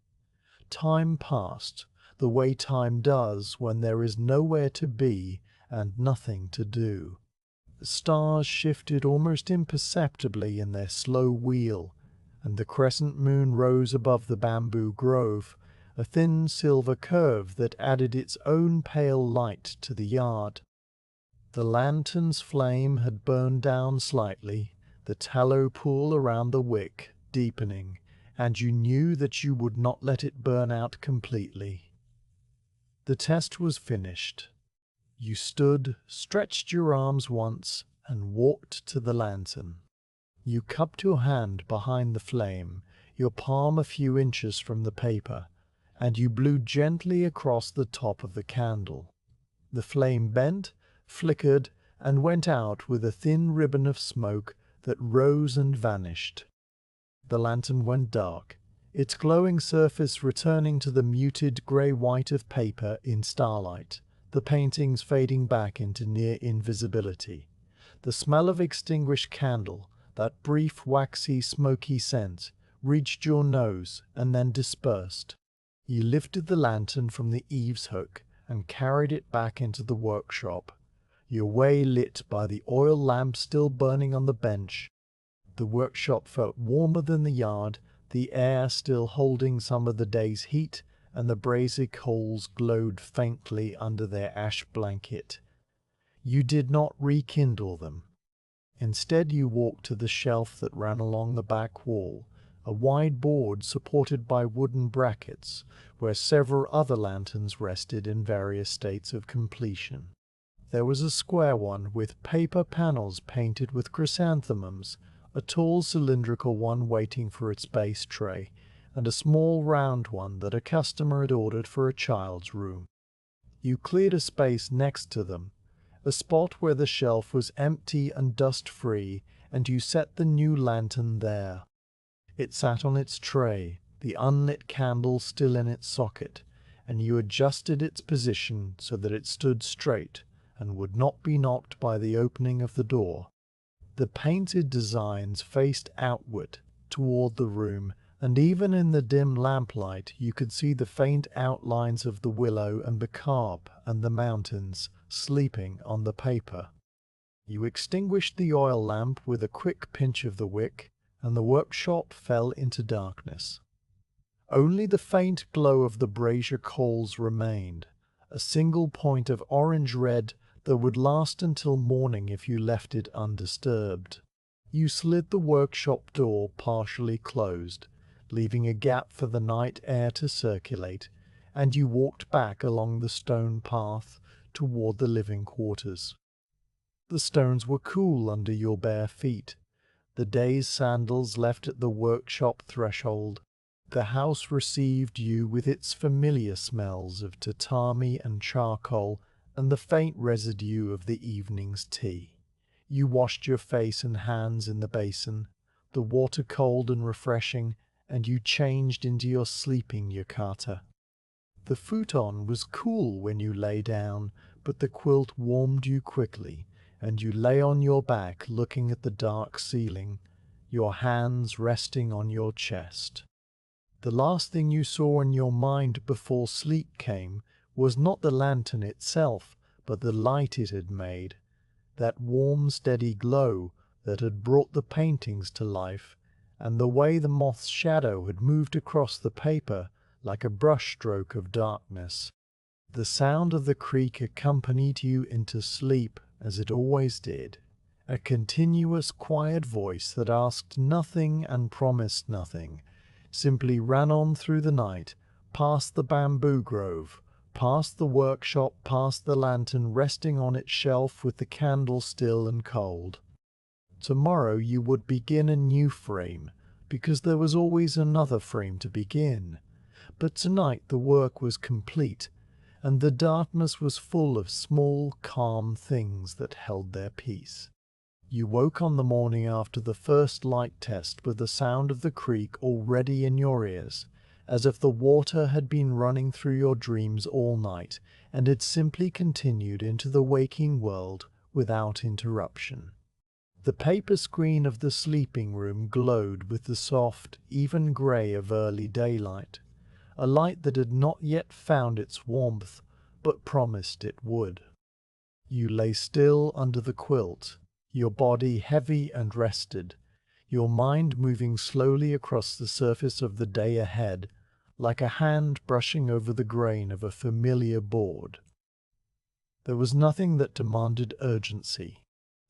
Time passed, the way time does when there is nowhere to be and nothing to do. The stars shifted almost imperceptibly in their slow wheel, and the crescent moon rose above the bamboo grove, a thin silver curve that added its own pale light to the yard. The lantern's flame had burned down slightly, the tallow pool around the wick deepening, and you knew that you would not let it burn out completely. The test was finished. You stood, stretched your arms once, and walked to the lantern. You cupped your hand behind the flame, your palm a few inches from the paper, and you blew gently across the top of the candle. The flame bent, flickered, and went out with a thin ribbon of smoke that rose and vanished. The lantern went dark, its glowing surface returning to the muted grey-white of paper in starlight, the paintings fading back into near invisibility. The smell of extinguished candle, that brief waxy smoky scent, reached your nose and then dispersed. You lifted the lantern from the eaves hook and carried it back into the workshop, your way lit by the oil lamp still burning on the bench. The workshop felt warmer than the yard, the air still holding some of the day's heat, and the brazier coals glowed faintly under their ash blanket. You did not rekindle them. Instead, you walked to the shelf that ran along the back wall, a wide board supported by wooden brackets, where several other lanterns rested in various states of completion. There was a square one with paper panels painted with chrysanthemums, a tall cylindrical one waiting for its base tray, and a small round one that a customer had ordered for a child's room. You cleared a space next to them, a spot where the shelf was empty and dust-free, and you set the new lantern there. It sat on its tray, the unlit candle still in its socket, and you adjusted its position so that it stood straight and would not be knocked by the opening of the door. The painted designs faced outward, toward the room, and even in the dim lamplight you could see the faint outlines of the willow and the carp and the mountains sleeping on the paper. You extinguished the oil lamp with a quick pinch of the wick, and the workshop fell into darkness. Only the faint glow of the brazier coals remained, a single point of orange-red that would last until morning if you left it undisturbed. You slid the workshop door partially closed, leaving a gap for the night air to circulate, and you walked back along the stone path toward the living quarters. The stones were cool under your bare feet, the day's sandals left at the workshop threshold. The house received you with its familiar smells of tatami and charcoal and the faint residue of the evening's tea. You washed your face and hands in the basin, the water cold and refreshing, and you changed into your sleeping yukata. The futon was cool when you lay down, but the quilt warmed you quickly, and you lay on your back looking at the dark ceiling, your hands resting on your chest. The last thing you saw in your mind before sleep came was not the lantern itself, but the light it had made, that warm, steady glow that had brought the paintings to life, and the way the moth's shadow had moved across the paper like a brushstroke of darkness. The sound of the creek accompanied you into sleep as it always did, a continuous quiet voice that asked nothing and promised nothing, simply ran on through the night, past the bamboo grove, past the workshop, past the lantern resting on its shelf with the candle still and cold. Tomorrow you would begin a new frame, because there was always another frame to begin. But tonight the work was complete, and the darkness was full of small, calm things that held their peace. You woke on the morning after the first light test with the sound of the creek already in your ears, as if the water had been running through your dreams all night and had simply continued into the waking world without interruption. The paper screen of the sleeping room glowed with the soft, even grey of early daylight, a light that had not yet found its warmth, but promised it would. You lay still under the quilt, your body heavy and rested, your mind moving slowly across the surface of the day ahead, like a hand brushing over the grain of a familiar board. There was nothing that demanded urgency.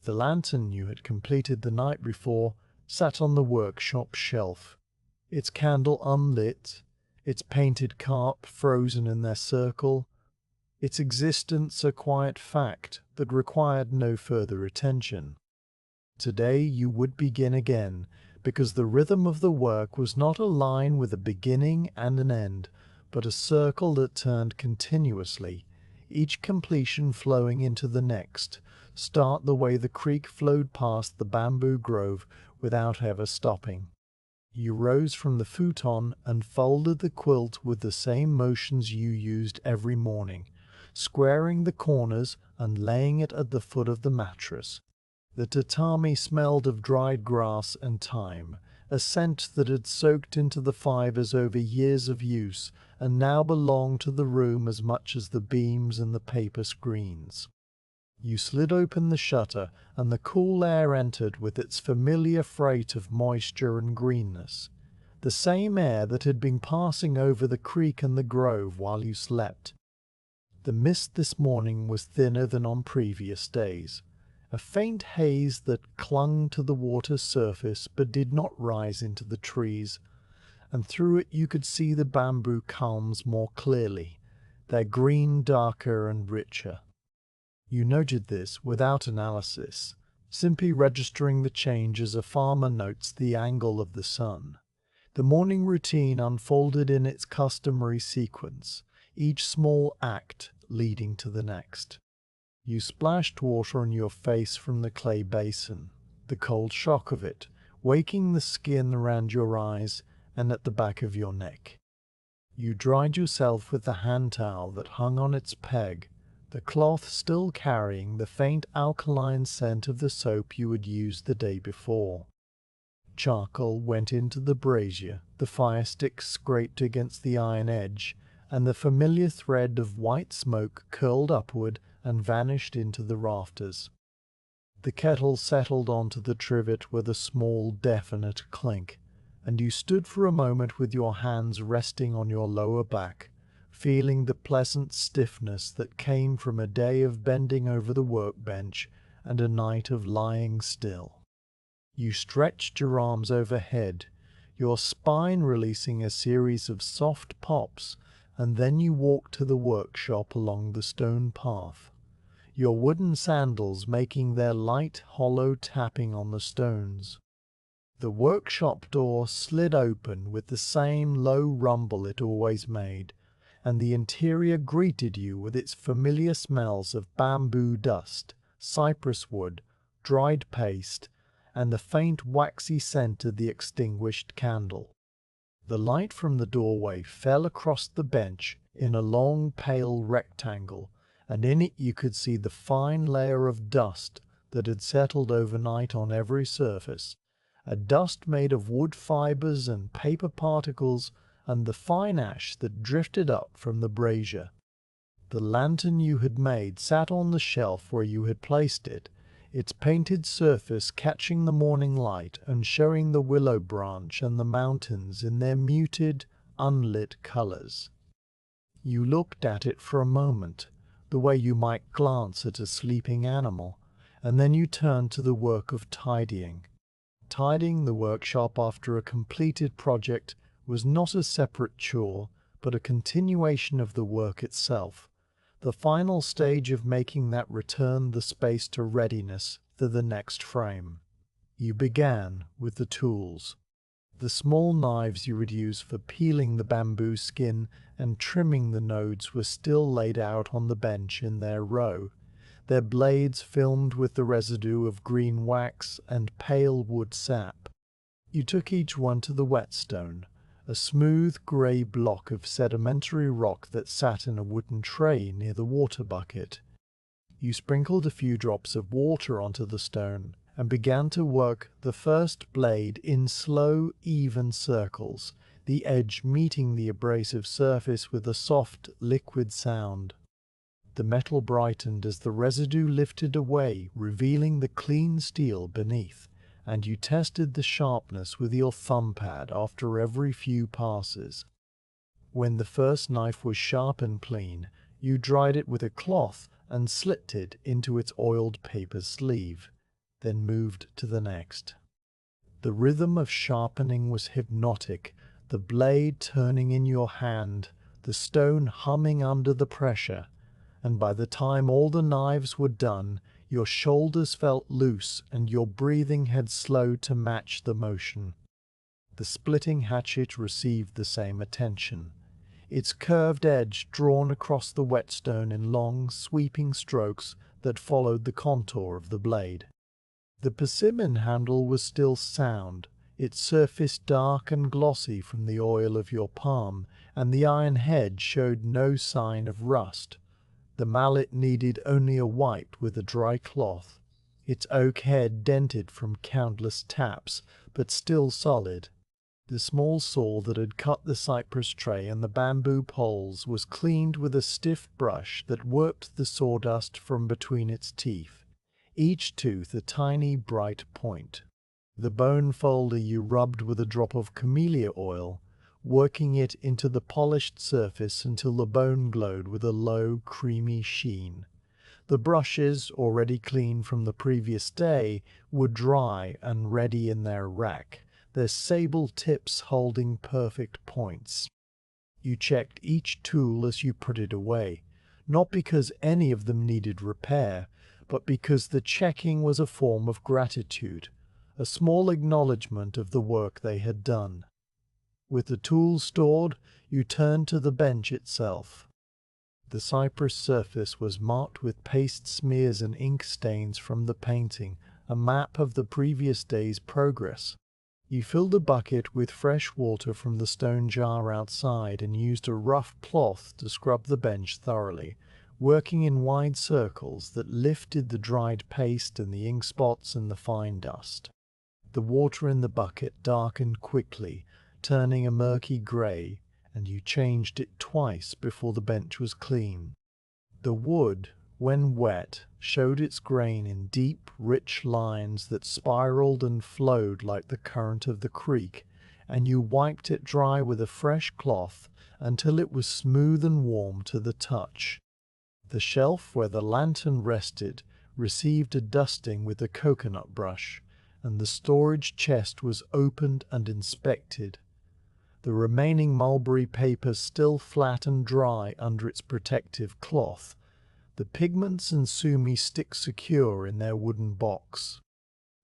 The lantern you had completed the night before sat on the workshop shelf, its candle unlit, its painted carp frozen in their circle, its existence a quiet fact that required no further attention. Today you would begin again, because the rhythm of the work was not a line with a beginning and an end, but a circle that turned continuously, each completion flowing into the next, start the way the creek flowed past the bamboo grove without ever stopping. You rose from the futon and folded the quilt with the same motions you used every morning, squaring the corners and laying it at the foot of the mattress. The tatami smelled of dried grass and thyme, a scent that had soaked into the fibers over years of use and now belonged to the room as much as the beams and the paper screens. You slid open the shutter, and the cool air entered with its familiar freight of moisture and greenness, the same air that had been passing over the creek and the grove while you slept. The mist this morning was thinner than on previous days, a faint haze that clung to the water's surface but did not rise into the trees, and through it you could see the bamboo culms more clearly, their green darker and richer. You noted this without analysis, simply registering the change as a farmer notes the angle of the sun. The morning routine unfolded in its customary sequence, each small act leading to the next. You splashed water on your face from the clay basin, the cold shock of it, waking the skin around your eyes and at the back of your neck. You dried yourself with the hand towel that hung on its peg, the cloth still carrying the faint alkaline scent of the soap you had used the day before. Charcoal went into the brazier, the fire stick scraped against the iron edge, and the familiar thread of white smoke curled upward and vanished into the rafters. The kettle settled onto the trivet with a small, definite clink, and you stood for a moment with your hands resting on your lower back, feeling the pleasant stiffness that came from a day of bending over the workbench and a night of lying still. You stretched your arms overhead, your spine releasing a series of soft pops, and then you walked to the workshop along the stone path, your wooden sandals making their light, hollow tapping on the stones. The workshop door slid open with the same low rumble it always made, and the interior greeted you with its familiar smells of bamboo dust, cypress wood, dried paste, and the faint waxy scent of the extinguished candle. The light from the doorway fell across the bench in a long pale rectangle, and in it you could see the fine layer of dust that had settled overnight on every surface, a dust made of wood fibers and paper particles and the fine ash that drifted up from the brazier. The lantern you had made sat on the shelf where you had placed it, its painted surface catching the morning light and showing the willow branch and the mountains in their muted, unlit colors. You looked at it for a moment, the way you might glance at a sleeping animal, and then you turned to the work of tidying. Tidying the workshop after a completed project was not a separate chore, but a continuation of the work itself, the final stage of making that return the space to readiness for the next frame. You began with the tools. The small knives you would use for peeling the bamboo skin and trimming the nodes were still laid out on the bench in their row, their blades filmed with the residue of green wax and pale wood sap. You took each one to the whetstone, a smooth grey block of sedimentary rock that sat in a wooden tray near the water bucket. You sprinkled a few drops of water onto the stone and began to work the first blade in slow, even circles, the edge meeting the abrasive surface with a soft, liquid sound. The metal brightened as the residue lifted away, revealing the clean steel beneath, and you tested the sharpness with your thumb pad after every few passes. When the first knife was sharp and clean, you dried it with a cloth and slipped it into its oiled paper sleeve, then moved to the next. The rhythm of sharpening was hypnotic, the blade turning in your hand, the stone humming under the pressure, and by the time all the knives were done, your shoulders felt loose and your breathing had slowed to match the motion. The splitting hatchet received the same attention, its curved edge drawn across the whetstone in long, sweeping strokes that followed the contour of the blade. The persimmon handle was still sound, its surface dark and glossy from the oil of your palm, and the iron head showed no sign of rust. The mallet needed only a wipe with a dry cloth, its oak head dented from countless taps, but still solid. The small saw that had cut the cypress tray and the bamboo poles was cleaned with a stiff brush that worked the sawdust from between its teeth, each tooth a tiny bright point. The bone folder you rubbed with a drop of camellia oil, working it into the polished surface until the bone glowed with a low, creamy sheen. The brushes, already clean from the previous day, were dry and ready in their rack, their sable tips holding perfect points. You checked each tool as you put it away, not because any of them needed repair, but because the checking was a form of gratitude, a small acknowledgement of the work they had done. With the tools stored, you turned to the bench itself. The cypress surface was marked with paste smears and ink stains from the painting, a map of the previous day's progress. You filled a bucket with fresh water from the stone jar outside and used a rough cloth to scrub the bench thoroughly, working in wide circles that lifted the dried paste and the ink spots and the fine dust. The water in the bucket darkened quickly, turning a murky grey, and you changed it twice before the bench was clean. The wood, when wet, showed its grain in deep, rich lines that spiraled and flowed like the current of the creek, and you wiped it dry with a fresh cloth until it was smooth and warm to the touch. The shelf where the lantern rested received a dusting with a coconut brush, and the storage chest was opened and inspected. The remaining mulberry paper still flat and dry under its protective cloth, the pigments and sumi stick secure in their wooden box.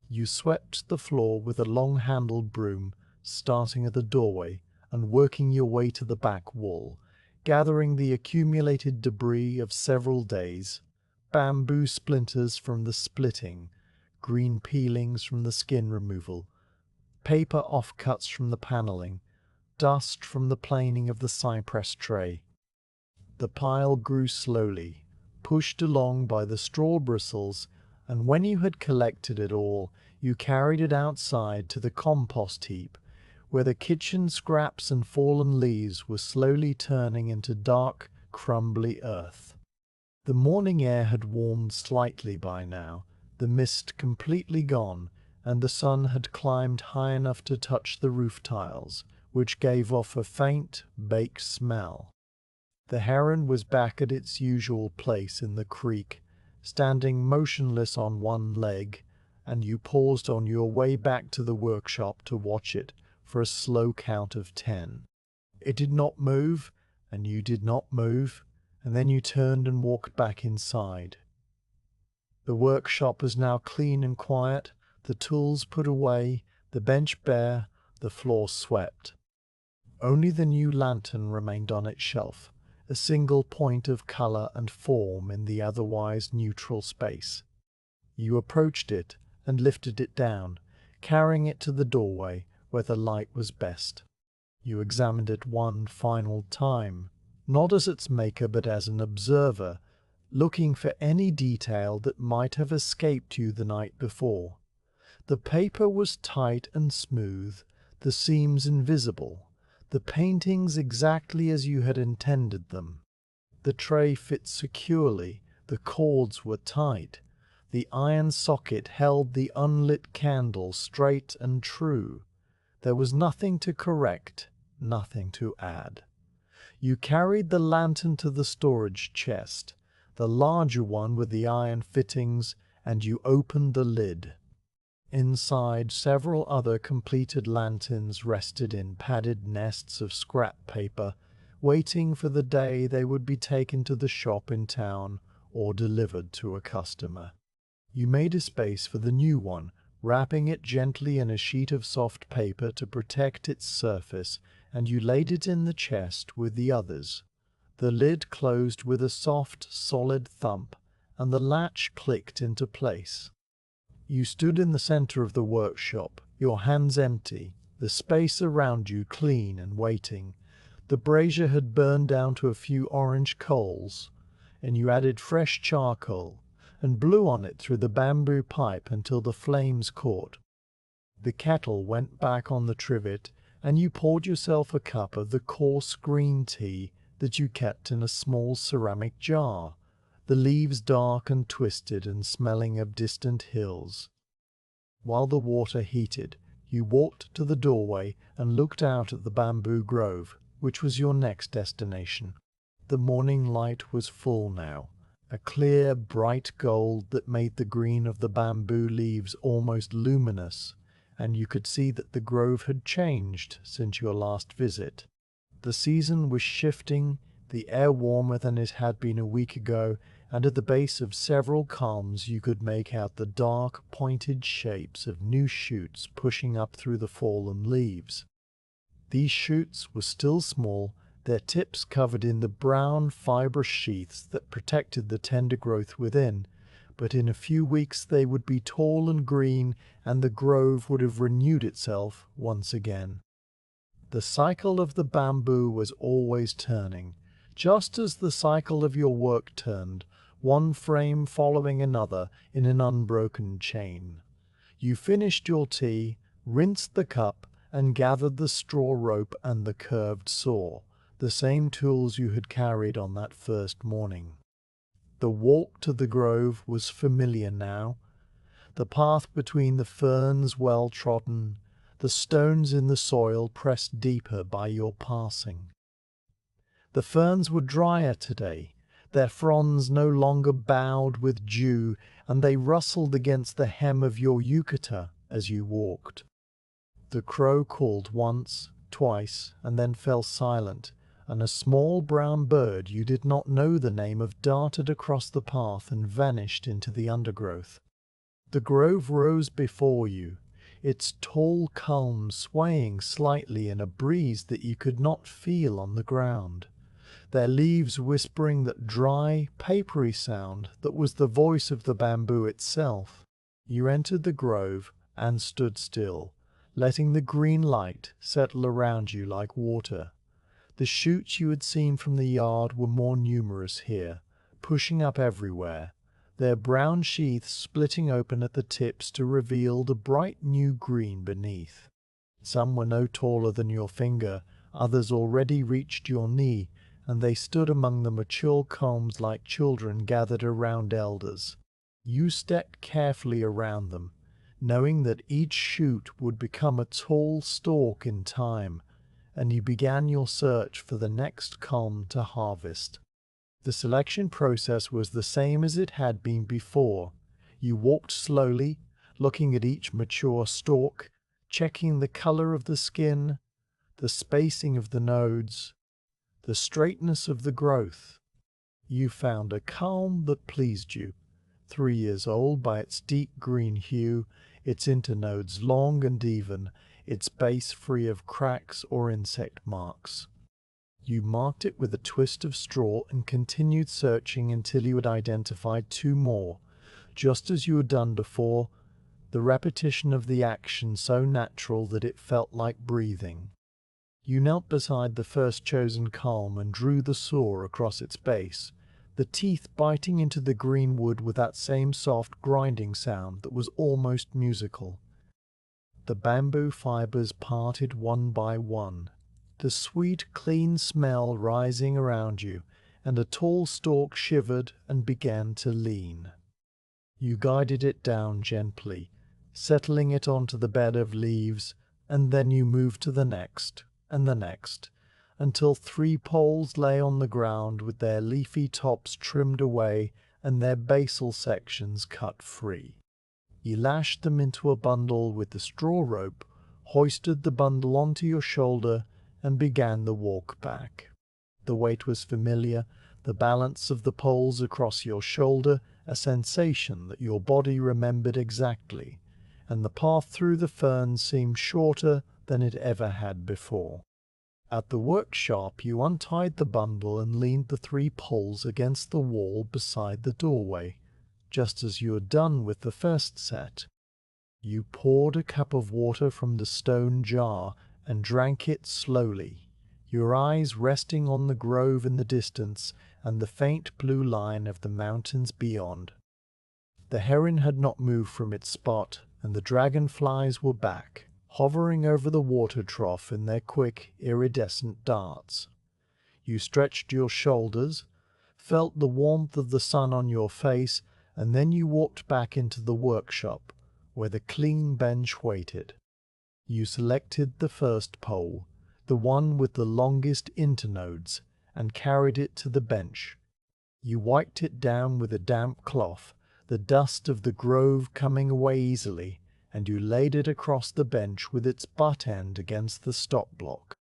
You swept the floor with a long-handled broom, starting at the doorway and working your way to the back wall, gathering the accumulated debris of several days, bamboo splinters from the splitting, green peelings from the skin removal, paper offcuts from the paneling, dust from the planing of the cypress tray. The pile grew slowly, pushed along by the straw bristles, and when you had collected it all, you carried it outside to the compost heap, where the kitchen scraps and fallen leaves were slowly turning into dark, crumbly earth. The morning air had warmed slightly by now, the mist completely gone, and the sun had climbed high enough to touch the roof tiles, which gave off a faint, baked smell. The heron was back at its usual place in the creek, standing motionless on one leg, and you paused on your way back to the workshop to watch it for a slow count of 10. It did not move, and you did not move, and then you turned and walked back inside. The workshop was now clean and quiet, the tools put away, the bench bare, the floor swept. Only the new lantern remained on its shelf, a single point of color and form in the otherwise neutral space. You approached it and lifted it down, carrying it to the doorway where the light was best. You examined it one final time, not as its maker but as an observer, looking for any detail that might have escaped you the night before. The paper was tight and smooth, the seams invisible, the paintings exactly as you had intended them. The tray fit securely, the cords were tight, the iron socket held the unlit candle straight and true. There was nothing to correct, nothing to add. You carried the lantern to the storage chest, the larger one with the iron fittings, and you opened the lid. Inside, several other completed lanterns rested in padded nests of scrap paper, waiting for the day they would be taken to the shop in town or delivered to a customer. You made a space for the new one, wrapping it gently in a sheet of soft paper to protect its surface, and you laid it in the chest with the others. The lid closed with a soft, solid thump, and the latch clicked into place. You stood in the center of the workshop, your hands empty, the space around you clean and waiting. The brazier had burned down to a few orange coals, and you added fresh charcoal and blew on it through the bamboo pipe until the flames caught. The kettle went back on the trivet, and you poured yourself a cup of the coarse green tea that you kept in a small ceramic jar, the leaves dark and twisted and smelling of distant hills. While the water heated, you walked to the doorway and looked out at the bamboo grove, which was your next destination. The morning light was full now, a clear, bright gold that made the green of the bamboo leaves almost luminous, and you could see that the grove had changed since your last visit. The season was shifting, the air warmer than it had been a week ago, and at the base of several columns you could make out the dark, pointed shapes of new shoots pushing up through the fallen leaves. These shoots were still small, their tips covered in the brown, fibrous sheaths that protected the tender growth within, but in a few weeks they would be tall and green, and the grove would have renewed itself once again. The cycle of the bamboo was always turning, just as the cycle of your work turned, one frame following another in an unbroken chain. You finished your tea, rinsed the cup, and gathered the straw rope and the curved saw, the same tools you had carried on that first morning. The walk to the grove was familiar now, the path between the ferns well trodden, the stones in the soil pressed deeper by your passing. The ferns were drier today, their fronds no longer bowed with dew, and they rustled against the hem of your yukata as you walked. The crow called once, twice, and then fell silent, and a small brown bird you did not know the name of darted across the path and vanished into the undergrowth. The grove rose before you, its tall culm swaying slightly in a breeze that you could not feel on the ground, their leaves whispering that dry, papery sound that was the voice of the bamboo itself. You entered the grove and stood still, letting the green light settle around you like water. The shoots you had seen from the yard were more numerous here, pushing up everywhere, their brown sheaths splitting open at the tips to reveal the bright new green beneath. Some were no taller than your finger, others already reached your knee, and they stood among the mature culms like children gathered around elders. You stepped carefully around them, knowing that each shoot would become a tall stalk in time, and you began your search for the next culm to harvest. The selection process was the same as it had been before. You walked slowly, looking at each mature stalk, checking the color of the skin, the spacing of the nodes, the straightness of the growth. You found a culm that pleased you, 3 years old by its deep green hue, its internodes long and even, its base free of cracks or insect marks. You marked it with a twist of straw and continued searching until you had identified 2 more, just as you had done before, the repetition of the action so natural that it felt like breathing. You knelt beside the first chosen culm and drew the saw across its base, the teeth biting into the green wood with that same soft grinding sound that was almost musical. The bamboo fibers parted one by one, the sweet, clean smell rising around you, and a tall stalk shivered and began to lean. You guided it down gently, settling it onto the bed of leaves, and then you moved to the next, and the next, until 3 poles lay on the ground with their leafy tops trimmed away and their basal sections cut free. You lashed them into a bundle with the straw rope, hoisted the bundle onto your shoulder, and began the walk back. The weight was familiar, the balance of the poles across your shoulder a sensation that your body remembered exactly, and the path through the ferns seemed shorter than it ever had before. At the workshop you untied the bundle and leaned the 3 poles against the wall beside the doorway, just as you had done with the first set. You poured a cup of water from the stone jar and drank it slowly, your eyes resting on the grove in the distance and the faint blue line of the mountains beyond. The heron had not moved from its spot, and the dragonflies were back, hovering over the water trough in their quick, iridescent darts. You stretched your shoulders, felt the warmth of the sun on your face, and then you walked back into the workshop, where the clean bench waited. You selected the first pole, the one with the longest internodes, and carried it to the bench. You wiped it down with a damp cloth, the dust of the grove coming away easily, and you laid it across the bench with its butt end against the stop block.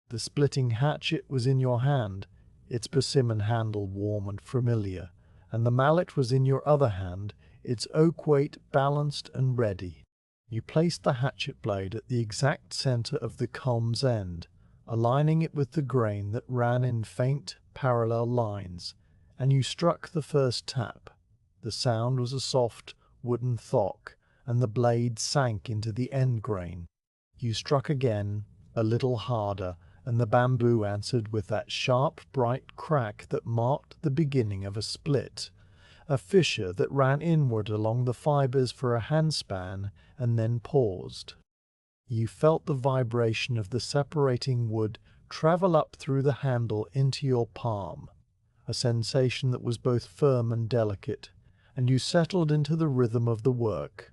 The splitting hatchet was in your hand, its persimmon handle warm and familiar, and the mallet was in your other hand, its oak weight balanced and ready. You placed the hatchet blade at the exact center of the culm's end, aligning it with the grain that ran in faint, parallel lines, and you struck the first tap. The sound was a soft, wooden thock, and the blade sank into the end grain. You struck again, a little harder, and the bamboo answered with that sharp, bright crack that marked the beginning of a split, a fissure that ran inward along the fibers for a handspan and then paused. You felt the vibration of the separating wood travel up through the handle into your palm, a sensation that was both firm and delicate, and you settled into the rhythm of the work.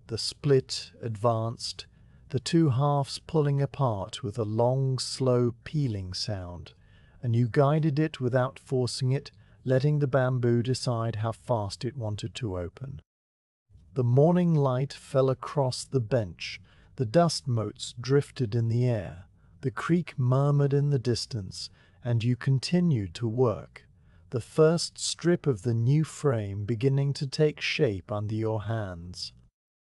The split advanced, the 2 halves pulling apart with a long, slow peeling sound, and you guided it without forcing it, letting the bamboo decide how fast it wanted to open. The morning light fell across the bench, the dust motes drifted in the air, the creek murmured in the distance, and you continued to work, the first strip of the new frame beginning to take shape under your hands.